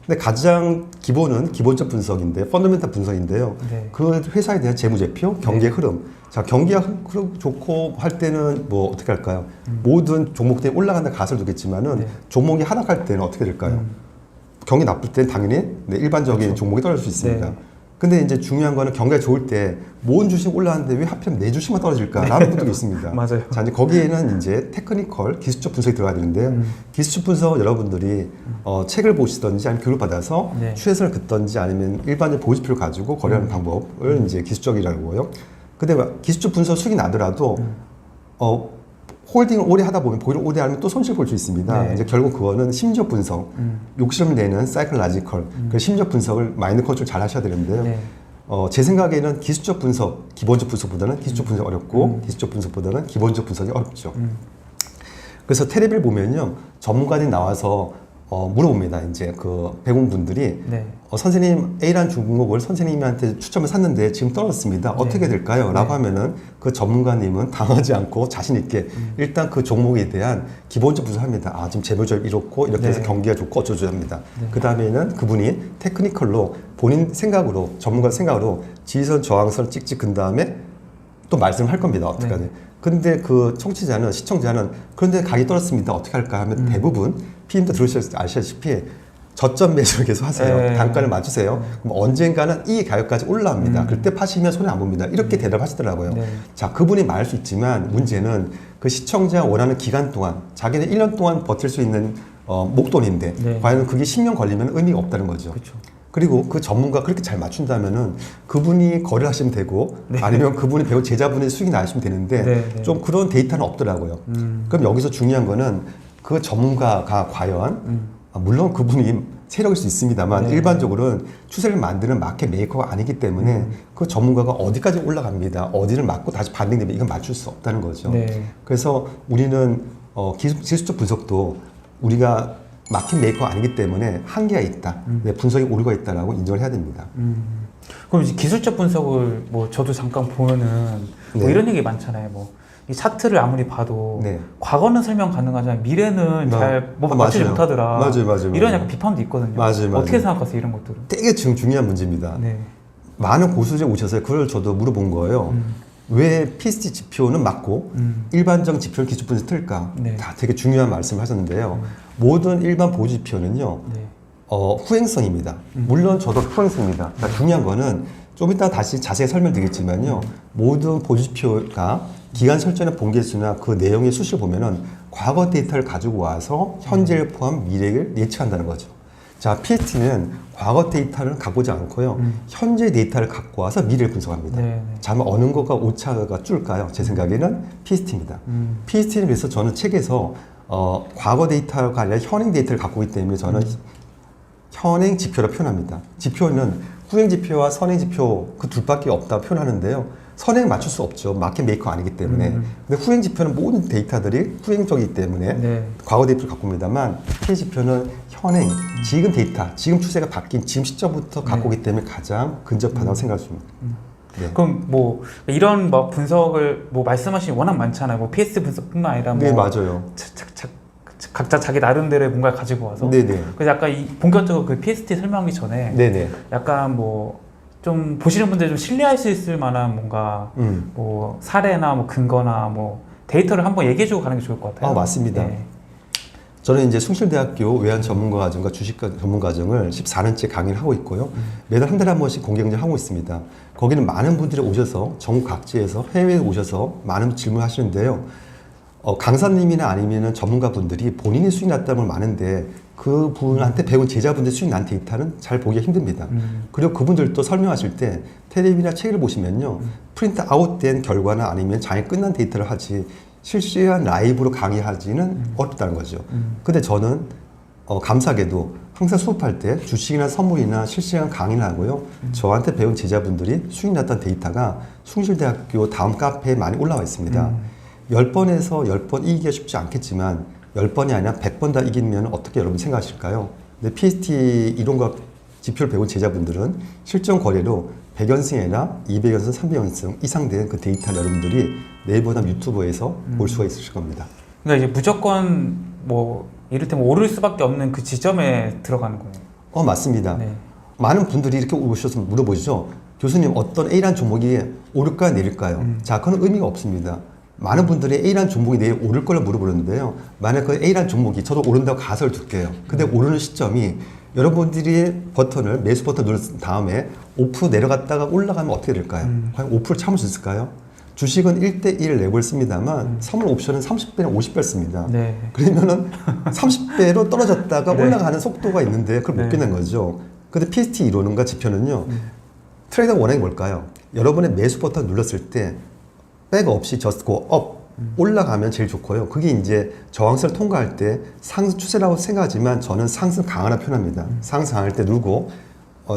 근데 가장 기본은 기본적 분석인데, 펀더멘탈 분석인데요. 네. 그 회사에 대한 재무제표, 경제 흐름. 자, 경기가 흐름 좋고 할 때는 뭐 어떻게 할까요? 모든 종목들이 올라간다 가설도 있겠지만은 네. 종목이 하락할 때는 어떻게 될까요? 경기 나쁠 때는 당연히 일반적인 그렇죠. 종목이 떨어질 수 있습니다. 네. 근데 이제 중요한 거는 경기가 좋을 때 모든 주식 올라가는데 왜 하필 내 주식만 떨어질까라는 분들이 있습니다. 맞아요. 자, 이제 거기에는 이제 테크니컬, 기술적 분석이 들어가야 되는데요. 기술적 분석 여러분들이 책을 보시든지 아니면 교육을 받아서 네. 추세선을 긋든지 아니면 일반적 보지표를 가지고 거래하는 방법을 이제 기술적이라고 하고요. 근데 기술적 분석 수익이 나더라도 홀딩을 오래 하다 보면 보이를 오래 하면 또 손실 볼 수 있습니다. 네. 이제 결국 그거는 심리적 분석, 욕심을 내는 사이클라지컬, 그 심리적 분석을 마인드 컨트롤 잘 하셔야 되는데요. 네. 제 생각에는 기술적 분석, 기본적 분석보다는 기술적 분석이 어렵고 기술적 분석보다는 기본적 분석이 어렵죠. 그래서 텔레비를 보면요, 전문가들이 나와서 물어봅니다. 이제 그 배움분들이 네. 선생님 A라는 종목을 선생님한테 추첨을 샀는데 지금 떨어졌습니다. 어떻게 될까요? 라고 하면은 그 전문가님은 당하지 않고 자신 있게 일단 그 종목에 대한 기본적 분석을 합니다. 아, 지금 재무절 이렇고 이렇게 해서 경기가 좋고 어쩌고 합니다. 그 다음에는 그분이 테크니컬로 본인 생각으로 전문가 생각으로 지지선 저항선을 찍찍 근 다음에 또 말씀을 할 겁니다. 어떻게 하든. 근데 그 청취자는 시청자는 그런데 가격이 떨어졌습니다. 어떻게 할까 하면 대부분 PM도 아시다시피 저점 매수를 계속 하세요. 단가를 맞추세요. 그럼 언젠가는 이 가격까지 올라옵니다. 그때 파시면 손해 안 봅니다. 이렇게 대답하시더라고요. 자, 그분이 말할 수 있지만 문제는 그 시청자가 원하는 기간 동안 자기는 1년 동안 버틸 수 있는 목돈인데 과연 그게 10년 걸리면 의미가 없다는 거죠. 그쵸. 그리고 그 전문가 그렇게 잘 맞춘다면은 그분이 거래를 하시면 되고 아니면 그분이 배우 제자분의 수익이 나시면 되는데 좀 그런 데이터는 없더라고요. 그럼 여기서 중요한 거는 그 전문가가 과연 물론 그분이 세력일 수 있습니다만 일반적으로는 추세를 만드는 마켓 메이커가 아니기 때문에 그 전문가가 어디까지 올라갑니다. 어디를 맞고 다시 반등되면 이건 맞출 수 없다는 거죠. 그래서 우리는 기술적 분석도 우리가 마켓 메이커가 아니기 때문에 한계가 있다. 분석이 오류가 있다라고 인정을 해야 됩니다. 그럼 이제 기술적 분석을 뭐 저도 잠깐 보면은 뭐 이런 얘기 많잖아요. 뭐 이 차트를 아무리 봐도 과거는 설명 가능하지만 미래는 잘 맞추지 못하더라. 맞아요. 이런 약간 비판도 있거든요. 맞아요. 어떻게 생각하세요, 이런 것들은? 되게 중요한 문제입니다. 많은 고수들이 오셔서 그걸 저도 물어본 거예요. 왜 PST 지표는 맞고 일반적 지표는 기술 분석이 틀까? 다 되게 중요한 말씀을 하셨는데요. 모든 일반 보조 지표는요. 후행성입니다. 물론 저도 후행성입니다. 그러니까 중요한 거는 좀 이따 다시 자세히 설명드리겠지만요. 모든 보조 지표가 기간 설정의 본계수나 그 내용의 수식을 보면은 과거 데이터를 가지고 와서 현재를 포함 미래를 예측한다는 거죠. 자, PST는 과거 데이터를 갖고 오지 않고요. 현재 데이터를 갖고 와서 미래를 분석합니다. 자, 그럼 어느 거가 오차가 줄까요? 제 생각에는 PST입니다. PST는 그래서 저는 책에서 과거 데이터가 아니라 현행 데이터를 갖고 있기 때문에 저는 현행 지표로 표현합니다. 지표는 후행 지표와 선행 지표 그 둘밖에 없다고 표현하는데요. 선행 맞출 수 없죠. 마켓 메이커 아니기 때문에. 근데 후행 지표는 모든 데이터들이 후행적이기 때문에 과거 데이터를 갖고 옵니다만 P 지표는 현행, 지금 데이터, 지금 추세가 바뀐 지금 시점부터 갖고 오기 때문에 가장 근접하다고 생각할 수 있습니다. 그럼 뭐 이런 뭐 분석을 뭐 말씀하신 워낙 많잖아요. 뭐 PS 분석뿐만 아니라 뭐 맞아요. 각자 자기 나름대로의 뭔가를 가지고 와서 그래서 약간 이 본격적으로 그 PST 설명하기 전에 약간 뭐 좀 보시는 분들 좀 신뢰할 수 있을 만한 뭔가 뭐 사례나 뭐 근거나 뭐 데이터를 한번 얘기해주고 가는 게 좋을 것 같아요. 맞습니다. 저는 이제 숭실대학교 외환 전문가과정과 주식 전문가과정을 14년째 강의를 하고 있고요. 매달 한 달에 한 번씩 공개경쟁을 하고 있습니다. 거기는 많은 분들이 오셔서 전국 각지에서 해외에 오셔서 많은 질문을 하시는데요. 강사님이나 아니면 전문가분들이 본인이 수익 났다는 걸 많은데 그 분한테 배운 제자분들 수익 난 데이터는 잘 보기가 힘듭니다. 그리고 그분들도 설명하실 때 텔레비나 책을 보시면요. 프린트 아웃된 결과나 아니면 장애 끝난 데이터를 하지 실시간 라이브로 강의하지는 어렵다는 거죠. 근데 저는 감사하게도 항상 수업할 때 주식이나 선물이나 실시간 강의를 하고요. 저한테 배운 제자분들이 수익 났던 데이터가 숭실대학교 다음 카페에 많이 올라와 있습니다. 10번에서 10번 이기기가 쉽지 않겠지만 10번이 아니라 100번 다 이기면 어떻게 여러분 생각하실까요? 근데 PST 이론과 지표를 배운 제자분들은 실전 거래로 100연승이 아니라 200연승, 300연승 이상 된 그 데이터를 여러분들이 네이버나 유튜브에서 볼 수가 있으실 겁니다. 그러니까 이제 무조건 뭐 이를테면 오를 수밖에 없는 그 지점에 들어가는 거예요. 맞습니다. 많은 분들이 이렇게 오셔서 물어보시죠. 교수님 어떤 A라는 종목이 오를까요, 내릴까요? 자, 그건 의미가 없습니다. 많은 분들이 A라는 종목이 내일 오를 걸 물어보는데요. 만약 그 A라는 종목이 저도 오른다고 가설을 둘게요. 근데 오르는 시점이 여러분들이 버튼을 매수 버튼 눌렀을 다음에 5% 내려갔다가 올라가면 어떻게 될까요? 과연 5% 참을 수 있을까요? 주식은 1대1 랩을 씁니다만 선물 옵션은 30배나 50배를 씁니다. 그러면은 30배로 떨어졌다가 올라가는 속도가 있는데 그걸 못 깨는 거죠. 근데 PST 이론과 지표는요. 트레이더 원행이 뭘까요? 여러분의 매수 버튼 눌렀을 때 백 없이 just go up 올라가면 제일 좋고요. 그게 이제 저항선을 통과할 때 상승 추세라고 생각하지만 저는 상승 강화라 표현합니다. 상승할 때 누르고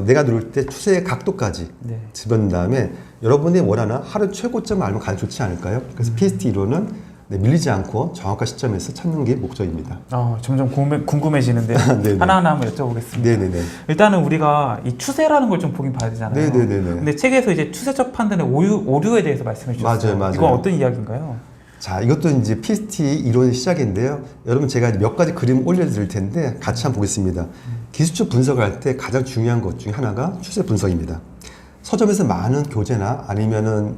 내가 누를 때 추세의 각도까지 집어넣은 다음에 여러분이 원하는 하루 최고점을 알면 가장 좋지 않을까요? 그래서 PST 이론은 밀리지 않고 정확한 시점에서 찾는 게 목적입니다. 점점 궁금해지는데 네네. 하나하나 한번 여쭤보겠습니다. 네네네. 일단은 우리가 이 추세라는 걸 좀 보긴 봐야 되잖아요. 네네네. 근데 책에서 이제 추세적 판단의 오류에 대해서 말씀해 주셨어요. 맞아요. 이건 어떤 이야기인가요? 자, 이것도 이제 PST 이론의 시작인데요. 여러분 제가 몇 가지 그림 올려드릴 텐데 같이 한번 보겠습니다. 기술적 분석을 할 때 가장 중요한 것 중에 하나가 추세 분석입니다. 서점에서 많은 교재나 아니면은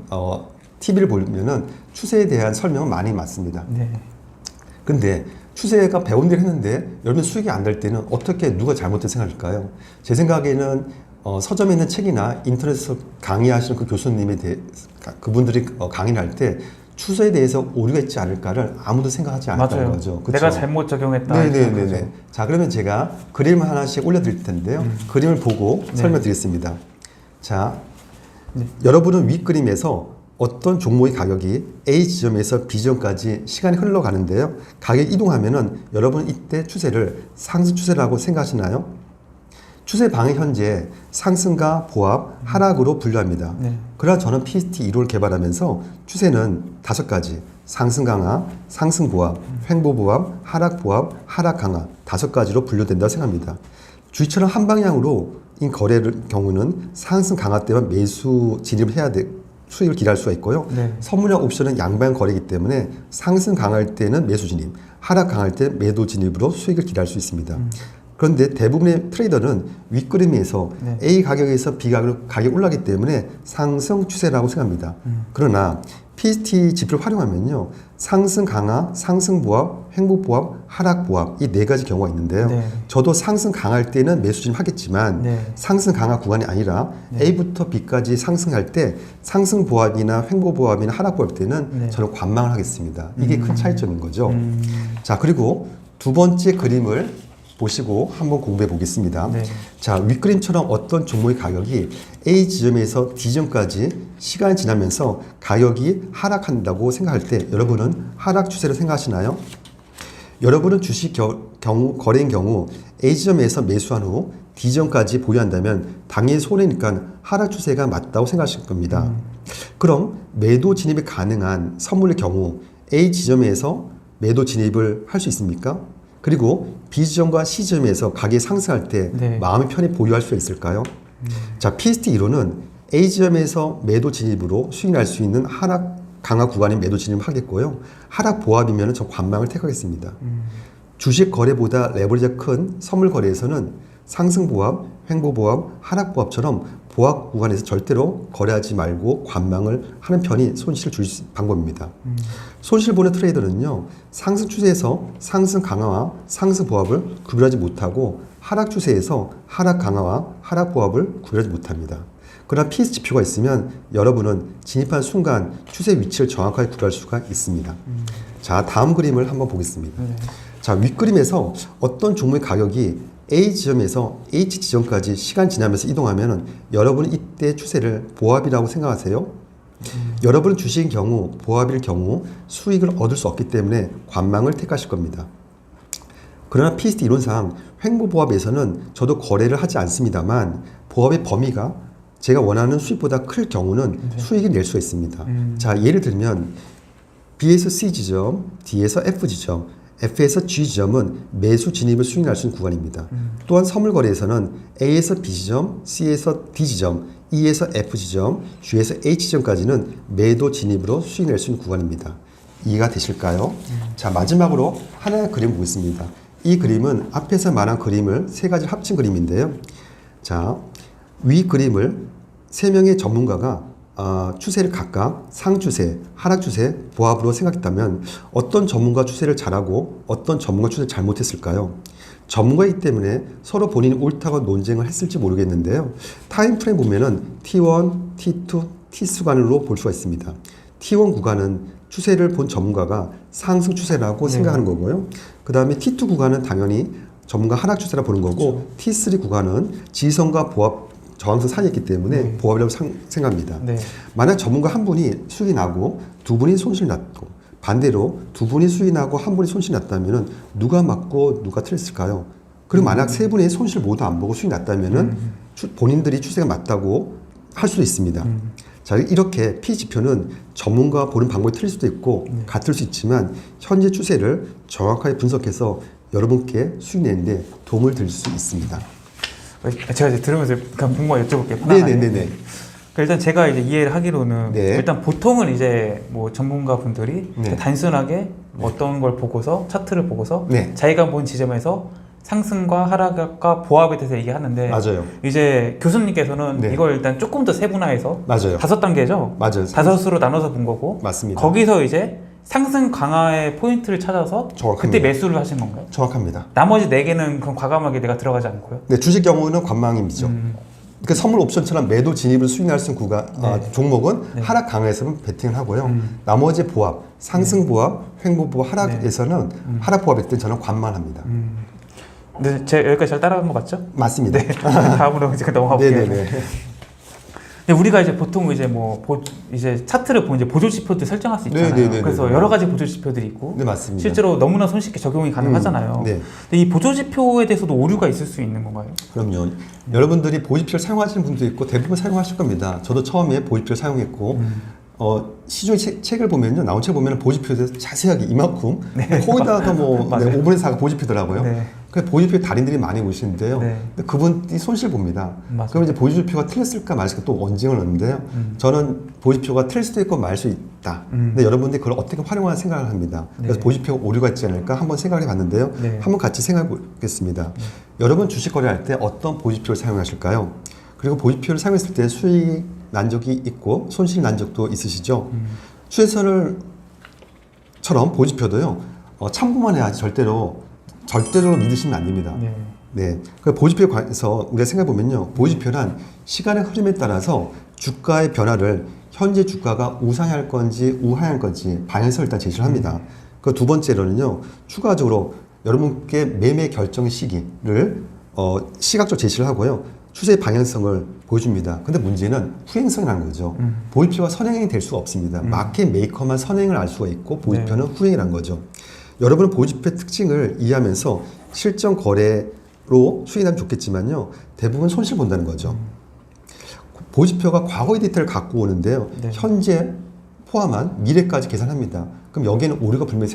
TV를 보면은 추세에 대한 설명은 많이 많습니다. 네. 근데 추세가 배운 대로 했는데 여러분 수익이 안 될 때는 어떻게 누가 잘못된 생각일까요? 제 생각에는 서점에 있는 책이나 인터넷에서 강의하시는 그 교수님에 대해 그분들이 강의를 할 때 추세에 대해서 오류가 있지 않을까를 아무도 생각하지 않았다는 거죠. 그쵸? 내가 잘못 적용했다. 네네네. 자, 그러면 제가 그림을 하나씩 올려드릴 텐데요. 그림을 보고 설명드리겠습니다. 자, 여러분은 윗그림에서 어떤 종목의 가격이 A 지점에서 B 지점까지 시간이 흘러가는데요. 가격이 이동하면은 여러분 이때 추세를 상승 추세라고 생각하시나요? 추세 방향 현재 상승과 보합, 하락으로 분류합니다. 네. 그러나 저는 PST 이론을 개발하면서 추세는 5가지, 상승 강화, 상승 보합, 횡보 보합, 하락 보합, 하락 강화 5가지로 분류된다고 생각합니다. 주식처럼 한 방향으로 인 거래의 경우는 상승 강화 때만 매수 진입을 해야 돼. 수익을 기대할 수가 있고요. 네. 선물형 옵션은 양방 거래이기 때문에 상승 강할 때는 매수 진입, 하락 강할 때 매도 진입으로 수익을 기대할 수 있습니다. 그런데 대부분의 트레이더는 윗그림에서 네. A 가격에서 B 가격이 올라가기 때문에 상승 추세라고 생각합니다. 그러나 PST 지표를 활용하면요. 상승 강화, 상승 보합, 횡보 보합, 하락 보합 이 4가지 경우가 있는데요. 네. 저도 상승 강할 때는 매수 진입하겠지만 네. 상승 강화 구간이 아니라 A부터 B까지 상승할 때 상승 보합이나 횡보 보합이나 하락 보합 때는 네. 저는 관망을 하겠습니다. 이게 큰 차이점인 거죠. 자, 그리고 두 번째 그림을 보시고 한번 공부해 보겠습니다. 네. 자, 윗그림처럼 어떤 종목의 가격이 A 지점에서 D 지점까지 시간이 지나면서 가격이 하락한다고 생각할 때 여러분은 하락 추세를 생각하시나요? 여러분은 주식 거래인 경우 A 지점에서 매수한 후 D 지점까지 보유한다면 당연히 손해니까 하락 추세가 맞다고 생각하실 겁니다. 그럼 매도 진입이 가능한 선물의 경우 A 지점에서 매도 진입을 할 수 있습니까? 그리고 B 지점과 C 지점에서 가격이 상승할 때 네. 마음이 편히 보유할 수 있을까요? 자, PST 이론은 A 지점에서 매도 진입으로 수익 날 수 있는 하락 강화 구간인 매도 진입을 하겠고요. 하락 보합이면 저 관망을 택하겠습니다. 주식 거래보다 레버리지가 큰 선물 거래에서는 상승 보합, 횡보 보합, 하락 보합처럼 보합 구간에서 절대로 거래하지 말고 관망을 하는 편이 손실을 줄일 수 있는 방법입니다. 손실 보는 트레이더는요, 상승 추세에서 상승 강화와 상승 보합을 구별하지 못하고 하락 추세에서 하락 강화와 하락 보합을 구별하지 못합니다. 그러나 PS 지표가 있으면 여러분은 진입한 순간 추세 위치를 정확하게 구별할 수가 있습니다. 자, 다음 그림을 한번 보겠습니다. 자, 윗그림에서 어떤 종목의 가격이 A 지점에서 H 지점까지 시간 지나면서 이동하면 여러분은 이때 추세를 보합이라고 생각하세요? 여러분은 주식인 경우, 보합일 경우 수익을 얻을 수 없기 때문에 관망을 택하실 겁니다. 그러나 PST 이론상 횡보 보합에서는 저도 거래를 하지 않습니다만 보합의 범위가 제가 원하는 수익보다 클 경우는 수익을 낼 수가 있습니다. 자, 예를 들면 B에서 C 지점, D에서 F 지점, F에서 G 지점은 매수 진입을 수익 날 수 있는 구간입니다. 또한 선물 거래에서는 A에서 B 지점, C에서 D 지점, E에서 F 지점, G에서 H 지점까지는 매도 진입으로 수익 낼 수 있는 구간입니다. 이해가 되실까요? 자, 마지막으로 하나의 그림 보겠습니다. 이 그림은 앞에서 말한 그림을 3가지 합친 그림인데요. 자, 위 그림을 3명의 전문가가 추세를 각각 상추세, 하락추세, 보합으로 생각했다면 어떤 전문가 추세를 잘하고 어떤 전문가 추세를 잘못했을까요? 전문가이기 때문에 서로 본인이 옳다고 논쟁을 했을지 모르겠는데요. 타임 프레임 보면은 T1, T2, T3 구간으로 볼 수가 있습니다. T1 구간은 추세를 본 전문가가 상승 추세라고 생각하는 거고요. 그 다음에 T2 구간은 당연히 전문가 하락 추세라 보는 거고, T3 구간은 지지선과 보합 저항선 사이에 있기 때문에 보합이라고 생각합니다. 네. 만약 전문가 한 분이 수익이 나고 두 분이 손실 났고, 반대로 두 분이 수익이 나고 한 분이 손실 났다면 누가 맞고 누가 틀렸을까요? 그리고 만약 세 분이 손실 모두 안 보고 수익이 났다면 본인들이 추세가 맞다고 할 수도 있습니다. 자, 이렇게 P 지표는 전문가가 보는 방법이 틀릴 수도 있고 같을 수 있지만 현재 추세를 정확하게 분석해서 여러분께 수익 내는데 도움을 드릴 수 있습니다. 제가 이제 들으면서 그냥 궁금한 여쭤볼게요. 편안하게. 네네네네. 일단 제가 이제 이해를 하기로는 네. 일단 보통은 이제 뭐 전문가 분들이 네. 단순하게 어떤 걸 보고서 차트를 보고서 네. 자기가 본 지점에서 상승과 하락과 보합에 대해서 얘기하는데 맞아요. 이제 교수님께서는 네. 이걸 일단 조금 더 세분화해서 맞아요. 5단계죠? 맞아요. 5으로 나눠서 본 거고 맞습니다. 거기서 이제 상승 강화의 포인트를 찾아서 정확합니다. 그때 매수를 하신 건가요? 정확합니다. 나머지 4개는 그럼 과감하게 내가 들어가지 않고요? 네, 주식 경우는 관망임이죠. 그 선물 옵션처럼 매도 진입을 수익 날 수 있는 종목은 네. 하락 강화에서는 베팅을 하고요. 나머지 보합, 상승 보합, 횡보 보합, 하락에서는 하락 보합일 때 저는 관망합니다. 근데 제가 여기까지 잘 따라간 거 맞죠? 맞습니다. 네. 다음으로 이제 넘어가 볼게요. 네네네. 근데 우리가 이제 보통 이제 이제 차트를 보면 이제 보조 지표도 설정할 수 있잖아요. 네네네네. 그래서 여러 가지 보조 지표들이 있고 네, 맞습니다. 실제로 너무나 손쉽게 적용이 가능하잖아요. 네. 근데 이 보조 지표에 대해서도 오류가 있을 수 있는 건가요? 그럼요. 여러분들이 보지표를 사용하시는 분도 있고 대부분 사용하실 겁니다. 저도 처음에 보지표를 사용했고 시중 책을 보면요, 나온 책 보면 보지표에 대해서 자세하게 이만큼 거기다가 뭐 맞아요. 5분의 4가 보지표더라고요. 네. 그 보지표 달인들이 많이 오시는데요. 네. 근데 그분이 손실 봅니다. 맞아요. 그럼 이제 보지표가 틀렸을까 말까 또 언징을 넣는데요. 저는 보지표가 틀릴 수도 있고 말 수 있다. 근데 여러분들이 그걸 어떻게 활용하는 생각을 합니다. 그래서 네. 보지표가 오류가 있지 않을까 한번 생각해 봤는데요. 네. 한번 같이 생각해 보겠습니다. 여러분 주식 거래할 때 어떤 보지표를 사용하실까요? 그리고 보지표를 사용했을 때 수익 난 적이 있고 손실 난 적도 있으시죠? 추세선을처럼 보지표도요, 참고만 해야지 절대로 믿으시면 안 됩니다. 네. 네. 그 보지표에 관해서 우리가 생각해보면요, 보지표란 시간의 흐름에 따라서 주가의 변화를 현재 주가가 우상할 건지 우하할 건지 방향성을 일단 제시를 합니다. 그 두 번째로는요, 추가적으로 여러분께 매매 결정 시기를 시각적으로 제시를 하고요, 추세의 방향성을 보여줍니다. 근데 문제는 후행성이라는 거죠. 보지표가 선행이 될 수가 없습니다. 마켓 메이커만 선행을 알 수가 있고 보지표는 후행이라는 거죠. 여러분은 보지표의 특징을 이해하면서 실전 거래로 수익이 나면 좋겠지만요, 대부분 손실 본다는 거죠. 보지표가 과거의 데이터를 갖고 오는데요, 네. 현재 포함한 미래까지 계산합니다. 그럼 여기에는 오류가 분명히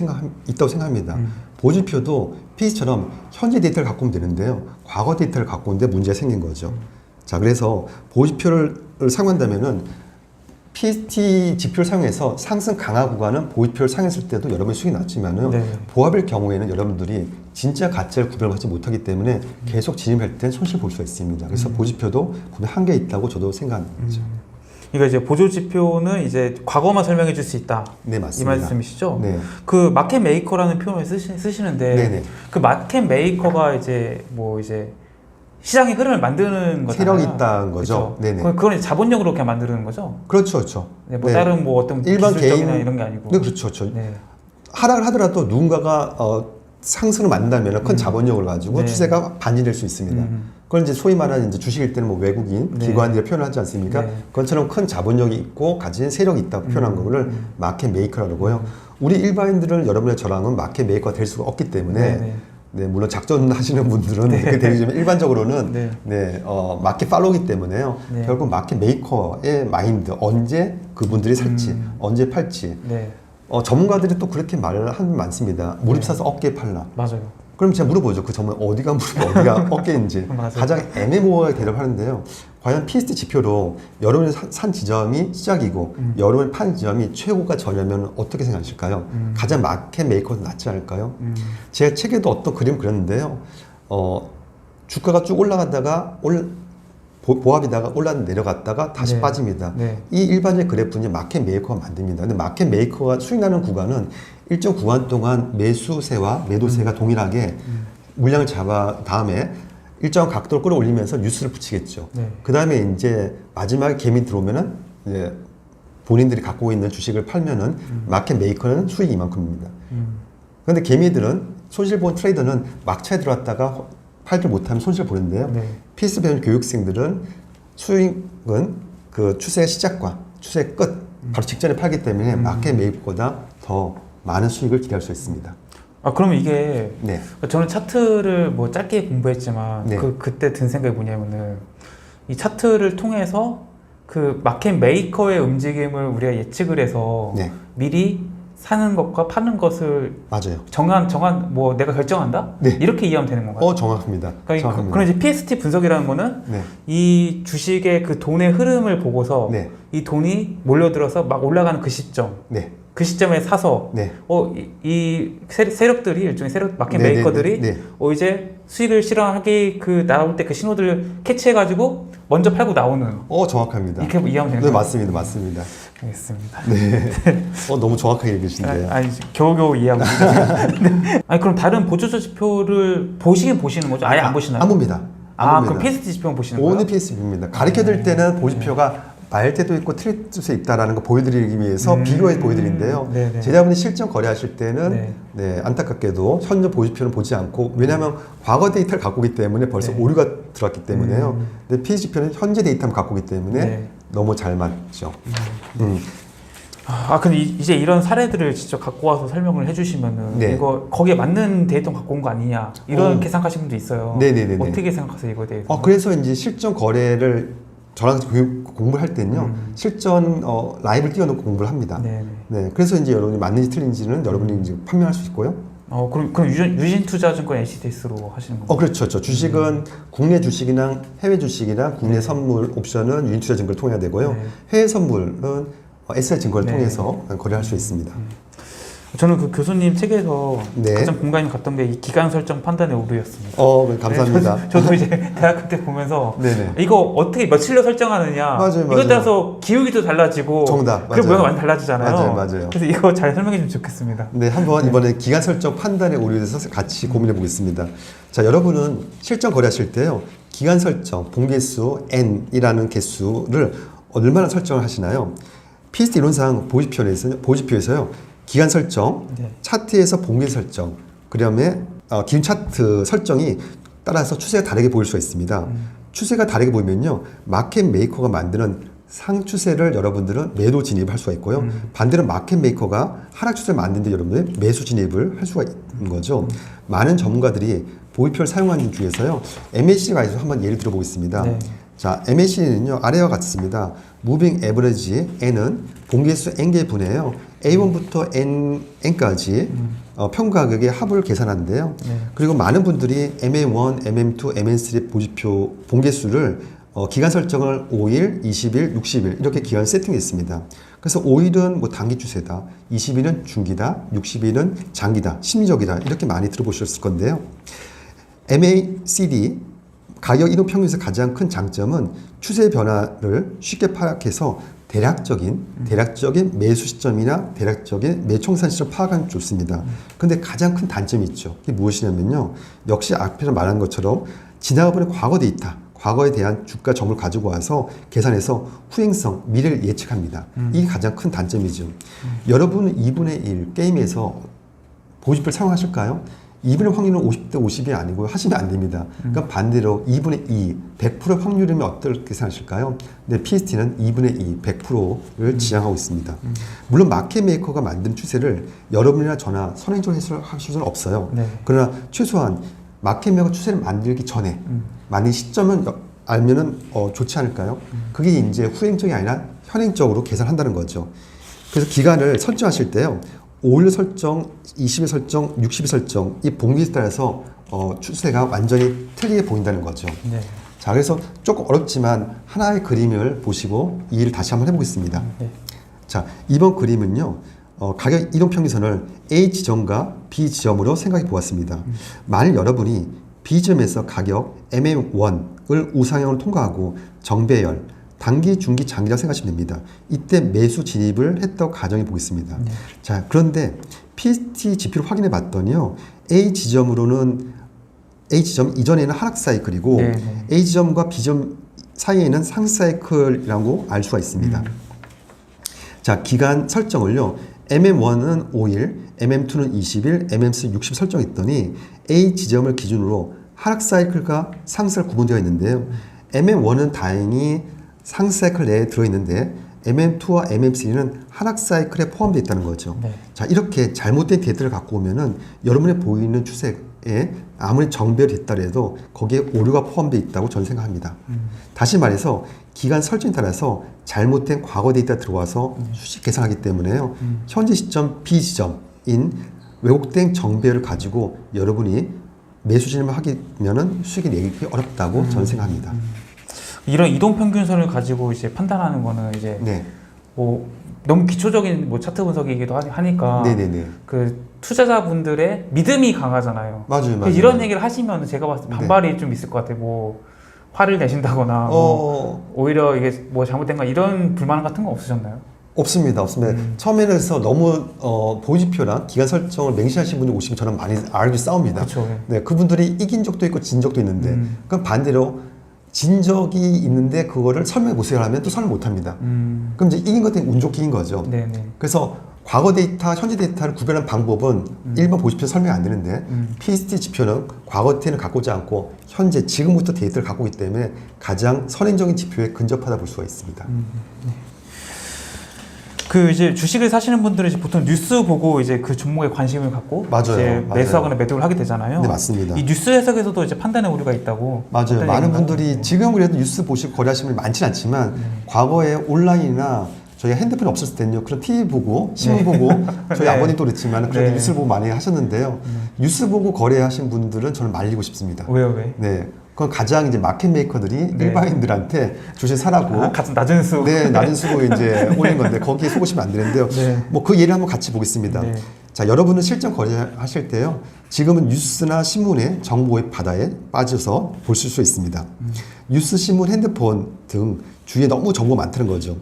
있다고 생각합니다. 보지표도 PC처럼 현재 데이터를 갖고 오면 되는데요, 과거 데이터를 갖고 오는데 문제가 생긴 거죠. 자, 그래서 보지표를 사용한다면은 PST 지표를 사용해서 상승 강화 구간은 보지표를 사용했을 때도 여러분이 수익이 났지만은 네. 보합일 경우에는 여러분들이 진짜 가짜를 구별하지 못하기 때문에 계속 진입할 땐 손실 볼 수가 있습니다. 그래서 보지표도 분명 한계 있다고 저도 생각합니다. 이거 이제 보조 지표는 이제 과거만 설명해 줄 수 있다. 네, 이 맞습니다. 말씀이시죠? 네. 그 마켓 메이커라는 표현을 쓰시는데 네네. 그 마켓 메이커가 이제 시장의 흐름을 만드는 거잖아요. 세력이 있다는 거죠. 그쵸? 네네. 그건 이제 자본력으로 그냥 만드는 거죠. 그렇죠, 그렇죠. 네, 뭐 네. 다른 어떤 일반 기술적이나 개인- 이런 게 아니고. 네, 그렇죠, 그렇죠. 네. 하락을 하더라도 누군가가 상승을 만든다면 큰 자본력을 가지고 네. 추세가 반전될 수 있습니다. 그걸 이제 소위 말하는 이제 주식일 때는 뭐 외국인 네. 기관들이 표현하지 않습니까? 네. 그것처럼 큰 자본력이 있고 가진 세력이 있다고 표현한 거를 마켓 메이커라고 하고요. 우리 일반인들은 여러분의 저랑은 마켓 메이커가 될 수가 없기 때문에 네. 네, 물론 작전하시는 분들은 그렇게 되지만 일반적으로는 네. 마켓 팔로우기 때문에요. 네. 결국 마켓 메이커의 마인드, 언제 그분들이 살지, 언제 팔지. 네. 전문가들이 또 그렇게 말을 하는 많습니다. 무릎 사서 어깨에 팔라. 맞아요. 그럼 제가 물어보죠. 그 전문 어디가 무릎, 어디가 어깨인지. 맞아요. 가장 애매모호하게 대답하는데요. 과연 PST 지표로 여러분이 산 지점이 시작이고 여러분이 판 지점이 최고가 저려면 어떻게 생각하실까요? 가장 마켓 메이커도 낫지 않을까요? 제 책에도 어떤 그림 그렸는데요. 주가가 쭉 올라가다가 보합이다가 내려갔다가 다시 네. 빠집니다. 네. 이 일반적인 그래프는 마켓 메이커가 만듭니다. 근데 마켓 메이커가 수익 나는 구간은 일정 구간 동안 매수세와 매도세가 동일하게 물량을 잡아 다음에 일정 각도를 끌어올리면서 뉴스를 붙이겠죠. 네. 그 다음에 이제 마지막에 개미 들어오면은 이제 본인들이 갖고 있는 주식을 팔면은 마켓 메이커는 수익이 이만큼입니다. 그런데 개미들은 손실 본 트레이더는 막차에 들어왔다가 팔질 못하면 손실 보는데요. 네. PS 배운 교육생들은 수익은 그 추세의 시작과 추세의 끝 바로 직전에 팔기 때문에 마켓 메이커보다 더 많은 수익을 기대할 수 있습니다. 아, 그러면 이게 네. 저는 차트를 짧게 공부했지만 네. 그때 든 생각이 뭐냐면은 이 차트를 통해서 그 마켓 메이커의 움직임을 우리가 예측을 해서 네. 미리 사는 것과 파는 것을 맞아요. 정한 뭐 내가 결정한다? 네. 이렇게 이해하면 되는 건가요? 정확합니다. 그러니까 정확합니다. 그런 이제 PST 분석이라는 거는 네. 이 주식의 그 돈의 흐름을 보고서 네. 이 돈이 몰려들어서 막 올라가는 그 시점, 네. 그 시점에 사서 네. 이 세력들이 일종의 마켓 네, 메이커들이 네, 네. 이제 수익을 실현하기 그 나올 때 그 신호들을 캐치해가지고 먼저 팔고 나오는 정확합니다. 이렇게 이해하면 되는 네, 거예요. 맞습니다. 맞습니다. 알겠습니다. 네. 너무 정확하게 읽으신데요. 아니 겨우겨우 이해하고 있습니다. 네. 아니 그럼 다른 보조적 지표를 보시는 거죠? 아예 안 보시나요? 안 봅니다. 그럼 PST 지표만 보시는 거예요? 오늘 PSB입니다. 가르쳐드릴 때는 보지표가 말 때도 있고 틀릴 수 있다라는 거 보여드리기 위해서 비교해 보여드리는데요. 네네. 제자분이 실전 거래하실 때는 네. 네, 안타깝게도 현재 보지표는 보지 않고 왜냐하면 과거 데이터를 갖고 있기 때문에 벌써 네. 오류가 들어왔기 때문에요. 근데 PSB표는 현재 데이터만 갖고 있기 때문에 네. 너무 잘 맞죠. 근데 이제 이런 사례들을 직접 갖고 와서 설명을 해주시면은 네. 이거 거기에 맞는 데이터 갖고 온 거 아니냐 이런 계산하시는 분도 있어요. 네네네네. 어떻게 생각하세요 이거에 대해서? 그래서 이제 실전 거래를 저랑 공부를 할 때는요, 실전 라이브를 띄워놓고 공부를 합니다. 네네. 네, 그래서 이제 여러분이 맞는지 틀린지는 여러분이 이제 판명할 수 있고요. 그럼 유진투자증권 NCDS로 하시는 건가요? 그렇죠. 주식은 국내 주식이랑 해외 주식이랑 국내 선물 옵션은 유인투자증권을 통해야 되고요. 네. 해외 선물은 SI증권을 네. 통해서 거래할 수 있습니다. 저는 그 교수님 책에서 네. 가장 공감이 갔던 게 이 기간 설정 판단의 오류였습니다. 감사합니다. 네, 저도 이제 대학교 때 보면서 네네. 이거 어떻게 며칠로 설정하느냐 맞아요, 이것 맞아요. 따라서 기울기도 달라지고 정답, 그 맞아요. 모양이 많이 달라지잖아요. 맞아요. 그래서 이거 잘 설명해 주면 좋겠습니다. 네, 한번 이번에 기간 설정 판단의 오류에 대해서 같이 고민해 보겠습니다. 자, 여러분은 실전 거래하실 때요, 기간 설정, 봉개수 n이라는 개수를 얼마나 설정을 하시나요? PST 이론상 보지표에서요, 기간 설정, 네. 차트에서 봉개 설정, 그다음에 기준 차트 설정이 따라서 추세가 다르게 보일 수가 있습니다. 추세가 다르게 보이면요, 마켓 메이커가 만드는 상추세를 여러분들은 매도 진입을 할 수가 있고요. 반대로 마켓 메이커가 하락 추세를 만드는데 여러분들 매수 진입을 할 수가 있는 거죠. 많은 전문가들이 보이표를 사용하는 중에서요, MAC가 있어서 한번 예를 들어 보겠습니다. 네. 자, MAC는요, 아래와 같습니다. 무빙 에버리지 N은 봉개수 N개 분해예요. A1부터 N까지 평균 가격의 합을 계산하는데요. 네. 그리고 많은 분들이 MA1, MM2, MN3 보지표 봉개수를 기간 설정을 5일, 20일, 60일 이렇게 기간 세팅이 있습니다. 그래서 5일은 뭐 단기 추세다, 20일은 중기다, 60일은 장기다, 심리적이다 이렇게 많이 들어보셨을 건데요. MACD 가격 이동 평균에서 가장 큰 장점은 추세 변화를 쉽게 파악해서 대략적인 매수 시점이나 대략적인 매총산 시점 파악하면 좋습니다. 근데 가장 큰 단점이 있죠. 그게 무엇이냐면요, 역시 앞에서 말한 것처럼 지나가버린 과거 데이터, 과거에 대한 주가 점을 가지고 와서 계산해서 후행성, 미래를 예측합니다. 이게 가장 큰 단점이죠. 여러분은 2분의 1 게임에서 보지표를 사용하실까요? 2분의 확률은 50대 50이 아니고 하시면 안 됩니다. 그러니까 반대로 2분의 2, 100% 확률이면 어떻게 계산하실까요? 근데 PST는 2분의 2, 100%를 지향하고 있습니다. 물론 마켓 메이커가 만든 추세를 여러분이나 저나 선행적으로 해석하실 수는 없어요. 네. 그러나 최소한 마켓 메이커 추세를 만들기 전에 만든 시점은 알면은 좋지 않을까요? 그게 이제 후행적이 아니라 현행적으로 계산한다는 거죠. 그래서 기간을 설정하실 때요, 5일 설정, 20일 설정, 60일 설정, 이 봉기에 따라서 추세가 완전히 틀리게 보인다는 거죠. 네. 자, 그래서 조금 어렵지만 하나의 그림을 보시고 이 일을 다시 한번 해보겠습니다. 네. 자, 이번 그림은요, 가격 이동 평균선을 A 지점과 B 지점으로 생각해 보았습니다. 만일 여러분이 B 지점에서 가격 MM1을 우상향으로 통과하고 정배열, 단기, 중기, 장기라고 생각하시면 됩니다. 이때 매수 진입을 했다고 가정해 보겠습니다. 네. 자, 그런데 PST 지표를 확인해 봤더니요, A 지점 이전에는 하락 사이클이고 네, 네. A 지점과 B 지점 사이에는 상승 사이클이라고 알 수가 있습니다. 자, 기간 설정을요, MM1은 5일, MM2는 20일, MM3 60 설정했더니 A 지점을 기준으로 하락 사이클과 상승을 구분되어 있는데요. MM1은 다행히 상승 사이클 내에 들어있는데 MM2와 MM3는 하락 사이클에 포함되어 있다는 거죠. 네. 자, 이렇게 잘못된 데이터를 갖고 오면은 여러분의 보이는 추세 아무리 정배열이 됐더라도 거기에 오류가 포함되어 있다고 저는 생각합니다. 다시 말해서 기간 설정에 따라서 잘못된 과거 데이터가 들어와서 수식 계산하기 때문에요. 현재 시점 B 지점인 왜곡된 정배열을 가지고 여러분이 매수 진입을 하기면은 수익이 내기 어렵다고 저는 생각합니다. 이런 이동 평균선을 가지고 이제 판단하는 거는 이제 네. 뭐 너무 기초적인 뭐 차트 분석이기도 하니까 네네네. 그 투자자분들의 믿음이 강하잖아요. 맞아요, 맞아요. 그래서 이런 얘기를 하시면 제가 봤을 때 반발이 좀 있을 것 같아요. 뭐 화를 내신다거나 뭐 오히려 이게 뭐 잘못된 거 이런 불만 같은 거 없으셨나요? 없습니다. 처음에는 해서 너무 보유지표랑 기간 설정을 맹신하신 분이 오시면 저는 많이 알고 싸웁니다. 그렇죠. 네, 그분들이 이긴 적도 있고 진 적도 있는데 그럼 반대로 진 적이 있는데 그거를 설명해 보세요 하면 또 설명 못 합니다. 그럼 이제 이긴 것 때문에 운 좋게 이긴 거죠. 네네. 그래서 과거 데이터, 현재 데이터를 구별하는 방법은 일반 보유지표 설명이 안 되는데 PST 지표는 과거 데이터는 갖고 오지 않고 현재 지금부터 데이터를 갖고 있기 때문에 가장 선행적인 지표에 근접하다 볼 수가 있습니다. 네. 그 이제 주식을 사시는 분들은 이제 보통 뉴스 보고 이제 그 종목에 관심을 갖고 맞아요, 이제 맞아요. 매수하거나 매도를 하게 되잖아요. 네, 맞습니다. 이 뉴스 해석에서도 이제 판단의 오류가 있다고. 맞아요. 어떤 많은 얘기인가요? 분들이 지금 그래도 뉴스 보시고 거래하시는 분이 많지는 않지만 과거에 온라인이나 저희가 핸드폰이 없었을 때는요. 그런 TV 보고 신문 보고 저희 네. 아버님도 그랬지만 그런 네. 뉴스를 보고 많이 하셨는데요. 뉴스 보고 거래하신 분들은 저는 말리고 싶습니다. 왜요, 왜? 네. 그건 가장 이제 마켓 메이커들이 네. 일반인들한테 주식 사라고 같은 낮은 수. 네, 낮은 수고 이제 올린 건데 거기에 속으시면 안 되는데요. 네. 뭐 그 예를 한번 같이 보겠습니다. 네. 자, 여러분은 실전 거래하실 때요. 지금은 뉴스나 신문의 정보의 바다에 빠져서 보실 수 있습니다. 뉴스, 신문, 핸드폰 등 주위에 너무 정보가 많다는 거죠.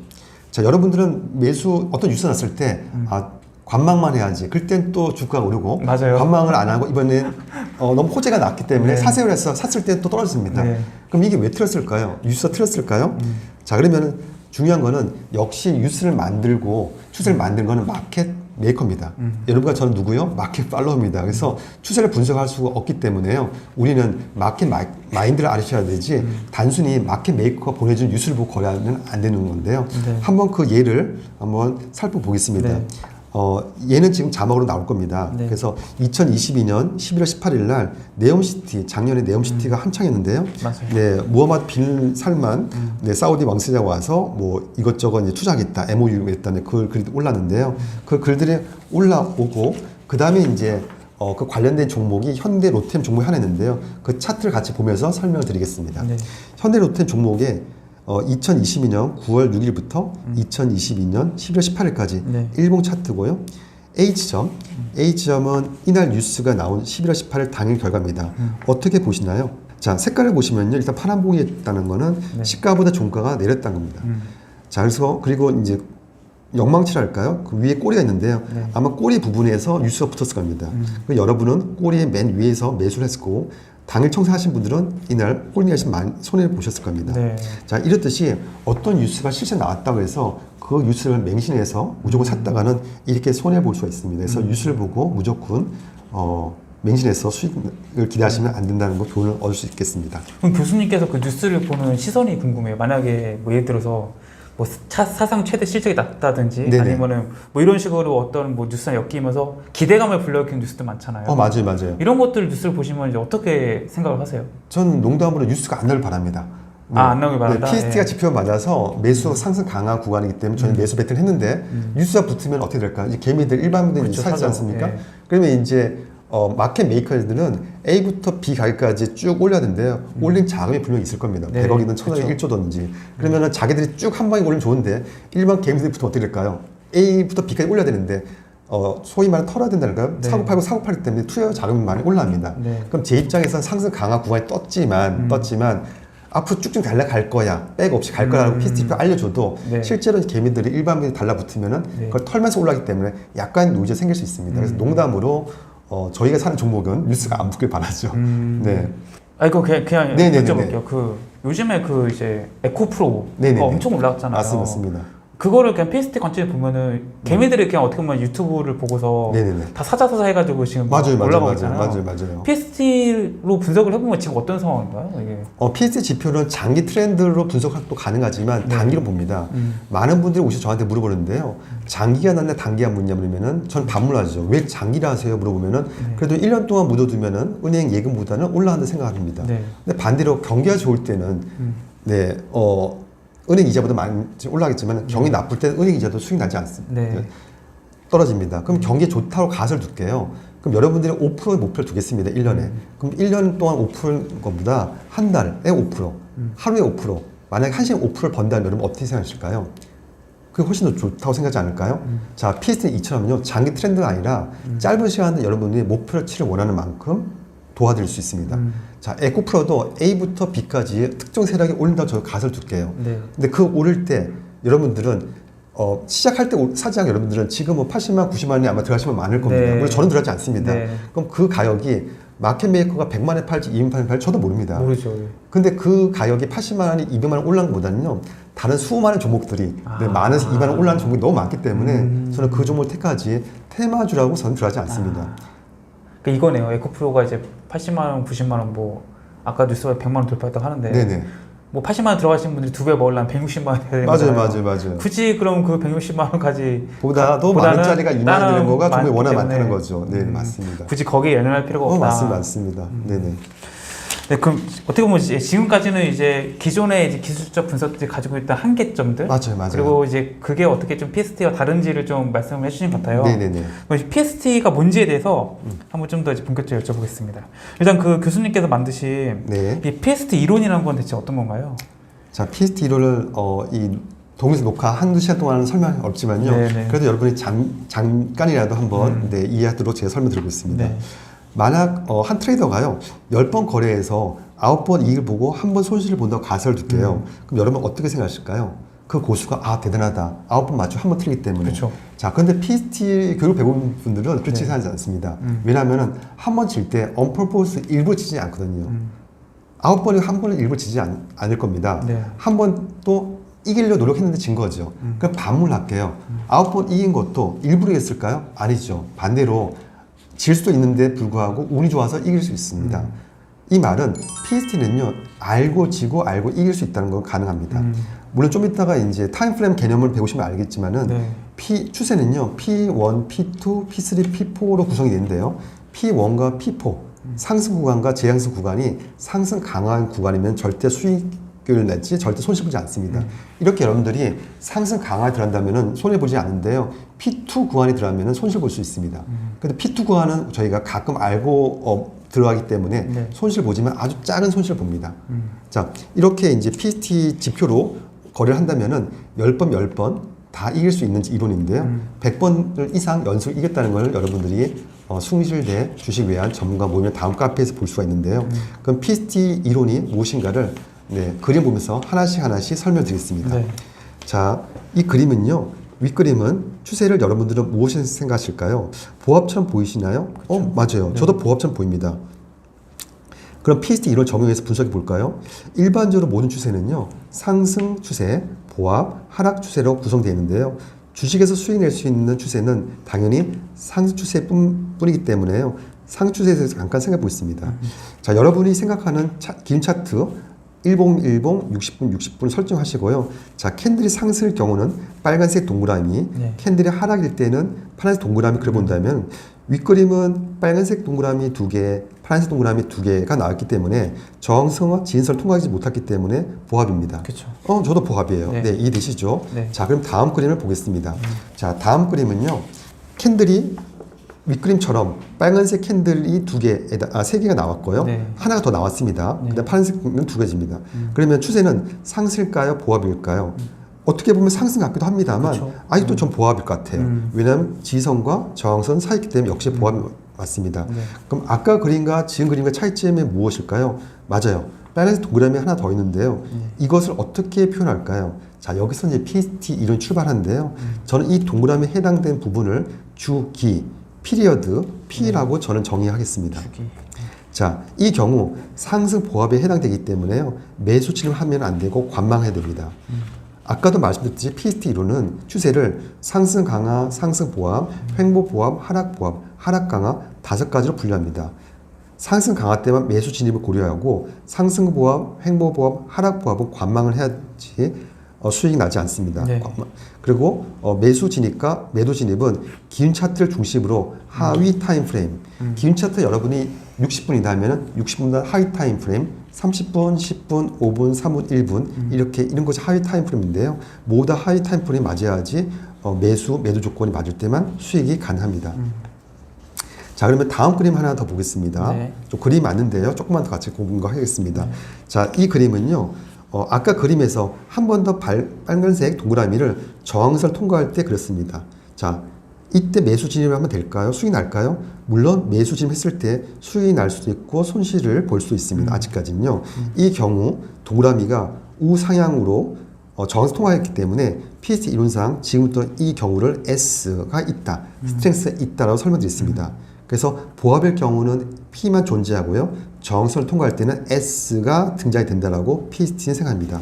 자, 여러분들은 매수 어떤 뉴스 났을 때 관망만 해야지. 그땐 또 주가가 오르고 맞아요. 관망을 안 하고 이번엔 너무 호재가 났기 때문에 네. 사세요 해서 샀을 때 또 떨어집니다. 네. 그럼 이게 왜 틀렸을까요? 뉴스가 틀렸을까요? 자, 그러면은 중요한 거는 역시 뉴스를 만들고 추세를 만든 거는 마켓 메이커입니다. 여러분과 저는 누구요? 마켓 팔로우입니다. 그래서 추세를 분석할 수가 없기 때문에요. 우리는 마켓 마인드를 아셔야 되지 단순히 마켓 메이커가 보내준 뉴스를 보고 거래하면 안 되는 건데요. 네. 한번 그 예를 한번 살펴보겠습니다. 네. 얘는 지금 자막으로 나올 겁니다. 네. 그래서 2022년 11월 18일 날 네옴시티, 작년에 네옴시티가 한창이었는데요. 맞아요. 네, 무하마드 빈 살만 네, 사우디 왕세자가 와서 뭐 이것저것 이제 투자하겠다, MOU 했다는 그 글이 올랐는데요. 그 글들이 올라오고 그 다음에 이제 그 관련된 종목이 현대 로템 종목이 하나 있는데요. 그 차트를 같이 보면서 설명을 드리겠습니다. 네. 현대 로템 종목에 2022년 9월 6일부터 2022년 11월 18일까지 네. 일봉 차트고요. H점, H점은 이날 뉴스가 나온 11월 18일 당일 결과입니다. 어떻게 보시나요? 자, 색깔을 보시면요. 일단 파란봉이었다는 거는 네. 시가보다 종가가 내렸다는 겁니다. 자, 그래서 그리고 이제 영망치랄까요? 그 위에 꼬리가 있는데요. 네. 아마 꼬리 부분에서 뉴스가 붙었을 겁니다. 그래서 여러분은 꼬리의 맨 위에서 매수를 했을 거고 당일 청산하신 분들은 이날 홀딩하신 손해를 보셨을 겁니다. 네. 자, 이렇듯이 어떤 뉴스가 실제 나왔다고 해서 그 뉴스를 맹신해서 무조건 샀다가는 이렇게 손해 볼 수가 있습니다. 그래서 뉴스를 보고 무조건 맹신해서 수익을 기대하시면 안 된다는 거 교훈을 얻을 수 있겠습니다. 그럼 교수님께서 그 뉴스를 보는 시선이 궁금해요. 만약에 뭐 예를 들어서 뭐 사상 최대 실적이 났다든지 네네. 아니면은 뭐 이런 식으로 어떤 뭐 뉴스나 엮이면서 기대감을 불러일으키는 뉴스도 많잖아요. 맞아요, 맞아요. 이런 것들 뉴스를 보시면 이제 어떻게 생각을 하세요? 전 농담으로 뉴스가 안 나올 바랍니다. 안 나오길 바란다? PST가 예. 지표가 맞아서 매수 상승 강화 구간이기 때문에 저는 매수 배팅을 했는데 뉴스가 붙으면 어떻게 될까요? 이제 개미들 일반인들이 그렇죠, 사지 사죠. 않습니까? 예. 그러면 이제 마켓 메이커들은 A부터 B 가격까지 쭉 올려야 되는데요. 올린 자금이 분명히 있을 겁니다. 네, 100억이든 1000억이든 그렇죠. 1조든지. 그러면은 자기들이 쭉 한 방에 올리면 좋은데 일반 개미들이 붙으면 어떻게 될까요? A부터 B까지 올려야 되는데 소위 말해 털어야 된다니까요. 네. 사고 팔기 때문에 투여 자금이 많이 올라갑니다. 네. 그럼 제 입장에서는 상승 강화 구간이 떴지만 앞으로 쭉쭉 달려갈 거야. 백 없이 갈 거라고 PST표 알려줘도 네. 실제로 개미들이 일반인들이 달라붙으면은 네. 그걸 털면서 올라가기 때문에 약간 노이즈가 생길 수 있습니다. 그래서 농담으로 저희가 사는 종목은 뉴스가 안 붙길 바라죠. 네. 아 이거 그냥 네네네네. 여쭤볼게요. 그 요즘에 그 이제 에코프로가 네네네. 엄청 올라갔잖아요. 맞습니다. 그거를 그냥 PST 관점에 보면은 개미들이 그냥 어떻게 보면 유튜브를 보고서 네네네. 다 사자사자 해가지고 지금 올라가고 있잖아요. 맞아요. PST로 분석을 해보면 지금 어떤 상황인가요? 이게? PST 지표는 장기 트렌드로 분석도 가능하지만 단기로 봅니다. 많은 분들이 오셔서 저한테 물어보는데요. 장기가 낫냐 단기가 묻냐 물으면은 저는 반문하죠. 왜 장기라 하세요? 물어보면은 그래도 1년 동안 묻어두면은 은행 예금보다는 올라간다 생각합니다. 근데 반대로 경기가 좋을 때는 은행 이자보다 많이 올라가겠지만 경기 나쁠 때는 은행 이자도 수익 나지 않습니다. 떨어집니다. 그럼 경기 좋다고 가설을 둘게요. 그럼 여러분들이 5%의 목표를 두겠습니다. 1년에. 그럼 1년 동안 5%인 것보다 한 달에 5%, 하루에 5%, 만약에 한 시간에 5%를 번다면 여러분 어떻게 생각하실까요? 그게 훨씬 더 좋다고 생각하지 않을까요? 자, PST는 이처럼요. 장기 트렌드가 아니라 짧은 시간에 여러분들이 목표를 치를 원하는 만큼 도와드릴 수 있습니다. 자, 에코프로도 A부터 B까지 특정 세력이 오른다고 저 가설을 둘게요. 근데 그 오를 때 여러분들은 시작할 때 사지 않은 여러분들은 지금 뭐 80만, 90만 원이 아마 들어가시면 많을 겁니다. 물론 저는 들어가지 않습니다. 그럼 그 가격이 마켓 메이커가 100만에 팔지 200만에 팔지 저도 모릅니다. 모르죠. 근데 그 가격이 80만 원이 200만 원 올라간 것보다는요. 다른 수많은 종목들이 만원에서 2만 원 올라가는 종목이 너무 많기 때문에 저는 그 종목을 택하지 테마주라고 저는 들어가지 않습니다. 그러니까 이거네요. 에코프로가 이제 80만 원, 90만 원 뭐 아까 뉴스에 100만 원 돌파했다고 하는데 뭐 80만 원 들어가신 분들이 2배 먹으려면 160만 원 해야 되는 거잖아요. 맞아요. 굳이 그럼 그 160만 원까지 보다도 많은 짜리가 2만 원 되는 거가 종목이 워낙 많다는 거죠. 네, 맞습니다. 굳이 거기에 연연할 필요가 없다. 맞습니다. 네네. 네, 그럼 어떻게 보면 지금까지는 이제 기존의 이제 기술적 분석들이 가지고 있던 한계점들, 맞아요. 그리고 이제 그게 어떻게 좀 PST와 다른지를 좀 말씀을 해주신 것 같아요. 네네네. PST가 뭔지에 대해서 한번 좀 더 이제 본격적으로 여쭤보겠습니다. 일단 그 교수님께서 만드신 이 PST 이론이라는 건 대체 어떤 건가요? 자, PST 이론을 이 동영상 녹화 한두 시간 동안은 설명이 어렵지만요. 그래도 여러분이 잠깐이라도 한번 이해하도록 제가 설명드리고 있습니다. 만약 한 트레이더가요 10번 거래해서 9번 이익을 보고 한 번 손실을 본다고 가설을 둘게요. 그럼 여러분 어떻게 생각하실까요? 그 고수가 대단하다. 9번 맞추고 한 번 틀리기 때문에. 자, 그런데 PST 교육 배운 분들은 그렇게 생각하지 않습니다. 왜냐하면 한 번 칠 때 언퍼포스 일부러 치지 않거든요. 9번이 한 번을 일부러 치지 않을 겁니다. 한 번 또 이기려고 노력했는데 진 거죠. 그럼 반문할게요. 9번 이긴 것도 일부러 했을까요? 아니죠. 반대로 질 수도 있는데 불구하고 운이 좋아서 이길 수 있습니다. 이 말은 PST는요 알고 지고 알고 이길 수 있다는 건 가능합니다. 물론 좀 이따가 이제 타임프레임 개념을 배우시면 알겠지만은 추세는요 P1, P2, P3, P4로 구성이 되는데요. P1과 P4 상승 구간과 제양승 구간이 상승 강한 구간이면 절대 수익을 낼지 절대 손실 보지 않습니다. 이렇게 여러분들이 상승 강화에 들어간다면 손해 보지 않는데요. P2 구간에 들어가면 손실 볼 수 있습니다. 근데 P2 구간은 저희가 가끔 알고 들어가기 때문에 손실 보지만 아주 작은 손실을 봅니다. 자, 이렇게 이제 PST 지표로 거래를 한다면은 10번 다 이길 수 있는 이론인데요. 100번 이상 연속 이겼다는 걸 여러분들이 숭실대 주식 외환 전문가 모임의 다음 카페에서 볼 수가 있는데요. 그럼 PST 이론이 무엇인가를 그림 보면서 하나씩 설명드리겠습니다. 자, 이 그림은요. 윗그림은 추세를 여러분들은 무엇을 생각하실까요? 보합처럼 보이시나요? 맞아요. 저도 보합처럼 보입니다. 그럼 PST 이론 적용해서 분석해 볼까요? 일반적으로 모든 추세는요. 상승 추세, 보합, 하락 추세로 구성되어 있는데요. 주식에서 수익 낼 수 있는 추세는 당연히 상승 추세뿐이기 때문에요. 상승 추세에 대해서 잠깐 생각해 보겠습니다. 자, 여러분이 생각하는 긴 차트 1010, 60분 설정하시고요. 자, 캔들이 상승일 경우는 빨간색 동그라미, 캔들이 하락일 때는 파란색 동그라미 그려본다면 윗그림은 빨간색 동그라미 2개, 파란색 동그라미 2개가 나왔기 때문에 저항선과 지진선을 통과하지 못했기 때문에 보합입니다. 저도 보합이에요. 이해되시죠? 자, 그럼 다음 그림을 보겠습니다. 자, 다음 그림은요. 캔들이 윗그림처럼 빨간색 캔들이 3개가 나왔고요. 하나가 더 나왔습니다. 그다음 파란색은 2개입니다. 그러면 추세는 상승일까요? 보합일까요? 어떻게 보면 상승 같기도 합니다만 아직도 전 보합일 것 같아요. 왜냐하면 지지선과 저항선 사이기 때문에 역시 보합이 맞습니다. 그럼 아까 그림과 지금 그림과 차이점이 무엇일까요? 맞아요. 빨간색 동그라미 하나 더 있는데요. 이것을 어떻게 표현할까요? 자, 여기서 이제 PST 이론이 출발하는데요. 저는 이 동그라미에 해당된 부분을 주기, 피리어드, P라고 저는 정의하겠습니다. 자, 이 경우 상승 보합에 해당되기 때문에요. 매수 진입하면 안 되고 관망해야 됩니다. 아까도 말씀드렸듯이 PST 이론은 추세를 상승 강화, 상승 보합, 횡보 보합, 하락 보합, 하락 강화 5가지로 분류합니다. 상승 강화 때만 매수 진입을 고려하고 상승 보합, 횡보 보합, 하락 보합은 관망을 해야지 수익이 나지 않습니다. 네. 그리고 매수 진입과 매도 진입은 긴 차트를 중심으로 하위 타임 프레임. 긴 차트 여러분이 60분이다 하면은 60분간 하위 타임 프레임, 30분, 10분, 5분, 3분, 1분 이렇게 이런 것이 하위 타임 프레임인데요. 모두 하위 타임 프레임 맞아야지 매도 조건이 맞을 때만 수익이 가능합니다. 자, 그러면 다음 그림 하나 더 보겠습니다. 네. 좀 그림이 많은데요. 조금만 더 같이 공부하겠습니다. 자, 이 그림은요. 아까 그림에서 한 번 더 빨간색 동그라미를 저항선을 통과할 때 그렸습니다. 자, 이때 매수 진입을 하면 될까요? 수익이 날까요? 물론 매수 진입했을 때 수익이 날 수도 있고 손실을 볼 수도 있습니다. 아직까지는요. 이 경우 동그라미가 우상향으로 저항선 통과했기 때문에 PST 이론상 지금부터 이 경우를 S가 있다, 스트렝스가 있다라고 설명드렸습니다. 그래서 보합의 경우는 P만 존재하고요. 저항선을 통과할 때는 S가 등장이 된다라고 PST는 생각합니다.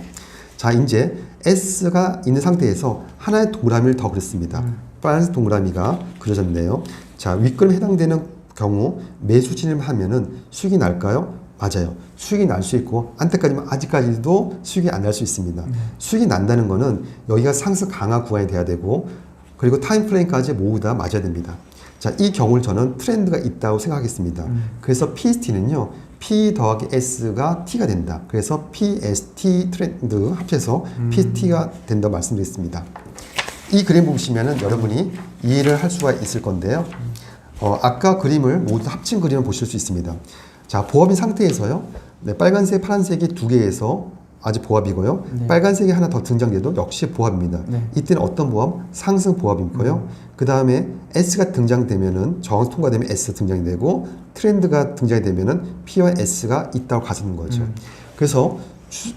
자, 이제 S가 있는 상태에서 하나의 동그라미를 더 그렸습니다. 빨간색 동그라미가 그려졌네요. 자, 윗그림에 해당되는 경우 매수 진입을 하면은 수익이 날까요? 맞아요. 수익이 날 수 있고 안테까지만 아직까지도 수익이 안 날 수 있습니다. 수익이 난다는 거는 여기가 상승 강화 구간이 돼야 되고 그리고 타임 프레임까지 모두 다 맞아야 됩니다. 자, 이 경우를 저는 트렌드가 있다고 생각하겠습니다. 그래서 PST는요, P 더하기 S가 T가 된다. 그래서 PST 트렌드 합쳐서 PST가 된다고 말씀드렸습니다. 이 그림 보시면은 여러분이 이해를 할 수가 있을 건데요. 아까 그림을 모두 합친 그림을 보실 수 있습니다. 자, 보합인 상태에서요, 네, 빨간색, 파란색이 두 개에서 아직 보합이고요. 네. 빨간색이 하나 더 등장돼도 역시 보합입니다. 네. 이때는 어떤 보합? 상승 보합이고요. 그 다음에 S가 등장되면은 저항 통과되면 S 등장이 되고 트렌드가 등장이 되면은 P와 S가 있다고 가지는 거죠. 그래서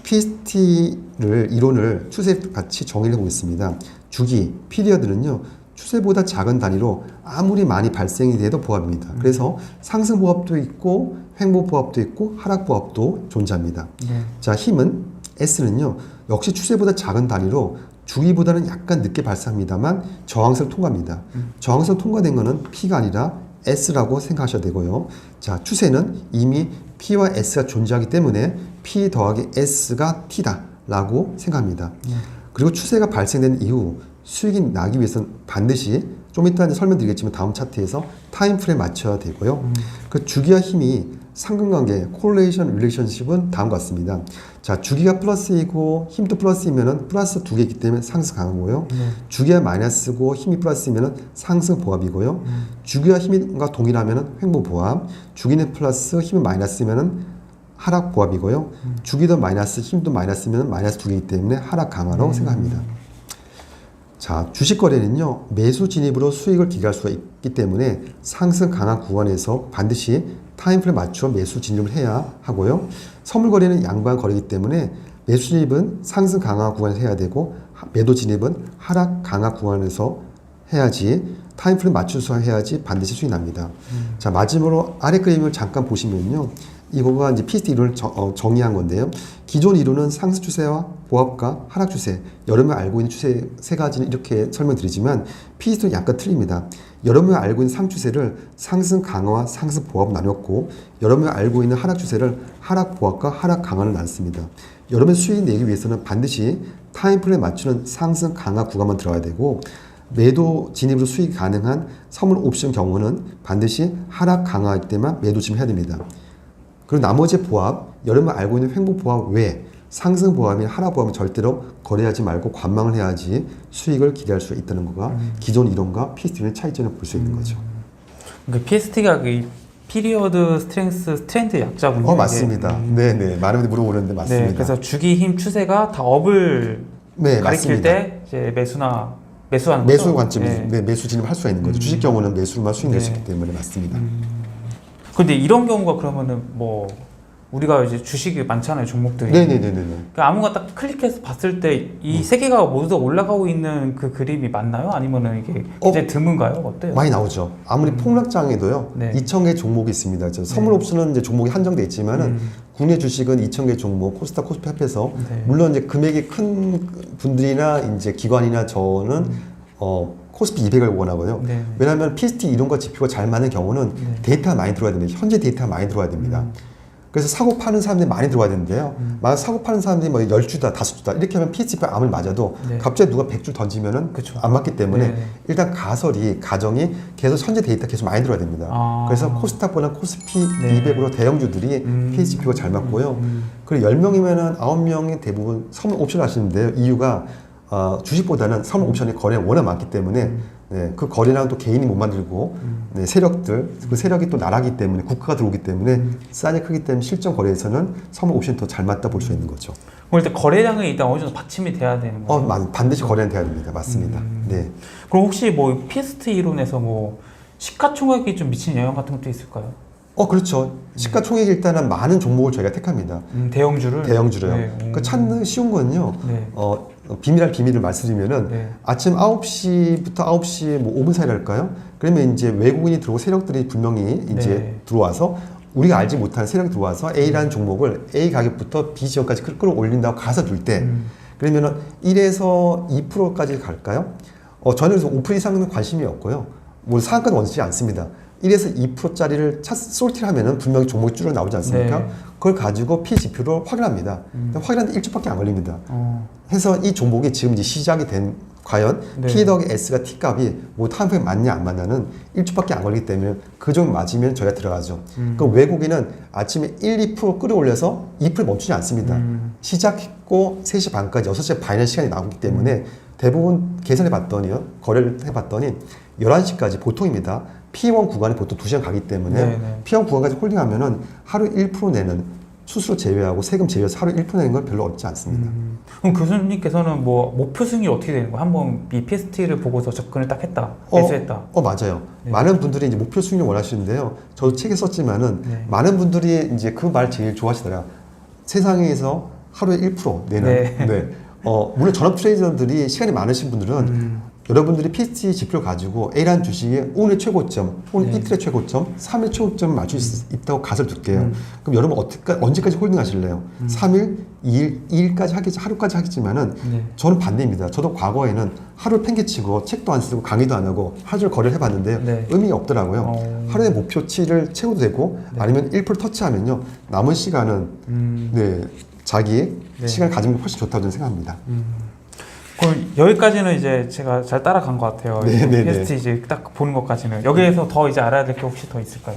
PST를 이론을 추세 같이 정의를 해보겠습니다. 주기, 피리어드는요. 추세보다 작은 단위로 아무리 많이 발생이 돼도 보합입니다. 그래서 상승 보합도 있고 횡보 보합도 있고 하락 보합도 존재합니다. 네. 자, 힘은 S는요. 역시 추세보다 작은 단위로 주기보다는 약간 늦게 발생합니다만 저항선을 통과합니다. 저항선 통과된 거는 P가 아니라 S라고 생각하셔야 되고요. 자, 추세는 이미 P와 S가 존재하기 때문에 P 더하기 S가 T다 라고 생각합니다. 그리고 추세가 발생된 이후 수익이 나기 위해서는 반드시 좀 이따 설명드리겠지만 다음 차트에서 타임프레임 맞춰야 되고요. 그 주기와 힘이 상관관계, correlation relationship은 다음과 같습니다. 자, 주기가 플러스이고 힘도 플러스이면은 플러스 두 개이기 때문에 상승 강하고요. 주기가 마이너스고 힘이 플러스이면은 상승 보합이고요. 주기와 힘과 동일하면은 횡보 보합, 주기는 플러스 힘이 마이너스이면은 하락 보합이고요. 주기도 마이너스, 힘도 마이너스면 마이너스 두 개이기 때문에 하락 강화로 생각합니다. 자, 주식 거래는요, 매수 진입으로 수익을 기대할 수가 있기 때문에 상승 강화 구간에서 반드시 타임프레임 맞춰 매수 진입을 해야 하고요. 선물 거래는 양반 거래이기 때문에 매수 진입은 상승 강화 구간에서 해야 되고 매도 진입은 하락 강화 구간에서 해야지 타임프레임 맞춰서 해야지 반드시 수익이 납니다. 자, 마지막으로 아래 그림을 잠깐 보시면요. 이거가 이제 PST 이론을 정의한 건데요. 기존 이론은 상승 추세와 보합과 하락 추세, 여러분이 알고 있는 추세 세 가지는 이렇게 설명드리지만 PST는 약간 틀립니다. 여러분이 알고 있는 상추세를 상승 강화와 상승 보합으로 나눴고 여러분이 알고 있는 하락 추세를 하락 보합과 하락 강화를 나눴습니다. 여러분 수익 내기 위해서는 반드시 타임프레임에 맞추는 상승 강화 구간만 들어가야 되고 매도 진입으로 수익이 가능한 선물 옵션 경우는 반드시 하락 강화할 때만 매도 진입해야 됩니다. 그리고 나머지 보합, 여러분 알고 있는 횡보 보합 외에 상승 보합이나 하락 보합은 절대로 거래하지 말고 관망을 해야지 수익을 기대할 수 있다는 거가 기존 이론과 PST의 차이점을 볼 수 있는 거죠. 그러니까 PST가 그 피리어드 스트렝스 트렌드 약자군요. 맞습니다. 네네. 많은 분들이 물어보는데 맞습니다. 네, 그래서 주기, 힘, 추세가 다 업을 네, 가리킬 맞습니다. 때 이제 매수하는 매수 거죠? 관점에서 네. 매수 진입을 할 수가 있는 거죠. 주식 경우는 매수만 수익 낼 수 있기 때문에 맞습니다. 근데 이런 경우가 그러면은 우리가 이제 주식이 많잖아요, 종목들이. 네네네네. 그러니까 아무거나 딱 클릭해서 봤을 때 이 세 개가 모두 다 올라가고 있는 그 그림이 맞나요? 아니면은 이게 굉장히 드문가요? 어때요? 많이 나오죠. 아무리 폭락장에도요. 네. 2,000개 종목이 있습니다. 선물 옵션은 이제 종목이 한정돼 있지만은 국내 주식은 2,000개 종목 코스닥 코스피 합해서 네. 물론 이제 금액이 큰 분들이나 이제 기관이나 저는 코스피 200을 원하고요. 네. 왜냐하면 PST 이론과 지표가 잘 맞는 경우는 데이터가 많이 들어와야 됩니다. 현재 데이터가 많이 들어와야 됩니다. 그래서 사고 파는 사람들이 많이 들어와야 되는데요. 만약 사고 파는 사람들이 뭐 10주다, 5주다 이렇게 하면 PST가 암을 맞아도 네. 갑자기 누가 100주 던지면은 그쵸. 안 맞기 때문에 네. 일단 가정이 계속 현재 데이터 계속 많이 들어와야 됩니다. 아. 그래서 코스닥보다 코스피 네. 200으로 대형주들이 PST표가 잘 맞고요. 그리고 10명이면은 9명이 대부분 선물 옵션 하시는데요. 이유가 주식보다는 선물 옵션의 거래가 워낙 많기 때문에 네, 그 거래량은 또 개인이 못 만들고 네, 세력들 그 세력이 또 나라기 때문에 국가가 들어오기 때문에 싸게 크기 때문에 실전 거래에서는 선물 옵션이 더 잘 맞다 볼 수 있는 거죠. 그럼 일단 거래량이 일단 어느 정도 받침이 돼야 되는 거예요? 반드시 거래는 돼야 됩니다. 맞습니다. 네. 그럼 혹시 뭐 PST 이론에서 뭐 시가총액이 좀 미치는 영향 같은 것도 있을까요? 그렇죠. 시가총액이 일단은 많은 종목을 저희가 택합니다. 대형주를? 대형주로요. 네. 그 찾는 쉬운 건요. 네. 비밀할 비밀을 말씀드리면은 네. 아침 9시부터 9시 뭐 5분 사이랄까요? 그러면 이제 외국인이 들어오고 세력들이 분명히 이제 네. 들어와서 우리가 알지 못하는 세력이 들어와서 A라는 종목을 A 가격부터 B 지역까지 끌어올린다고 가서 줄 때 그러면은 1에서 2%까지 갈까요? 저는 그래서 5% 이상은 관심이 없고요. 뭐 상한가는 원치 않습니다. 1에서 2%짜리를 솔티를 하면은 분명히 종목이 줄어 나오지 않습니까? 네. 그걸 가지고 P 지표로 확인합니다. 확인하는데 1주밖에 안 걸립니다. 해서 이 종목이 지금 이제 시작이 된 과연 네. P 더하기 S가 T 값이 뭐 타임프레임 맞냐 안 맞냐는 1주밖에 안 걸리기 때문에 그 종목 맞으면 저희가 들어가죠. 그 외국인은 아침에 1, 2% 끌어올려서 2% 멈추지 않습니다. 시작했고 3시 반까지 6시 반이라는 시간이 나오기 때문에 대부분 계산해 봤더니요. 거래를 해봤더니 11시까지 보통입니다. P1 구간이 보통 2시간 가기 때문에 네네. P1 구간까지 홀딩하면은 하루 1% 내는 수수료 제외하고 세금 제외해서 하루 1% 내는 건 별로 어렵지 않습니다. 그럼 교수님께서는 뭐 목표 수익이 어떻게 되는 거예요? 한번 이 PST를 보고서 접근을 딱 했다, 매수했다. 맞아요. 네. 많은 분들이 이제 목표 수익을 원하시는데요. 저도 책에 썼지만은 네. 많은 분들이 이제 그 말 제일 좋아하시더라고요. 세상에서 하루에 1% 내는. 네. 물론 전업 트레이더들이 시간이 많으신 분들은 여러분들이 PST 지표를 가지고 A라는 주식이 오늘 최고점, 오늘 네. 이틀의 최고점, 3일 최고점을 맞출 수 있다고 가설 둘게요. 그럼 여러분 언제까지 홀딩 하실래요? 3일, 2일, 2일까지 하루까지 하겠지만은 네. 저는 반대입니다. 저도 과거에는 하루 팽개치고 책도 안 쓰고 강의도 안 하고 하루 종일 거래를 해봤는데요. 네. 의미가 없더라고요. 하루에 목표치를 채워도 되고 아니면 1% 터치하면요. 남은 시간은 네, 자기 시간을 가지는 게 훨씬 좋다고 저는 생각합니다. 그럼 여기까지는 이제 제가 잘 따라간 것 같아요. 네네네. PST 이제 딱 보는 것까지는. 여기에서 더 이제 알아야 될 게 혹시 더 있을까요?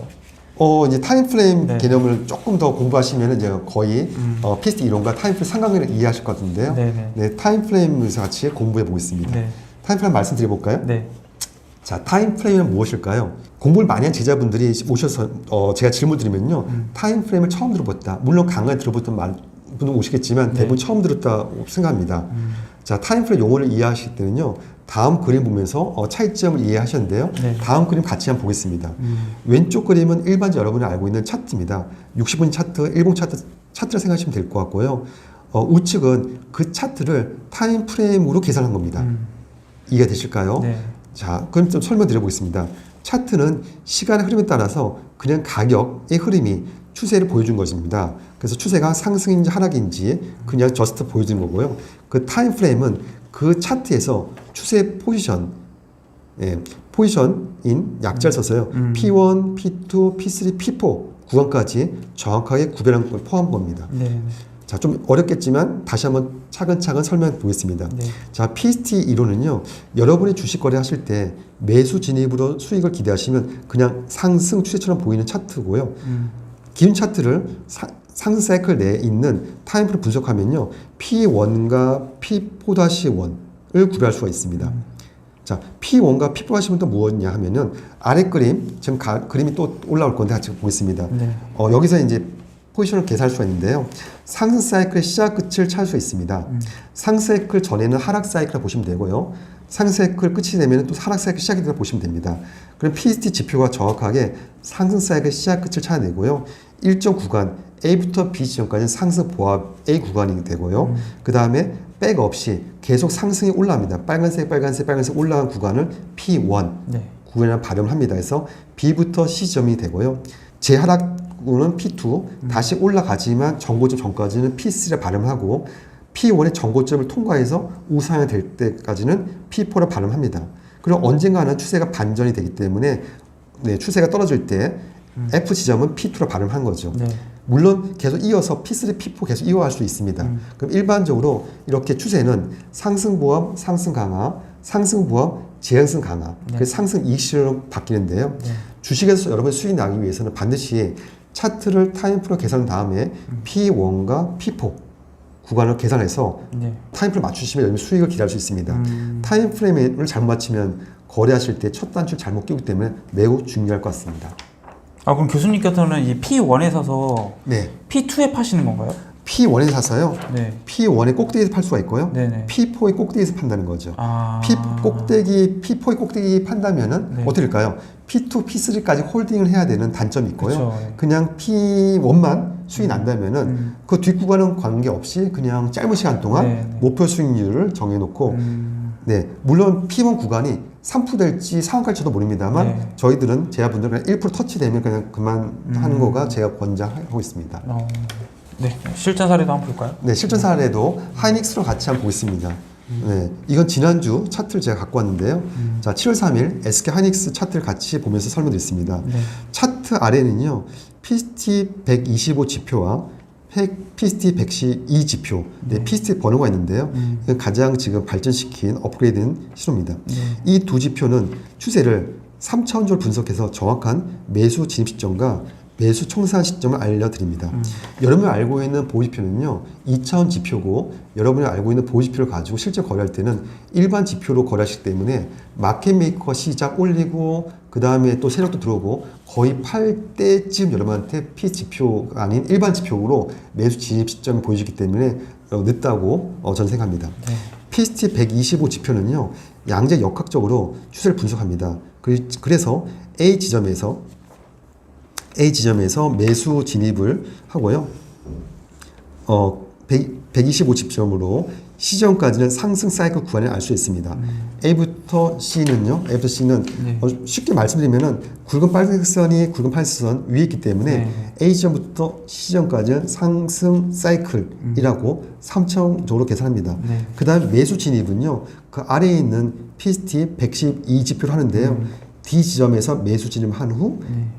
이제 타임프레임 네. 개념을 조금 더 공부하시면 이제 거의 PST 이론과 타임프레임 상관관계를 이해하실 것 같은데요. 네네. 네, 타임프레임에서 같이 공부해 보겠습니다. 네. 타임프레임 말씀드려 볼까요? 네. 자, 타임프레임은 무엇일까요? 공부를 많이 한 제자분들이 오셔서 제가 질문 드리면요. 타임프레임을 처음 들어봤다. 물론 강의에 들어봤던 분은 오시겠지만 대부분 처음 들었다고 생각합니다. 자, 타임프레임 용어를 이해하실 때는요. 다음 그림 보면서 차이점을 이해하셨는데요. 네. 다음 그림 같이 한번 보겠습니다. 왼쪽 그림은 일반적으로 여러분이 알고 있는 차트입니다. 60분 차트, 일봉 차트를 생각하시면 될 것 같고요. 우측은 그 차트를 타임프레임으로 계산한 겁니다. 이해가 되실까요? 네. 자, 그럼 좀 설명드려 보겠습니다. 차트는 시간의 흐름에 따라서 그냥 가격의 흐름이 추세를 보여준 것입니다. 그래서 추세가 상승인지 하락인지 그냥 저스트 보여주는 거고요. 그 타임프레임은 그 차트에서 추세 포지션, 포지션인 약자를 써서요. P1, P2, P3, P4 구간까지 정확하게 구별한 걸 포함한 겁니다. 네. 자, 좀 어렵겠지만 다시 한번 차근차근 설명해 보겠습니다. 네. 자, PST 이론은요, 여러분이 주식 거래하실 때 매수 진입으로 수익을 기대하시면 그냥 상승 추세처럼 보이는 차트고요. 긴 차트를 상승 사이클 내에 있는 타임프레임 분석하면요, P1과 P4-1을 구별할 수가 있습니다. 자, P1과 P4-1은 또 무엇이냐 하면은 아래 그림, 지금 그림이 또 올라올 건데 같이 보겠습니다. 네. 여기서 이제 포지션을 계산할 수가 있는데요. 상승 사이클의 시작 끝을 찾을 수 있습니다. 상승 사이클 전에는 하락 사이클을 보시면 되고요. 상승 사이클 끝이 되면 또 하락 사이클 시작이 되다 보시면 됩니다. 그럼 PST 지표가 정확하게 상승 사이클 시작 끝을 찾아내고요. 일정 구간 A부터 B 지점까지는 상승 보합 A 구간이 되고요. 그 다음에 백 없이 계속 상승이 올라갑니다. 빨간색, 빨간색, 빨간색 올라간 구간을 P1 네. 구간이라 발음을 합니다. 그래서 B부터 C 지점이 되고요. 재하락구는 P2, 다시 올라가지만 정고점 전까지는 P3라 발음하고 P1의 정고점을 통과해서 우상향 될 때까지는 P4라 발음합니다. 그리고 언젠가는 추세가 반전이 되기 때문에 네, 추세가 떨어질 때 F 지점은 P2로 발음한 거죠. 네. 물론 계속 이어서 P3, P4 계속 이어갈 수 있습니다. 그럼 일반적으로 이렇게 추세는 상승 보합, 상승 강화, 상승 보합, 재상승 강화, 그래서 상승 이익실로 바뀌는데요. 주식에서 여러분 수익 나기 위해서는 반드시 차트를 타임프로 계산한 다음에 P1과 P4 구간을 계산해서 네. 타임프레임 맞추시면 여러분 수익을 기대할 수 있습니다. 타임프레임을 잘못 맞추면 거래하실 때 첫 단추를 잘못 끼우기 때문에 매우 중요할 것 같습니다. 아, 그럼 교수님께서는 이 P1에 사서 네. P2에 파시는 건가요? P1에 사서요. 네. P1의 꼭대기에서 팔 수가 있고요. 네네. P4의 꼭대기에서 판다는 거죠. 아. P4의 꼭대기 판다면은 네. 어떻게 될까요? P2, P3까지 홀딩을 해야 되는 단점이 있고요. 그쵸. 그냥 P1만 수익이 난다면은 그 뒷구간은 관계없이 그냥 짧은 시간 동안 네. 목표 수익률을 정해놓고 네, 물론 P1 구간이 3% 될지 상한가일지도 모릅니다만 네. 저희들은 제자분들은 1% 터치되면 그냥 그만하는 거가 제가 권장하고 있습니다. 네. 실전 사례도 한번 볼까요? 네, 실전 사례도 하이닉스로 같이 한번 보겠습니다. 네, 이건 지난주 차트를 제가 갖고 왔는데요. 자, 7월 3일 SK 하이닉스 차트를 같이 보면서 설명드렸습니다. 네. 차트 아래는요, PST 125 지표와 PST 112 지표, 네, PST 번호가 있는데요. 이건 가장 지금 발전시킨 업그레이드된 신호입니다. 이 두 지표는 추세를 3차원적으로 분석해서 정확한 매수 진입 시점과 매수 청산 시점을 알려드립니다. 여러분이 알고 있는 보호지표는요 2차원 지표고 여러분이 알고 있는 보호지표를 가지고 실제 거래할 때는 일반 지표로 거래하시기 때문에 마켓메이커가 시작 올리고 그 다음에 또 세력도 들어오고 거의 팔 때쯤 여러분한테 P지표가 아닌 일반 지표로 매수 진입 시점이 보여지기 때문에 늦다고 저는 생각합니다. 네. PST 125 지표는요 양재 역학적으로 추세를 분석합니다. 그래서 A 지점에서 매수 진입을 하고요. 125 지점으로 시점까지는 상승 사이클 구간을 알 수 있습니다. A부터 C는 네. 쉽게 말씀드리면은 굵은 빨간색 선이 굵은 파란색 선 위에 있기 때문에 네. A 지점부터 C 지점까지는 상승 사이클이라고 3차원적으로 계산합니다. 네. 그 다음 매수 진입은요. 그 아래에 있는 PST 112 지표를 하는데요. D 지점에서 매수 진입한 후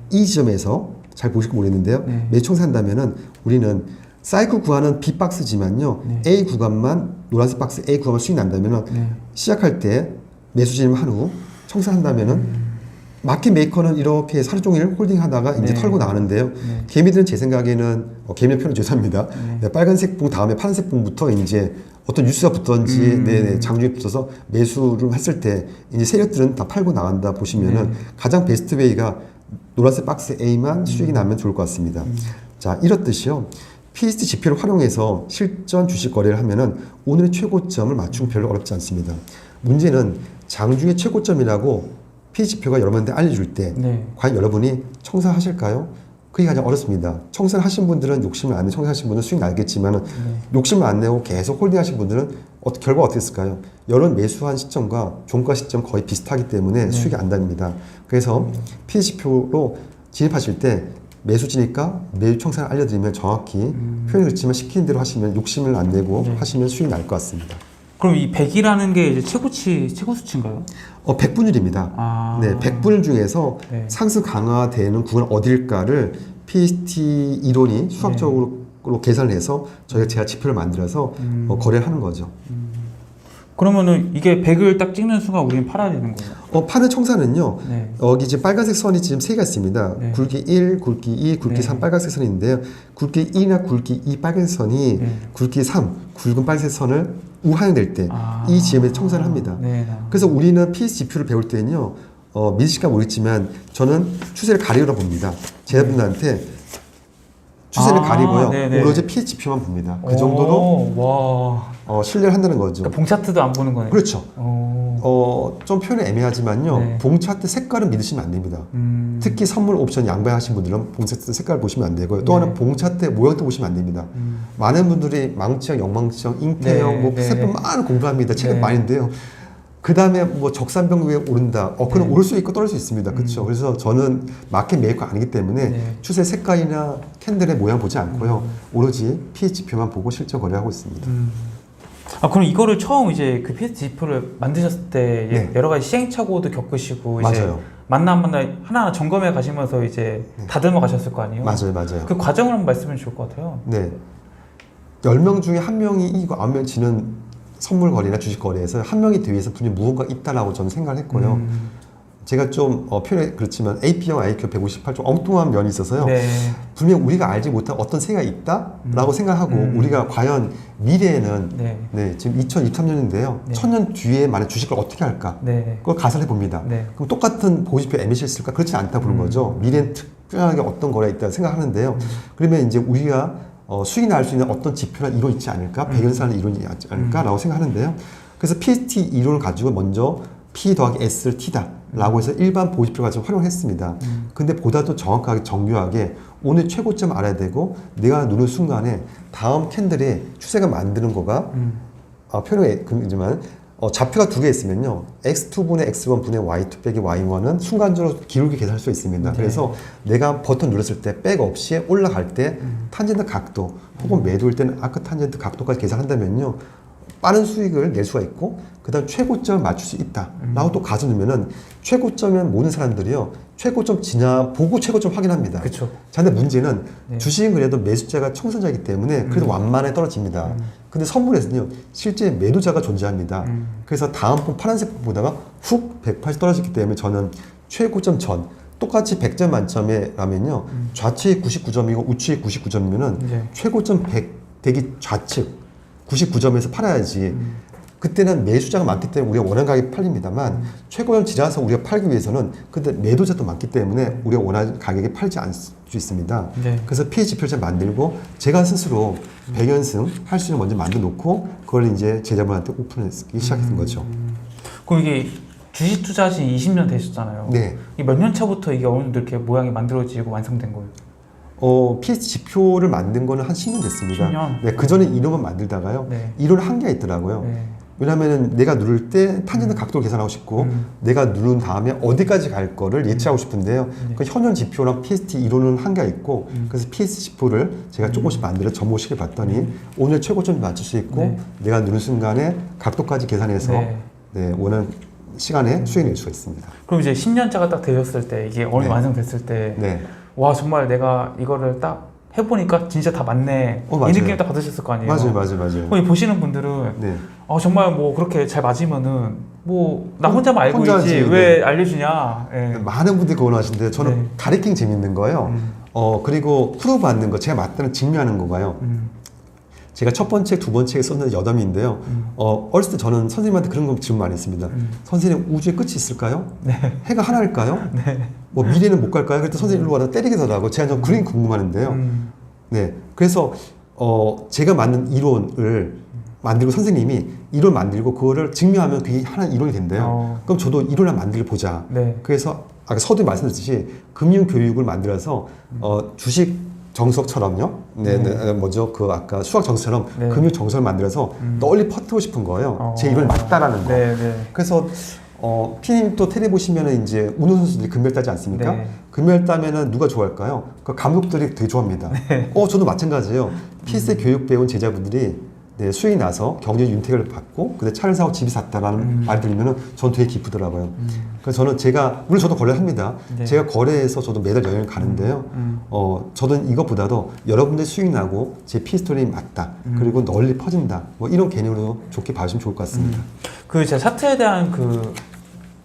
E 지점에서 잘 보실지 모르겠는데요. 네. 매수 청산한다면은 우리는 사이클 구간은 B 박스지만요. A 구간만 노란색 박스 A 구간만 수익 난다면은 시작할 때 매수 진입한 후 청산한다면은 마켓 메이커는 이렇게 하루 종일 홀딩하다가 이제 털고 나가는데요. 개미들은 제 생각에는 개미의 표현 죄송합니다. 네, 빨간색 봉 다음에 파란색 봉부터 이제 어떤 뉴스가 붙던지 장중에 붙어서 매수를 했을 때 이제 세력들은 다 팔고 나간다 보시면은 가장 베스트 웨이가 노란색 박스 A만 수익이 나면 좋을 것 같습니다. 자, 이렇듯이요. PST 지표를 활용해서 실전 주식 거래를 하면은 오늘의 최고점을 맞추기 별로 어렵지 않습니다. 문제는 장중의 최고점이라고 P 지표가 여러분한테 알려줄 때 과연 여러분이 청산하실까요? 그게 가장 어렵습니다. 청산하신 분들은 욕심을 안 내고 청산하신 분들은 수익 나겠지만 욕심을 안 내고 계속 홀딩하신 분들은 결과가 어떻게 됐을까요? 여론 매수한 시점과 종가 시점 거의 비슷하기 때문에 수익이 안 답니다. 그래서 P 지표로 진입하실 때 매수 진입과 매수 청산을 알려드리면 정확히 표현이 그렇지만 시키는 대로 하시면 욕심을 안 내고 하시면 수익이 날 것 같습니다. 그럼 이 100이라는 게 이제 최고 수치인가요? 100분율입니다. 아. 네, 100분율 중에서 상승 강화되는 구간 어딜까를 PST 이론이 수학적으로 계산을 해서 제가 지표를 만들어서 거래를 하는 거죠. 그러면은 이게 100을 딱 찍는 순간 우리는 팔아야 되는 거예요? 파는 청산은요. 네. 여기 지금 빨간색 선이 지금 세 개가 있습니다. 네. 굵기 1, 굵기 2, 굵기 3 빨간색 선이 있는데요. 굵기 1이나 굵기 2 빨간색 선이 굵기 3 굵은 빨간색 선을 우하향될 때 이 지점에 청산을 합니다. 그래서 우리는 PS 지표를 배울 때는요. 믿으실까 모르겠지만 저는 추세를 가리려 봅니다. 제자분들한테 추세를 가리고요. 네네. 오로지 피해 지표만 봅니다. 그 정도로 신뢰를 한다는 거죠. 그러니까 봉 차트도 안 보는 거네요. 그렇죠. 좀 표현이 애매하지만요. 네. 봉 차트 색깔은 믿으시면 안 됩니다. 특히 선물 옵션 양배하신 분들은 봉 차트 색깔 보시면 안 되고요. 또 네. 하나 봉 차트 모양도 보시면 안 됩니다. 많은 분들이 망치형, 영망치형, 잉태형, 네, 뭐 네. 세분 많은 공부합니다. 책은 네. 많은데요. 그 다음에 뭐 적산병 오른다. 그건 오를 수 있고 떨어질 수 있습니다. 그렇죠. 그래서 저는 마켓 메이커 아니기 때문에 네. 추세 색깔이나 캔들의 모양 보지 않고요. 오로지 피해 지표만 보고 실적 거래하고 있습니다. 그럼 이거를 처음 이제 그 PS 지표를 만드셨을 때 네. 여러 가지 시행착오도 겪으시고 이제 맞아요. 만나 하나하나 점검해 가시면서 이제 다듬어 가셨을 거 아니에요? 맞아요. 그 과정을 한번 말씀해 주실 것 같아요. 네. 10명 중에 1명이 이기고 9명 지는 선물 거래나 주식 거래에서 1명이 뒤에서 분명히 무언가 있다라고 저는 생각을 했고요. 제가 좀 표현이 그렇지만 AP형 IQ 158 좀 엉뚱한 면이 있어서요. 네. 분명 우리가 알지 못한 어떤 세가 있다라고 생각하고 우리가 과연 미래에는 네. 지금 2023년인데요. 네. 1000년 뒤에 만약 주식을 어떻게 할까? 네. 그걸 가설해 봅니다. 네. 그럼 똑같은 보지표 MAC가 있을까? 그렇지 않다 보는 거죠. 미래엔 특별하게 어떤 거래 있다 생각하는데요. 그러면 이제 우리가 수익이 날 수 있는 어떤 지표나 이론이 있지 않을까? 배경사는 이론이 있지 않을까라고 생각하는데요. 그래서 PST 이론을 가지고 먼저 P 더하기 S를 T다 라고 해서 일반 보지표 가지고 활용을 했습니다. 근데 보다도 정확하게 정교하게 오늘 최고점 알아야 되고 내가 누른 순간에 다음 캔들의 추세가 만드는 거가 표현이 그지만 좌표가 두 개 있으면요. X2분의 X1 분의 Y2 빼기 Y1은 순간적으로 기울기 계산할 수 있습니다. 네. 그래서 내가 버튼 눌렀을 때 백 없이 올라갈 때 탄젠트 각도 혹은 매도일 때는 아크 탄젠트 각도까지 계산한다면요. 빠른 수익을 낼 수가 있고 그 다음 최고점을 맞출 수 있다 라고 또 가서 넣으면은 최고점은 모든 사람들이요 최고점 보고 최고점 확인합니다. 그렇죠. 자, 근데 문제는 네. 주식은 그래도 매수자가 청산자이기 때문에 그래도 완만하게 떨어집니다. 근데 선물에서는요 실제 매도자가 존재합니다. 그래서 다음 번 파란색 번 보다가 훅 180 떨어졌기 때문에 저는 최고점 전 똑같이 100점 만점에라면요 좌측이 99점이고 우측이 99점이면은 네. 최고점 100 대기 좌측 99점에서 팔아야지. 그때는 매수자가 많기 때문에 우리가 원하는 가격에 팔립니다만 최고점 지나서 우리가 팔기 위해서는 근데 매도자도 많기 때문에 우리가 원하는 가격에 팔지 않을 수 있습니다. 네. 그래서 피해 지표를 잘 만들고 제가 스스로 100연승 할 수 있는 거 먼저 만들어 놓고 그걸 이제 제자분한테 오픈하기 시작했던 거죠. 그럼 이게 주식 투자하신 20년 되셨잖아요. 네. 몇 년 차부터 이게 어느 정도 이렇게 모양이 만들어지고 완성된 거예요? PS 지표를 만든 거는 한 10년 됐습니다. 10년? 네, 그 전에 이론만 만들다가요. 네. 이론 한계가 있더라고요. 네. 왜냐하면 내가 누를 때 탄젠트 각도를 계산하고 싶고 내가 누른 다음에 어디까지 갈 거를 예측하고 싶은데요. 그 현현 지표랑 PST 이론은 한계가 있고 그래서 PS 지표를 제가 조금씩 만들어 접목시켜 봤더니 오늘 최고점 맞출 수 있고 네. 내가 누른 순간에 각도까지 계산해서 네. 원하는 시간에 수익 낼 수가 있습니다. 그럼 이제 10년차가 딱 되셨을 때 이게 어느 네. 완성됐을 때 네. 와 정말 내가 이거를 딱 해보니까 진짜 다 맞네 이 맞아요. 느낌 딱 받으셨을 거 아니에요? 맞아요. 그럼 이 보시는 분들은 네. 정말 뭐 그렇게 잘 맞으면은 뭐 나 혼자만 알고 혼자 있지 하지, 왜 네. 알려주냐? 예. 많은 분들이 그걸 하시는데 저는 네. 가르치기 재밌는 거예요. 그리고 프로 받는 거 제가 맞다는 증명하는 거가요. 제가 첫 번째, 두 번째에 썼는데 여담인데요. 어렸을 때 저는 선생님한테 그런 거 질문 많이 했습니다. 선생님, 우주에 끝이 있을까요? 네. 해가 하나일까요? 뭐 미래는 못 갈까요? 그랬더니 선생님 일로 와서 때리겠더라고. 제가 좀 그림 궁금하는데요. 네. 그래서 제가 만든 이론을 만들고 선생님이 이론 만들고 그거를 증명하면 그게 하나 이론이 된대요. 그럼 저도 이론을 만들어 보자. 네. 그래서 아까 서두에 말씀드렸듯이 금융 교육을 만들어서 주식 정석처럼요. 뭐죠? 그 아까 수학 정석처럼 네. 금융 정석을 만들어서 널리 퍼뜨리고 싶은 거예요. 제 이론이 맞다라는 거. 네, 네. 그래서 피디님 또 텔레 보시면은 이제 운동선수들이 금메달 따지 않습니까? 네. 금메달 따면은 누가 좋아할까요? 그 감독들이 되게 좋아합니다. 저도 마찬가지예요. PS 교육 배운 제자분들이 수익이 나서 경제 윤택을 받고 근데 차를 사고 집이 샀다라는 말 들으면은 전 되게 기쁘더라고요. 그래서 저는 물론 저도 거래를 합니다. 네. 제가 거래해서 저도 매달 여행을 가는데요. 저는 이것보다도 여러분들 수익 나고 제 피스토리 맞다. 그리고 널리 퍼진다. 뭐 이런 개념으로 좋게 봐주시면 좋을 것 같습니다. 그 제 차트에 대한 그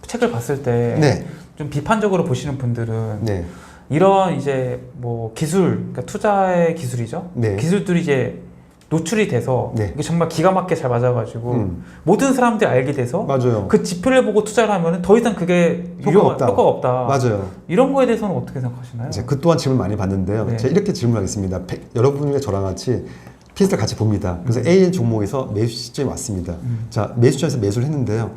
책을 봤을 때 네. 좀 비판적으로 보시는 분들은 네. 이런 이제 뭐 기술, 그러니까 투자의 기술이죠. 네. 기술들이 이제 노출이 돼서 네. 이게 정말 기가 막히게 잘 맞아가지고 모든 사람들이 알게 돼서 맞아요. 그 지표를 보고 투자를 하면 더 이상 그게 효과가 없다. 맞아요. 이런 거에 대해서는 어떻게 생각하시나요? 이제 그 또한 질문 많이 받는데요. 네. 제가 이렇게 질문하겠습니다. 여러분과 저랑 같이 PS를 같이 봅니다. 그래서 A 종목에서 매수 시점이 왔습니다. 자, 매수 시점에서 매수를 했는데요.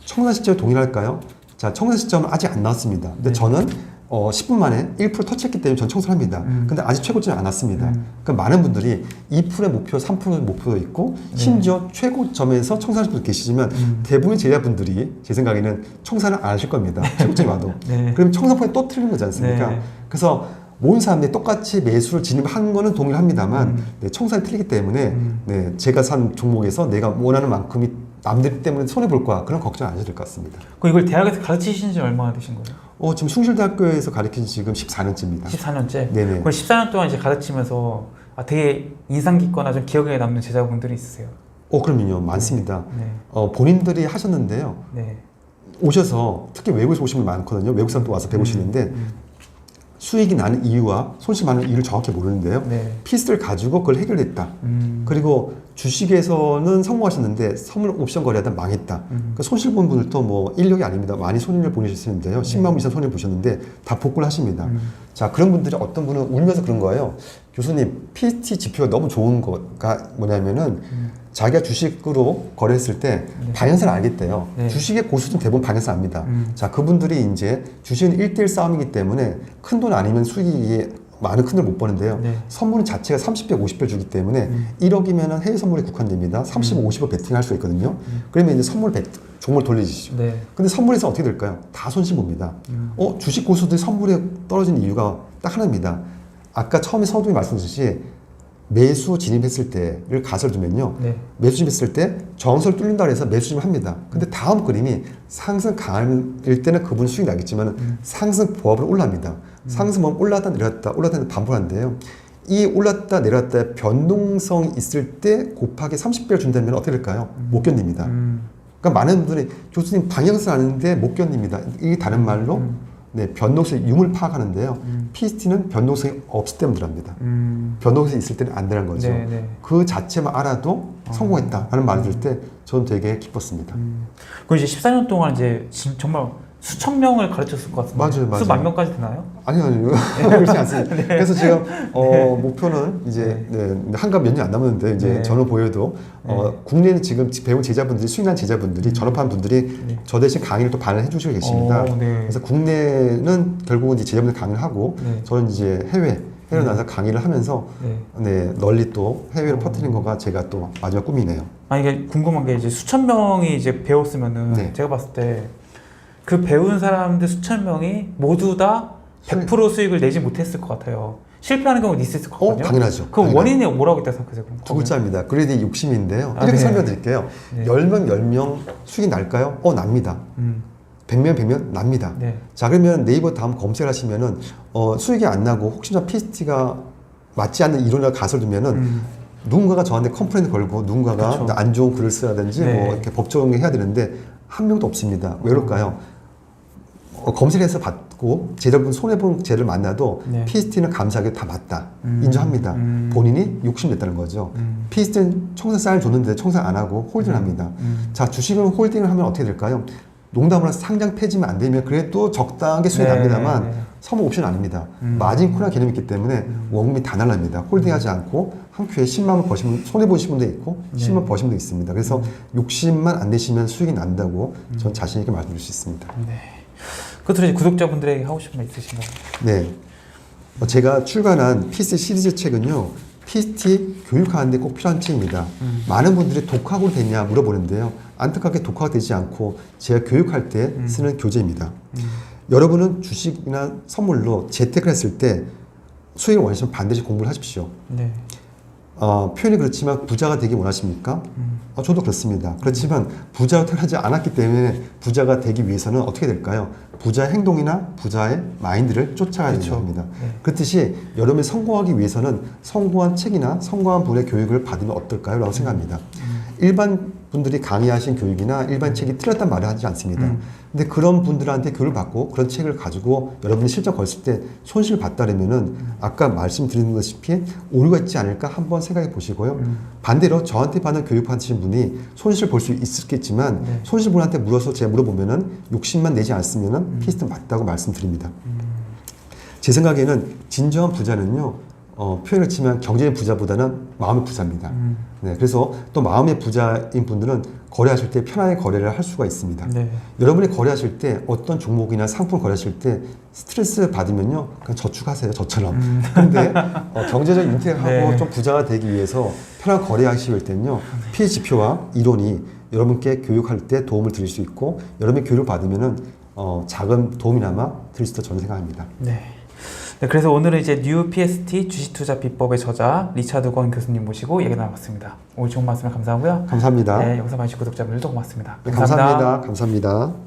청산 시점에 동일할까요? 자, 청산 시점은 아직 안 나왔습니다. 근데 네. 저는 10분 만에 1% 터치했기 때문에 전 청산을 합니다. 근데 아직 최고점이 안 왔습니다. 그러니까 많은 분들이 2%의 목표, 3%의 목표도 있고 심지어 최고점에서 청산하실 분도 계시지만 대부분의 제자분들이 제 생각에는 청산을 안 하실 겁니다. 최고점이 와도. 네. 그럼 청산폭이 또 틀린 거지 않습니까? 네. 그래서 모든 사람들이 똑같이 매수를 진입한 거는 동일합니다만 네, 청산이 틀리기 때문에 네, 제가 산 종목에서 내가 원하는 만큼이 남들 때문에 손해볼 거야. 그런 걱정 안 하셔도 될 것 같습니다. 그럼 이걸 대학에서 가르치신 지 얼마나 되신 거예요? 지금 숭실대학교에서 가르친 지 지금 14년째입니다. 14년째? 네네. 그럼 14년 동안 이제 가르치면서 되게 인상 깊거나 좀 기억에 남는 제자분들이 있으세요? 그럼요. 많습니다. 네. 본인들이 하셨는데요. 네. 오셔서 특히 외국에서 오신 분이 많거든요. 외국 사람도 와서 배우시는데 수익이 나는 이유와 손실 많은 이유를 정확히 모르는데요. 네. 피스를 가지고 그걸 해결했다. 그리고 주식에서는 성공하셨는데 선물 옵션 거래하다 망했다. 그러니까 손실 본 분들도 뭐 인력이 아닙니다. 많이 손해를 보내셨는데요. 10만 원 이상 손해 보셨는데 다 복구를 하십니다. 자, 그런 분들이 어떤 분은 울면서 그런 거예요. 교수님, PST 지표가 너무 좋은 거가 뭐냐면은 자기가 주식으로 거래했을 때 방향성을 알겠대요. 네. 주식의 고수는 대부분 방향성 압니다. 자, 그분들이 이제 주식은 1대1 싸움이기 때문에 큰 돈 아니면 수익이 많은 큰 돈을 못 버는데요. 네. 선물은 자체가 30배, 50배 주기 때문에 1억이면 해외 선물에 국한됩니다. 30, 50억 베팅할 수 있거든요. 그러면 이제 종목을 돌리시죠. 네. 근데 선물에서 어떻게 될까요? 다 손실 봅니다. 주식 고수들이 선물에 떨어진 이유가 딱 하나입니다. 아까 처음에 서두에 말씀드렸듯이 매수 진입했을 때를 가설 두면요. 네. 매수 진입했을 때 정선을 뚫린다 해서 매수 진입을 합니다. 근데 다음 그림이 상승 강일 때는 그분 수익이 나겠지만 상승 보합으로 올라갑니다. 상승 보합 올랐다 내렸다 올랐다 내렸다 반복하는데요. 이 올랐다 내렸다의 변동성이 있을 때 곱하기 30배를 준다면 어떻게 될까요? 못 견딥니다. 그러니까 많은 분들이 교수님 방향성 아는데 못 견딥니다. 이게 다른 말로 네, 변동성의 유무를 파악하는데요. PST는 변동성이 없을 때만 들어갑니다. 변동성이 있을 때는 안 되는 거죠. 네, 네. 그 자체만 알아도 성공했다라는 말을 들을 때 저는 되게 기뻤습니다. 그럼 이제 14년 동안 이제 정말 수천 명을 가르쳤을 것 같은데 맞아요. 수만 명까지 되나요? 아니요. 그렇지 않습니다. 그래서 지금 목표는 이제 한갑 몇 년 안 남았는데 이제 네. 저는 보여도 국내는 지금 배운 제자분들이 수익난 제자분들이 졸업한 분들이 저 대신 강의를 또 반을 해주시고 계십니다. 네. 그래서 국내는 결국은 이제 제자분들 강의를 하고 네. 저는 이제 해외로 나서 강의를 하면서 널리 또 해외로 퍼뜨리는 거가 제가 또 마지막 꿈이네요. 이게 궁금한 게 이제 수천 명이 이제 배웠으면은 네. 제가 봤을 때 그 배운 사람들 수천 명이 모두 다 100% 수익을 내지 못했을 것 같아요. 실패하는 경우도 있을 것 같거든요. 당연하죠. 그 원인이 뭐라고 있다고 생각하세요? 그럼? 두 글자입니다. 그레디 욕심인데요. 이렇게 네. 설명드릴게요. 네. 10명, 10명 수익이 날까요? 납니다. 100명, 100명 납니다. 네. 자, 그러면 네이버 다음 검색을 하시면은 수익이 안 나고 혹시나 PST가 맞지 않는 이론을 가설 두면은 누군가가 저한테 컴플레인을 걸고 누군가가 그쵸. 안 좋은 글을 써야든지 네. 뭐 이렇게 법적응을 해야 되는데 한 명도 없습니다. 왜 그럴까요? 검색해서 받고 제자분 손해본 제를 만나도 네. PST는 감사하게 다 맞다. 인정합니다. 본인이 욕심냈다는 거죠. PST는 청산 사인을 줬는데 청산 안 하고 홀딩을 합니다. 자, 주식은 홀딩을 하면 어떻게 될까요? 농담으로 상장 폐지면 안 되면 그래도 적당하게 수익이 납니다만 선물 옵션은 아닙니다. 마진 콜이라는 개념이 있기 때문에 원금이 다 날랍니다. 홀딩하지 않고 한 큐에 10만 원 버시면 손해보신 분도 있고 10만 원 버신 분도 있습니다. 그래서 욕심만 안 내시면 수익이 난다고 전 자신 있게 말씀드릴 수 있습니다. 네. 끝으로 이제 구독자분들에게 하고 싶은 말 있으신가요? 네. 제가 출간한 PST 시리즈 책은요. PST 교육하는데 꼭 필요한 책입니다. 많은 분들이 독학으로 됐냐 물어보는데요. 안타깝게 독학이 되지 않고 제가 교육할 때 쓰는 교재입니다. 여러분은 주식이나 선물로 재테크를 했을 때 수익을 원하시면 반드시 공부를 하십시오. 네. 표현이 그렇지만 부자가 되기 원하십니까? 저도 그렇습니다. 그렇지만 부자로 태어나지 않았기 때문에 부자가 되기 위해서는 어떻게 될까요? 부자의 행동이나 부자의 마인드를 쫓아가야 그렇죠. 됩니다. 네. 그렇듯이 여러분이 성공하기 위해서는 성공한 책이나 성공한 분의 교육을 받으면 어떨까요? 라고 생각합니다. 일반 분들이 강의하신 교육이나 일반 책이 틀렸단 말을 하지 않습니다. 근데 그런 분들한테 교육을 받고 그런 책을 가지고 여러분이 실전 걸었을 때 손실을 봤다면은 아까 말씀드린 것이피 오류가 있지 않을까 한번 생각해 보시고요. 반대로 저한테 받는 교육 받으신 분이 손실 볼 수 있었겠지만 손실 분한테 물어서 제가 물어보면은 욕심만 내지 않으면은 피스트 맞다고 말씀드립니다. 제 생각에는 진정한 부자는요, 표현을 치면 경제의 부자보다는 마음의 부자입니다. 네, 그래서 또 마음의 부자인 분들은 거래하실 때 편하게 거래를 할 수가 있습니다. 네. 여러분이 거래하실 때 어떤 종목이나 상품 거래하실 때 스트레스 받으면요, 그냥 저축하세요, 저처럼. 근데 경제적 인택하고 네. 좀 부자가 되기 위해서 편하게 거래하실 때는요, 피해 지표와 이론이 여러분께 교육할 때 도움을 드릴 수 있고, 여러분이 교육을 받으면은 작은 도움이나마 드릴 수 있다고 저는 생각합니다. 네. 네, 그래서 오늘은 이제 뉴 PST 주식투자 비법의 저자 리차드 권 교수님 모시고 얘기 나눠봤습니다. 오늘 좋은 말씀 감사하고요. 감사합니다. 네, 영상 봐주신 구독자분들도 고맙습니다. 네, 감사합니다. 감사합니다.